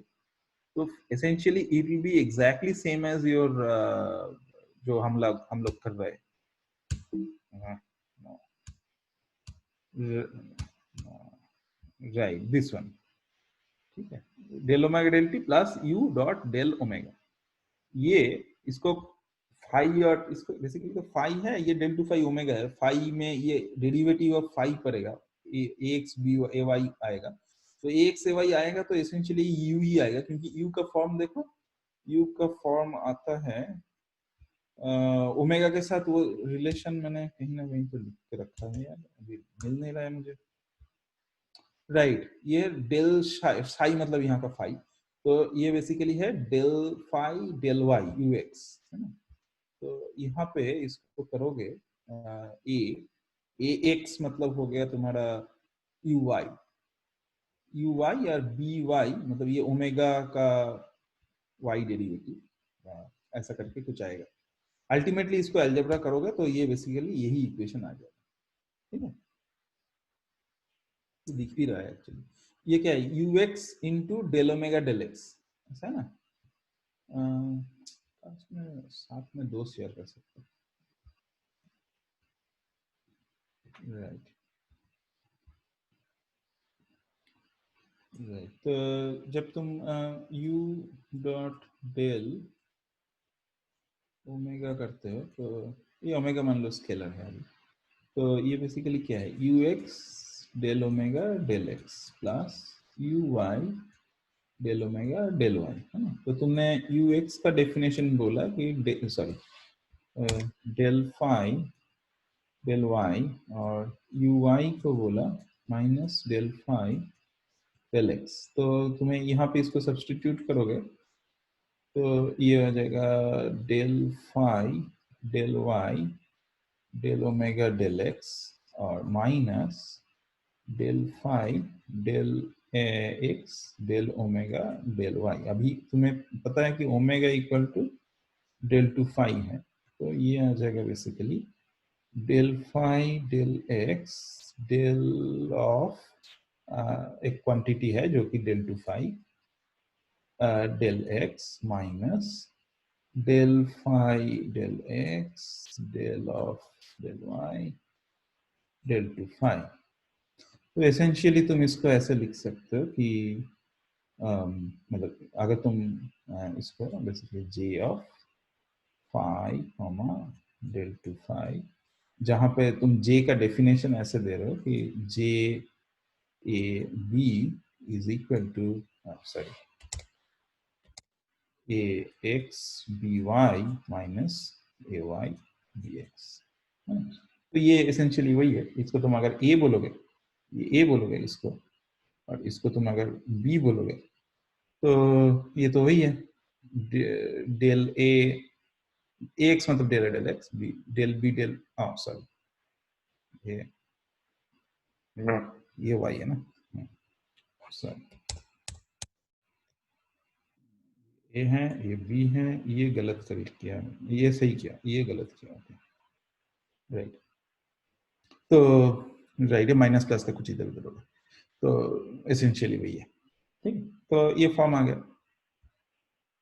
तो essentially it will be exactly same as your जो हम लोग कर रहे हैं। राइट दिस वन, ठीक है, del omega del t plus u dot del omega, ये इसको फाई और इसको बेसिकली तो फाई है, ये डेल टू फाई ओमेगा है, फाई में ये डेरिवेटिव ऑफ फाई पड़ेगा, ए एक्स बी ए वाई आएगा, तो ए एक्स ए वाई आएगा तो एसेंशियली यू ही आएगा, क्योंकि यू का फॉर्म देखो, यू का फॉर्म आता है ओमेगा के साथ, वो रिलेशन मैंने कहीं ना कहीं तो लिख के रखा है यार, अभी मिल नहीं रहा है मुझे, राइट ये डेल साई मतलब यहाँ का फाई, तो ये बेसिकली है del phi del y u x, है ना, तो यहाँ पे इसको करोगे ए एक्स मतलब हो गया तुम्हारा यू वाई और बी वाई मतलब ये ओमेगा का वाई डेरिवेटिव, ऐसा करके कुछ आएगा, अल्टीमेटली इसको अलजेब्रा करोगे तो ये बेसिकली यही इक्वेशन आ जाएगा, ठीक है, दिख भी रहा है एक्चुअली, ये क्या है u x into del omega del x, ऐसा है ना, साथ में दो शेयर कर सकते हैं, राइट राइट, तो जब तुम u डॉट डेल ओमेगा करते हो तो ये ओमेगा मान लो स्केलर है अभी, तो ये बेसिकली क्या है u x del omega del x plus u y del omega del y, है ना, तो तुमने यू एक्स का डेफिनेशन बोला कि sorry del phi del y, और यू वाई को बोला minus del phi del x, तो तुम्हें यहाँ पे इसको सब्स्टिट्यूट करोगे तो ये आ जाएगा del phi del y del omega del x और minus del phi del x del omega del y, अभी तुम्हें पता है कि omega equal to del two phi है, तो ये आ जाएगा basically del phi del x del of एक क्वांटिटी है जो कि del two phi del x minus del phi del x del of del y del two phi, तो एसेंशियली तुम इसको ऐसे लिख सकते हो कि मतलब अगर तुम इसको basically j of phi comma del two phi, जहां पे तुम जे का डेफिनेशन ऐसे दे रहे हो कि J A B is equal to sorry A x B y minus A y B x, तो ये एसेंशियली वही है, इसको तुम अगर ए बोलोगे, ये ए बोलोगे इसको, और इसको तुम अगर बी बोलोगे तो ये तो वही है डेल ए एक्स मतलब del del x, b del b del sorry ये वाई है ना, सॉरी ए है ये बी है, ये गलत किया, ये सही किया, ये गलत किया, राइट, तो राइट है माइनस प्लस का कुछ इधर उधर होगा, तो एसेंशियली वही है, ठीक, तो ये फॉर्म आ गया,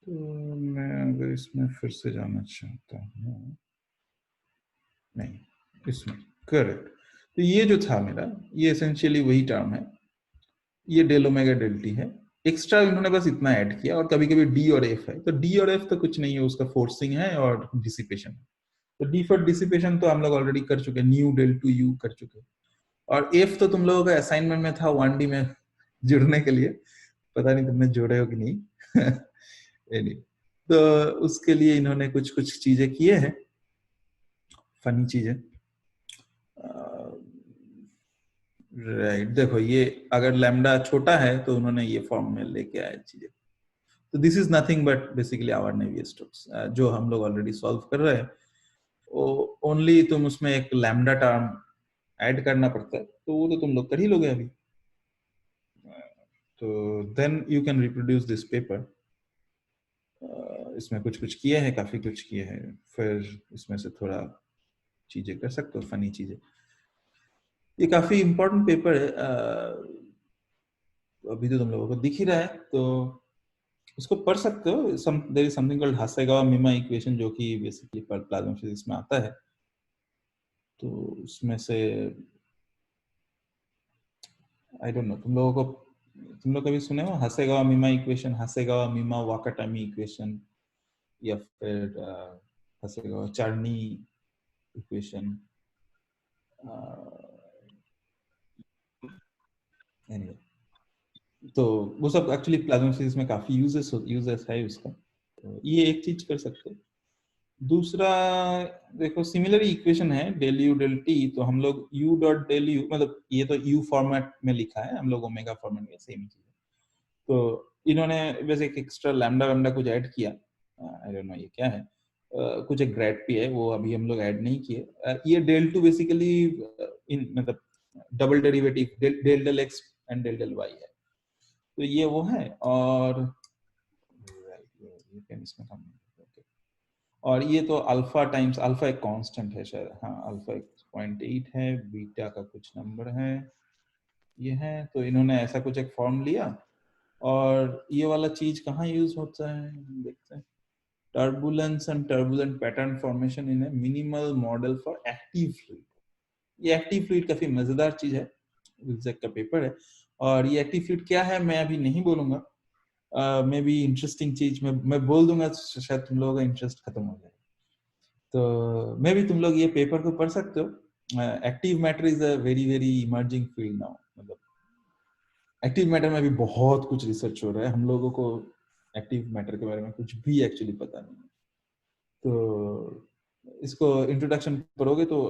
तो मैं अगर इसमें फिर से जाना चाहता हूँ, नहीं इसमें करेक्ट, तो ये जो था मेरा ये एसेंशियली वही टर्म है, ये डेल ओमेगा डेल टी है, एक्स्ट्रा इन्होंने बस इतना ऐड किया, और कभी कभी डी और एफ है, तो डी और एफ तो कुछ नहीं है, उसका फोर्सिंग है और डिसिपेशन, तो डी फॉर डिसिपेशन तो हम लोग ऑलरेडी कर चुके हैं, न्यू डेल टू यू कर चुके हैं, और एफ तो तुम लोगों का असाइनमेंट में था 1D में जुड़ने के लिए, पता नहीं तुमने जोड़े हो कि नहीं तो उसके लिए इन्होंने कुछ कुछ चीजें किए हैं, फनी चीजें, राइट देखो ये अगर लैम्डा छोटा है तो उन्होंने ये फॉर्म में लेके आए चीजें, तो this is nothing but basically our Navier Stokes जो हम लोग ऑलरेडी सॉल्व कर रहे हैं, ओनली तुम उसमें एक लैम्डा टर्म ऐड करना पड़ता है, तो वो तो तुम लोग कर ही लोगे अभी, तो then you can reproduce this paper, इसमें कुछ कुछ किए हैं, काफी कुछ किए हैं, फिर इसमें से थोड़ा चीजें कर सकते हो, फनी चीजें, ये काफी इंपॉर्टेंट पेपर है, अभी तो तुम लोगों को दिख ही रहा है, तो उसको पढ़ सकते हो, there is something called Hasegawa Mima equation जो कि बेसिकली प्लाज्मा फिजिक्स में आता है, तो उसमें से आई डोंट नो तुम लोग कभी सुने हो हासेगावा मीमा इक्वेशन, हासेगावा मीमा वाकाटामी इक्वेशन, या फिर हासेगावा चार्नी इक्वेशन? एनीवे, तो वो सब एक्चुअली प्लाज्मा फिजिक्स में काफी यूजेस है उसका, तो ये एक चीज कर सकते हो। दूसरा देखो सिमिलर इक्वेशन है डेल यू डेल टी, तो हम लोग u डॉट डेल यू, मतलब ये तो u फॉर्मेट में लिखा है, हम लोग ओमेगा फॉर्मेट में, सेम चीज है। तो इन्होंने वैसे एक एक्स्ट्रा लैम्डा वैम्डा कुछ ऐड किया, आई डोंट नो ये क्या है, कुछ एक ग्रेड पे है वो अभी हम लोग ऐड नहीं किए। ये डेल टू बेसिकली इन मतलब double derivative del del x and del del y है, तो ये वो है। और और ये तो अल्फा टाइम्स अल्फा एक कांस्टेंट है शायद, हाँ अल्फा 0.8 है, बीटा का कुछ नंबर है ये है, तो इन्होंने ऐसा कुछ एक फॉर्म लिया। और ये वाला चीज कहाँ यूज होता है देखते हैं, turbulence and turbulent pattern formation in A minimal model for active fluid. ये एक्टिव फ्लूइड काफी मजेदार चीज है, विल्सेक का पेपर है। और ये एक्टिव फ्लूइड क्या है मैं अभी नहीं बोलूंगा, मे बी इंटरेस्टिंग चीज मैं बोल दूंगा तो शायद तुम लोगों का इंटरेस्ट खत्म हो जाए, तो मे भी तुम लोग ये पेपर को पढ़ सकते हो। Active matter is a very very emerging field now, मतलब एक्टिव मैटर में भी बहुत कुछ रिसर्च हो रहा है, हम लोगों को एक्टिव मैटर के बारे में कुछ भी एक्चुअली पता नहीं है। तो इसको इंट्रोडक्शन पढ़ोगे तो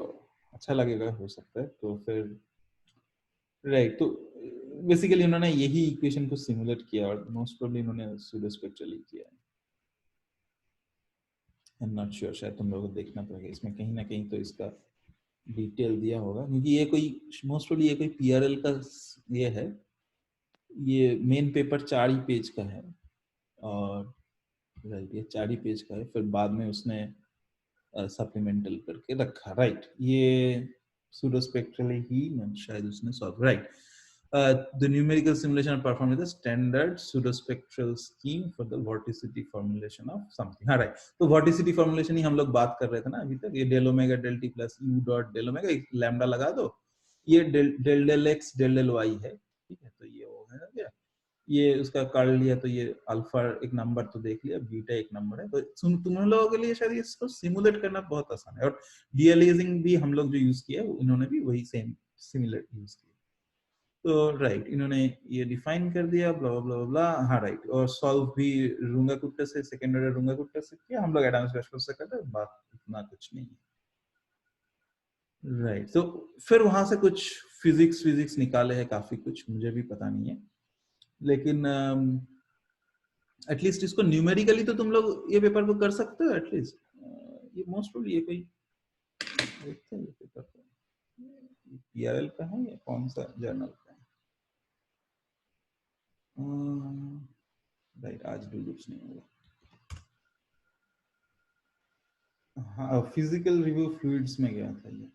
अच्छा लगेगा हो सकता है, तो फिर राइट, तो बेसिकली उन्होंने यही इक्वेशन को सिमुलेट किया और मोस्ट प्रोबब्ली उन्होंने सूडोस्पेक्ट्रली किया है। आई एम नॉट श्योर, शायद तुम लोगों को देखना पड़ेगा, इसमें कहीं ना कहीं तो इसका डिटेल दिया होगा, क्योंकि ये कोई मोस्ट प्रोबब्ली ये कोई पीआरएल का ये है, ये मेन पेपर 4 ही पेज का है, और राइट ये 4 ही पेज का है, फिर बाद में उसने सप्लीमेंटल करके रखा, राइट ये सूडोस्पेक्ट्रली ही शायद उसने solve, right. The numerical simulation performed with a standard pseudospectral scheme for the vorticity formulation of something, हाँ राइट, तो vorticity formulation ही हम लोग बात कर रहे थे ना अभी तक, ये del omega del t plus u dot del omega, एक लैम्डा लगा दो, ये del del x del del y है, ठीक है, तो ये वो है क्या, ये उसका कर लिया, तो ये अल्फा एक नंबर तो देख लिया, बीटा एक नंबर है, तो तुम लोगों के लिए शायद इसको सिमुलेट करना बहुत आसान है। और डीअलियासिंग भी हम लोग जो यूज किया उन्होंने भी वही सेम सिमिलर यूज किया, तो राइट इन्होंने ये डिफाइन कर दिया ब्ला ब्ला ब्ला, हाँ राइट, और सॉल्व भी रुंगाकुट्टा से, सेकेंड ऑर्डर रुंगाकुट्टा से किया, हम लोग एडम्स वेस्टल से करते, बात इतना कुछ नहीं है, राइट। तो फिर वहां से कुछ फिजिक्स निकाले हैं, काफी कुछ मुझे भी पता नहीं है, लेकिन एटलीस्ट इसको न्यूमेरिकली तो तुम लोग ये पेपर को कर सकते हो एटलीस्ट, ये मोस्ट प्रोबब्ली ये कोई देखते हैं ये पेपर पीआरएल का है या कौन सा जर्नल का है, राइट आज भी कुछ नहीं होगा, हाँ फिजिकल रिव्यू फ्लूइड्स में गया था ये,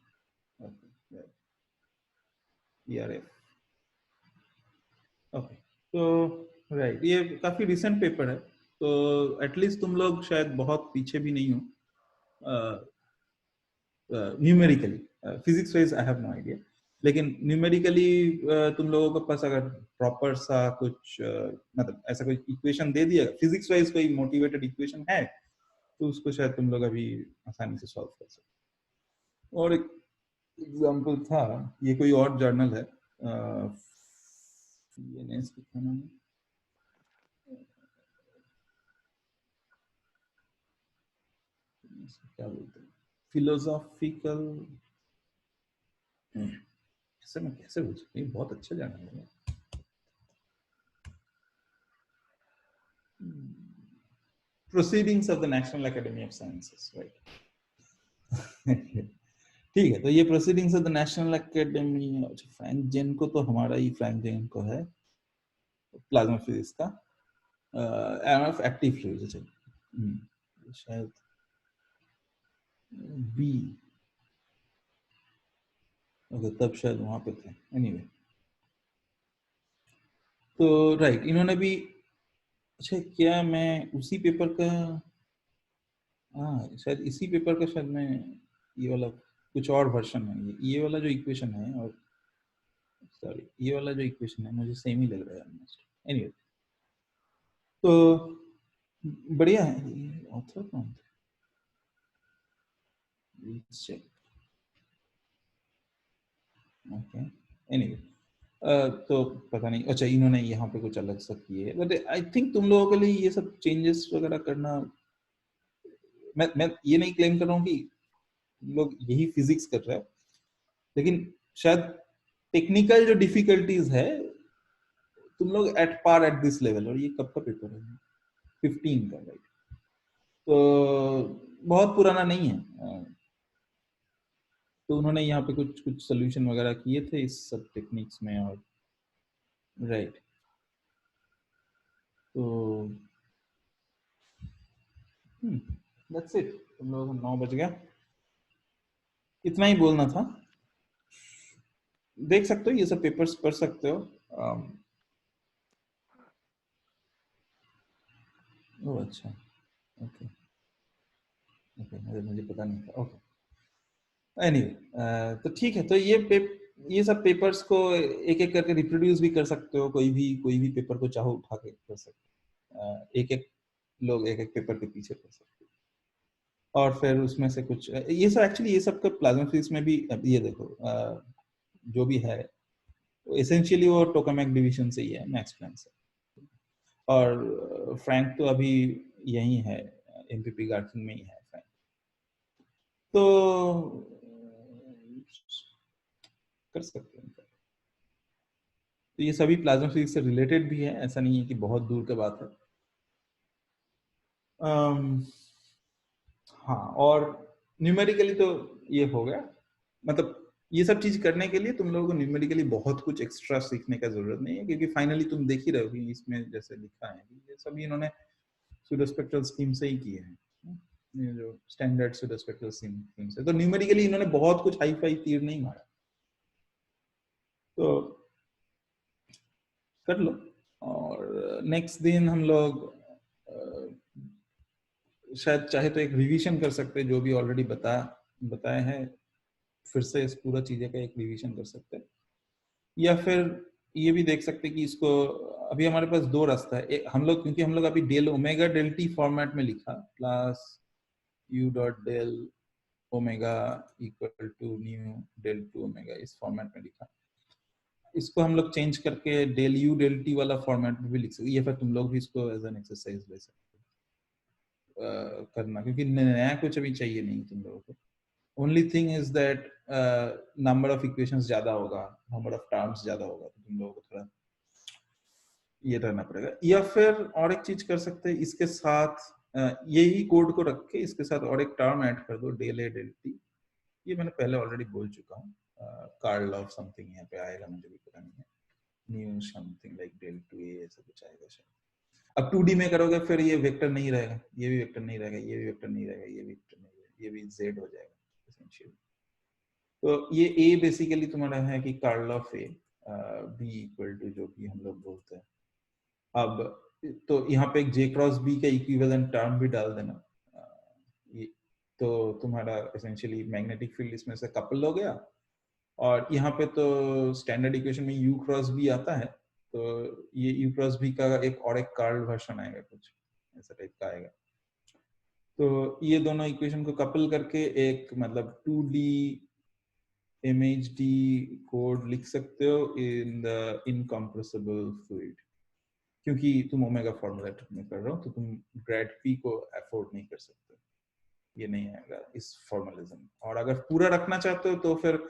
पीआरएफ, ओके, तो राइट ये काफी रिसेंट पेपर है, तो एटलीस्ट तुम लोग शायद बहुत पीछे भी नहीं हो numerically, physics wise I have no idea, लेकिन न्यूमेरिकली तुम लोगों के पास अगर प्रॉपर सा कुछ मतलब ऐसा कोई इक्वेशन दे दिया फिजिक्स वाइज, कोई मोटिवेटेड इक्वेशन है, तो उसको शायद तुम लोग अभी आसानी से सॉल्व कर सकते। और एक एग्जांपल था, ये कोई और जर्नल है, ये नहीं इसका नाम क्या बोलते हैं, फिलोसॉफिकल, ऐसे में कैसे बोल सकते हैं, बहुत अच्छा जर्नल है, proceedings of the national academy of sciences, right. ठीक है, तो ये proceedings of the national academy, Frank Jenko तो हमारा ही फ्रैंक जेन को है प्लाज्मा फिजिक्स का, एमएफ एक्टिव फ्लूइड्स, शायद बी, ओके तब शायद वहां पे थे, एनीवे तो राइट इन्होंने भी, अच्छा क्या मैं उसी पेपर का, हाँ शायद इसी पेपर का शायद मैं ये वाला कुछ और वर्जन है, ये वाला जो इक्वेशन है, और सॉरी ये वाला जो इक्वेशन है मुझे सेम ही लग रहा है ऑलमोस्ट। एनीवे तो बढ़िया है। ये ऑथर कौन थे? Let's check. ओके एनीवे तो पता नहीं, अच्छा इन्होंने यहाँ पे कुछ अलग सा किए है, बट आई थिंक तुम लोगों के लिए ये सब चेंजेस वगैरह करना, मैं ये नहीं क्लेम कर रहा हूँ कि लोग यही फिजिक्स कर रहे हैं, लेकिन शायद टेक्निकल जो डिफिकल्टीज है तुम लोग at par at this level. और ये कब का पेपर है? 15 का, राइट? तो बहुत पुराना नहीं है। तो उन्होंने यहाँ पे कुछ कुछ सोल्यूशन वगैरह किए थे इस सब टेक्निक्स में, और राइट तो दैट्स इट। तुम लोगों को 9 बज गया, इतना ही बोलना था। देख सकते हो ये सब पेपर्स पढ़ सकते हो। ओह अच्छा, ओके ओके, मुझे पता नहीं था। ओके एनीवे तो ठीक है। तो ये सब पेपर्स को एक एक करके रिप्रोड्यूस भी कर सकते हो, कोई भी पेपर को चाहो उठा के कर सकते हो। एक एक लोग एक एक पेपर के पीछे कर सकते हो, और फिर उसमें से कुछ ये सब एक्चुअली ये सब का प्लाज्मा फिजिक्स में भी ये देखो जो भी है एसेंशियली वो टोकामेक डिवीजन से ही है, मैक्स प्लैंक से। और फ्रैंक तो अभी यही है, एमपीपी गार्डन में ही है फ्रैंक। तो कर सकते हैं। तो ये सभी प्लाज्मा फिजिक्स से रिलेटेड भी है, ऐसा नहीं है कि बहुत दूर की बात है। हाँ, और न्यूमेरिकली तो ये हो गया। मतलब ये सब चीज करने के लिए तुम लोगों को न्यूमेरिकली बहुत कुछ एक्स्ट्रा सीखने का जरूरत नहीं है, क्योंकि फाइनली तुम देख ही रहे हो कि इसमें जैसे लिखा है ये सभी इन्होंने सूडोस्पेक्ट्रल स्कीम से ही किए हैं, ये जो स्टैंडर्ड सूडोस्पेक्ट्रल स्कीम से। तो न्यूमेरिकली इन्होंने बहुत कुछ हाई फाई तीर नहीं मारा, तो कर लो। और नेक्स्ट दिन हम लोग शायद चाहे तो एक रिवीजन कर सकते हैं, जो भी ऑलरेडी बताए हैं, फिर से इस पूरा चीजें का एक रिवीजन कर सकते हैं। या फिर ये भी देख सकते हैं कि इसको अभी हमारे पास दो रास्ता है। हम लोग क्योंकि हम लोग अभी del omega del t format में लिखा, plus u dot del omega equal to nu del two omega, इस फॉर्मेट में लिखा। इसको हम लोग चेंज करके डेल यू डेल टी वाला फॉर्मेट में भी लिख सकते, या फिर तुम लोग भी इसको एज एन एक्सरसाइज ले सकते करना, क्योंकि नया कुछ अभी चाहिए नहीं तुम लोगों को। Only thing is that number of equations ज्यादा होगा, नंबर ऑफ टर्म्स ज्यादा होगा, तो तुम लोगों को थोड़ा ये रहना पड़ेगा। या फिर और एक चीज कर सकते हैं, इसके साथ यही कोड को रख के इसके साथ और एक टर्म ऐड कर दो, डेल ए डेल टी। ये मैंने पहले ऑलरेडी बोल चुका हूँ। कार्ल ऑफ समथिंग यहाँ पे आएगा, मुझे भी पता नहीं है। Nu something like del two A, ऐसा कुछ आएगा शायद। अब 2D में करोगे फिर ये वेक्टर नहीं रहेगा, ये भी वेक्टर नहीं रहेगा, ये भी वेक्टर नहीं रहेगा, ये भी वेक्टर नहीं रहेगा, ये भी z हो जाएगा एसेंशियली। तो ये a बेसिकली तुम्हारा है कि curl of a, b equal to जो भी हम लोग बोलते हैं। अब तो यहाँ पे एक j क्रॉस b का इक्विवेलेंट टर्म भी डाल देना। तो तुम्हारा एसेंशियली मैग्नेटिक फील्ड इसमें से कपल हो गया। और यहाँ पे तो स्टैंडर्ड इक्वेशन में u क्रॉस b आता है, तो ये u क्रॉस b का एक और एक कार्ल वर्जन आएगा, कुछ ऐसा टाइप का आएगा। तो ये दोनों इक्वेशन को कपल करके एक मतलब 2D MHD कोड लिख सकते हो इन द इनकम्प्रेसिबल फ्लूइड। क्योंकि तुम ओमेगा फॉर्मूला में कर रहे हो, तो तुम ग्रेड p को अफोर्ड नहीं कर सकते, ये नहीं आएगा इस फॉर्मलिज्म। और अगर पूरा रखना चाहते हो तो फिर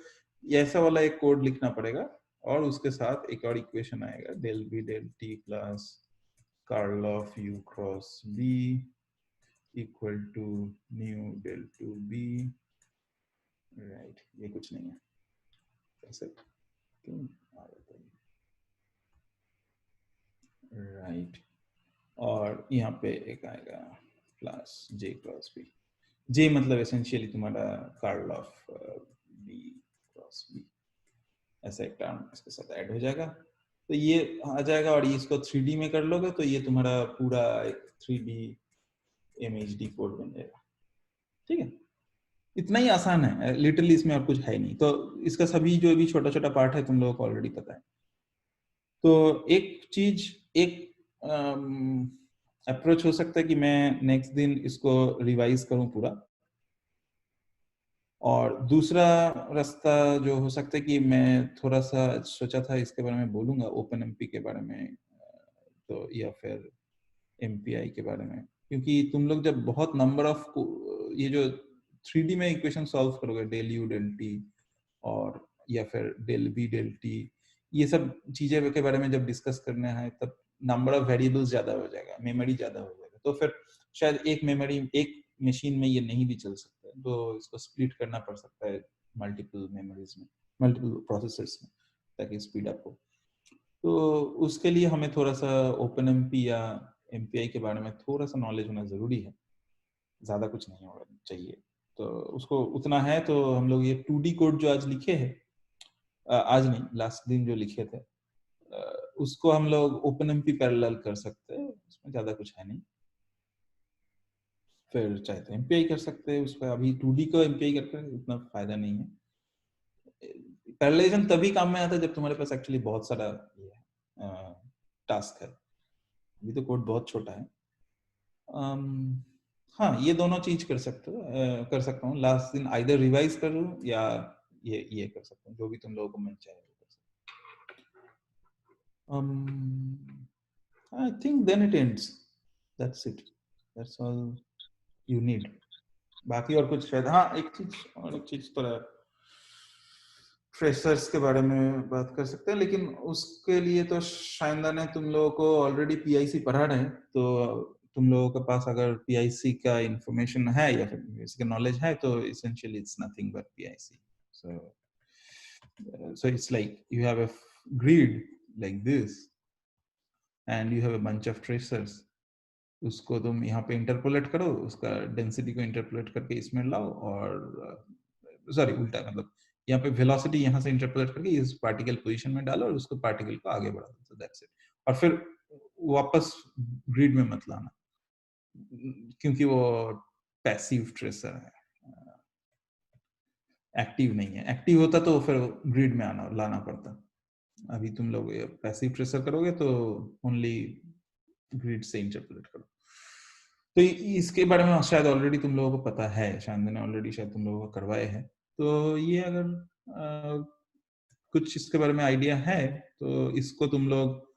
ऐसा वाला एक कोड लिखना पड़ेगा, और उसके साथ एक और इक्वेशन आएगा, del b del t plus curl of u cross b equal to nu del two b. Right, ये कुछ नहीं है ऐसे क्यों आ जाता है, राइट। और यहाँ पे एक आएगा plus j cross b. J मतलब एसेंशियली तुम्हारा curl of b cross b, ऐसा एक टर्म इसके साथ ऐड हो जाएगा। तो ये आ जाएगा, और इसको 3D में कर लोगे तो ये तुम्हारा पूरा एक 3D MHD कोड बन जाएगा। ठीक है, इतना ही आसान है लिटरली, इसमें और कुछ है नहीं। तो इसका सभी जो भी छोटा छोटा पार्ट है तुम लोगों को ऑलरेडी पता है। तो एक चीज, एक अप्रोच हो सकता है कि मैं नेक्स्ट दिन इसको रिवाइज करूं पूरा, और दूसरा रास्ता जो हो सकता है कि मैं थोड़ा सा सोचा था इसके बारे में बोलूंगा, ओपन एमपी के बारे में, तो या फिर एमपीआई के बारे में, क्योंकि तुम लोग जब बहुत नंबर ऑफ ये जो 3D में इक्वेशन सॉल्व करोगे, डेल यू डेल टी और या फिर डेल बी डेल टी, ये सब चीजें के बारे में जब डिस्कस करना है तब नंबर ऑफ वेरिएबल्स ज्यादा हो जाएगा, मेमोरी ज्यादा हो जाएगा, तो फिर शायद एक मेमोरी एक मशीन में ये नहीं भी चल सकता है, तो इसको स्प्लिट करना पड़ सकता है मल्टीपल मेमोरीज में, मल्टीपल प्रोसेसर्स में, ताकि स्पीड अप हो। तो उसके लिए हमें थोड़ा सा ओपन एमपी या एमपीआई के बारे में थोड़ा सा नॉलेज होना जरूरी है, ज्यादा कुछ नहीं होना चाहिए। तो उसको उतना है तो हम लोग ये 2D कोड जो आज लिखे हैं, आज नहीं लास्ट दिन जो लिखे थे, उसको हम लोग ओपन एमपी पैरेलल कर सकते हैं, उसमें ज्यादा कुछ है नहीं। फिर चाहे तो एमपीआई कर सकते हैं उसका, अभी 2D को एमपीआई करके उतना फायदा नहीं है। पैरेललिज्म तभी काम में आता है जब तुम्हारे पास एक्चुअली बहुत सारा ये टास्क है, अभी तो कोड बहुत छोटा है। हाँ, ये दोनों चीज कर सकता हूँ लास्ट दिन, आइदर रिवाइज करूँ या ये कर सकता हूँ, जो भी तुम लोगों को मन चाहे वो कर सकते हो। I think then it ends. That's it. That's all you need. बाकी और कुछ शायद, हाँ एक चीज तो फ्रेशर्स के बारे में बात कर सकते हैं, लेकिन उसके लिए तो शाइंदा ने तुम लोगों को ऑलरेडी पीआईसी पढ़ा रहे हैं, तो तुम लोगों के पास अगर पीआईसी का इंफॉर्मेशन है या फिर इसका नॉलेज है, तो essentially it's nothing but PIC. So it's like you have a grid like this and you have a bunch of tracers. उसको तुम यहाँ पे इंटरपोलेट करो, उसका डेंसिटी को इंटरपोलेट करके इसमें लाओ, और सॉरी उल्टा, मतलब यहाँ पे वेलोसिटी यहाँ से इंटरपोलेट करके इस पार्टिकल पोजीशन में डालो और उसको पार्टिकल को आगे बढ़ा दो, दैट्स इट। और फिर वापस ग्रिड में मत लाना, क्योंकि वो पैसिव ट्रेसर है, एक्टिव नहीं है। एक्टिव होता तो फिर ग्रिड में लाना पड़ता। अभी तुम लोग पैसिव ट्रेसर करोगे तो ओनली ग्रिड से इंटरपोलेट करो। तो इसके बारे में शायद ऑलरेडी तुम लोगों को पता है, शायद ने ऑलरेडी शायद तुम लोगों को करवाए हैं। तो ये अगर कुछ इसके बारे में आइडिया है तो इसको तुम लोग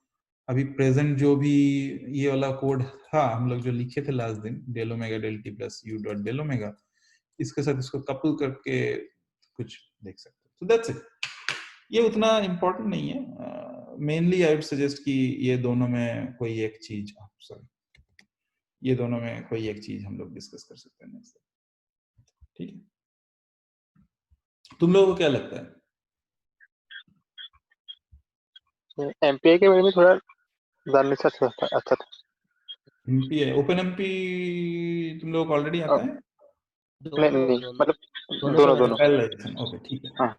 अभी प्रेजेंट जो भी ये वाला कोड था हम लोग जो लिखे थे लास्ट दिन, del omega del t plus u dot del omega, इसके साथ इसको कपल करके कुछ देख सकते हो। तो दैट्स इट। ये उतना इम्पोर्टेंट नहीं है। मेनली आई वुड सजेस्ट कि ये दोनों में कोई एक चीज, ये दोनों में कोई एक चीज हम लोग डिस्कस कर सकते हैं नेक्स्ट। ठीक है, तुम लोगों को क्या लगता है? एमपीआई के बारे में थोड़ा जानने से अच्छा था। एमपीआई, ओपन एमपी तुम लोगों को ऑलरेडी आता है? नहीं, मतलब दोनों। पैरेललाइजेशन, ओके ठीक है। हाँ।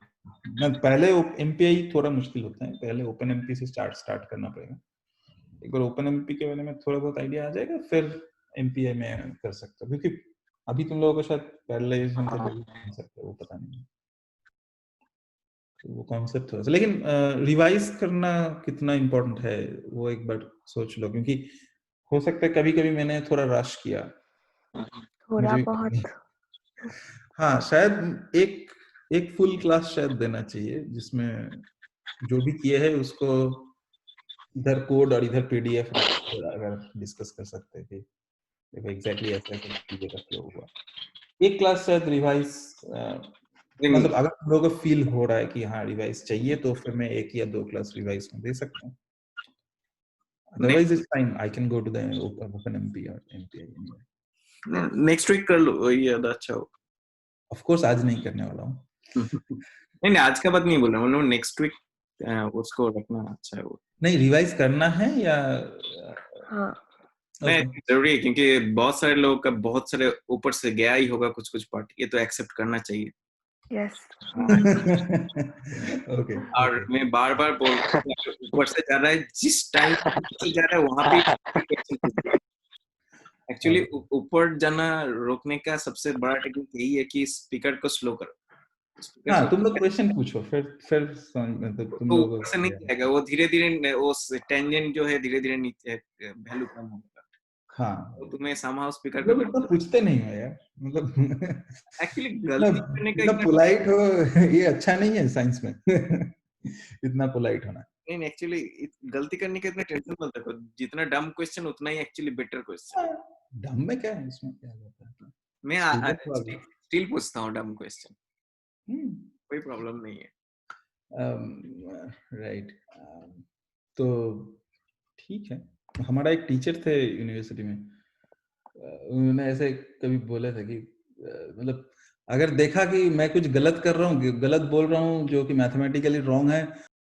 पहले एमपीआई थोड़ा मुश्किल होता है, पहले ओपन एमपी से स्टार्ट करना पड़ेगा। एक बार ओपन एमपी के बारे में थोड़ा बहुत आइडिया आ जाएगा, फिर एमपीआई में कर सकते हो, क्योंकि अभी तुम लोगों को शायद पैरेललाइजेशन से वो पता नहीं, तो वो कॉन्सेप्ट थोड़ा सा, लेकिन रिवाइज करना कितना इम्पोर्टेंट है वो एक बार सोच लो, क्योंकि हो सकता है कभी कभी मैंने थोड़ा रश किया, थोड़ा बहुत। हाँ, शायद एक फुल क्लास शायद देना चाहिए जिसमें जो भी किए है उसको इधर कोड और इधर पीडीएफ अगर डिस्कस कर सकते थे, देखो एग्जैक्टली ऐसा चीजें का फ्लो हुआ। एक क्लास शायद रिवाइज, मतलब अगर हम लोगों को फील हो रहा है कि हाँ रिवाइज चाहिए, तो फिर मैं 1 या 2 क्लास रिवाइज में दे सकता हूँ। Otherwise it's fine, I can go to the open MP or MPI anyway. Next week कर लो, वही ज्यादा अच्छा हो। Of course आज नहीं करने वाला हूँ। नहीं आज का बात नहीं बोल रहा हूँ, नेक्स्ट वीक उसको रखना अच्छा है वो। नहीं, रिवाइज करना है या हाँ नहीं जरूरी है, क्योंकि बहुत सारे लोगों का बहुत सारे ऊपर से गया ही होगा कुछ पार्ट, ये तो एक्सेप्ट करना चाहिए। Yes okay. और मैं बार बार बोल रहा हूँ ऊपर से जा रहा है, जिस टाइम से जा रहा है वहां पे एक्चुअली ऊपर जाना रोकने का सबसे बड़ा टेक्निक यही है कि स्पीकर को स्लो करो। हाँ, तुम लोग क्वेश्चन पूछो, फिर मतलब तुम तो लोग ऊपर से नहीं जाएगा, वो धीरे-धीरे वो टेंजेंट जो है धीरे-धीरे नीचे वैल्यू कम होगा। हाँ, तो तुम्हें समहाउ स्पीकर मतलब को इतना पूछते नहीं हो यार, मतलब एक्चुअली इतना गलती करने का इतना इतना पोलाइट हो, ये अच्छा नहीं है साइंस में। इतना पोलाइट होना। नहीं एक्चुअली गलती करने का इतना टेंशन मत रखो, जितना डम क्वेश्चन उतना ही एक्चुअली बेटर क्वेश्चन। डम में क्या है, इसमें क्या होता है? मैं Student वाला। स्टिल पूछता हूँ डम क्वेश्चन, हम्म, कोई प्रॉब्लम नहीं है। राइट। तो ठीक है, हमारा एक टीचर थे यूनिवर्सिटी में, उन्होंने ऐसे कभी बोला था कि मतलब अगर देखा कि मैं कुछ गलत कर रहा हूँ, गलत बोल रहा हूँ जो कि मैथमेटिकली रॉन्ग है,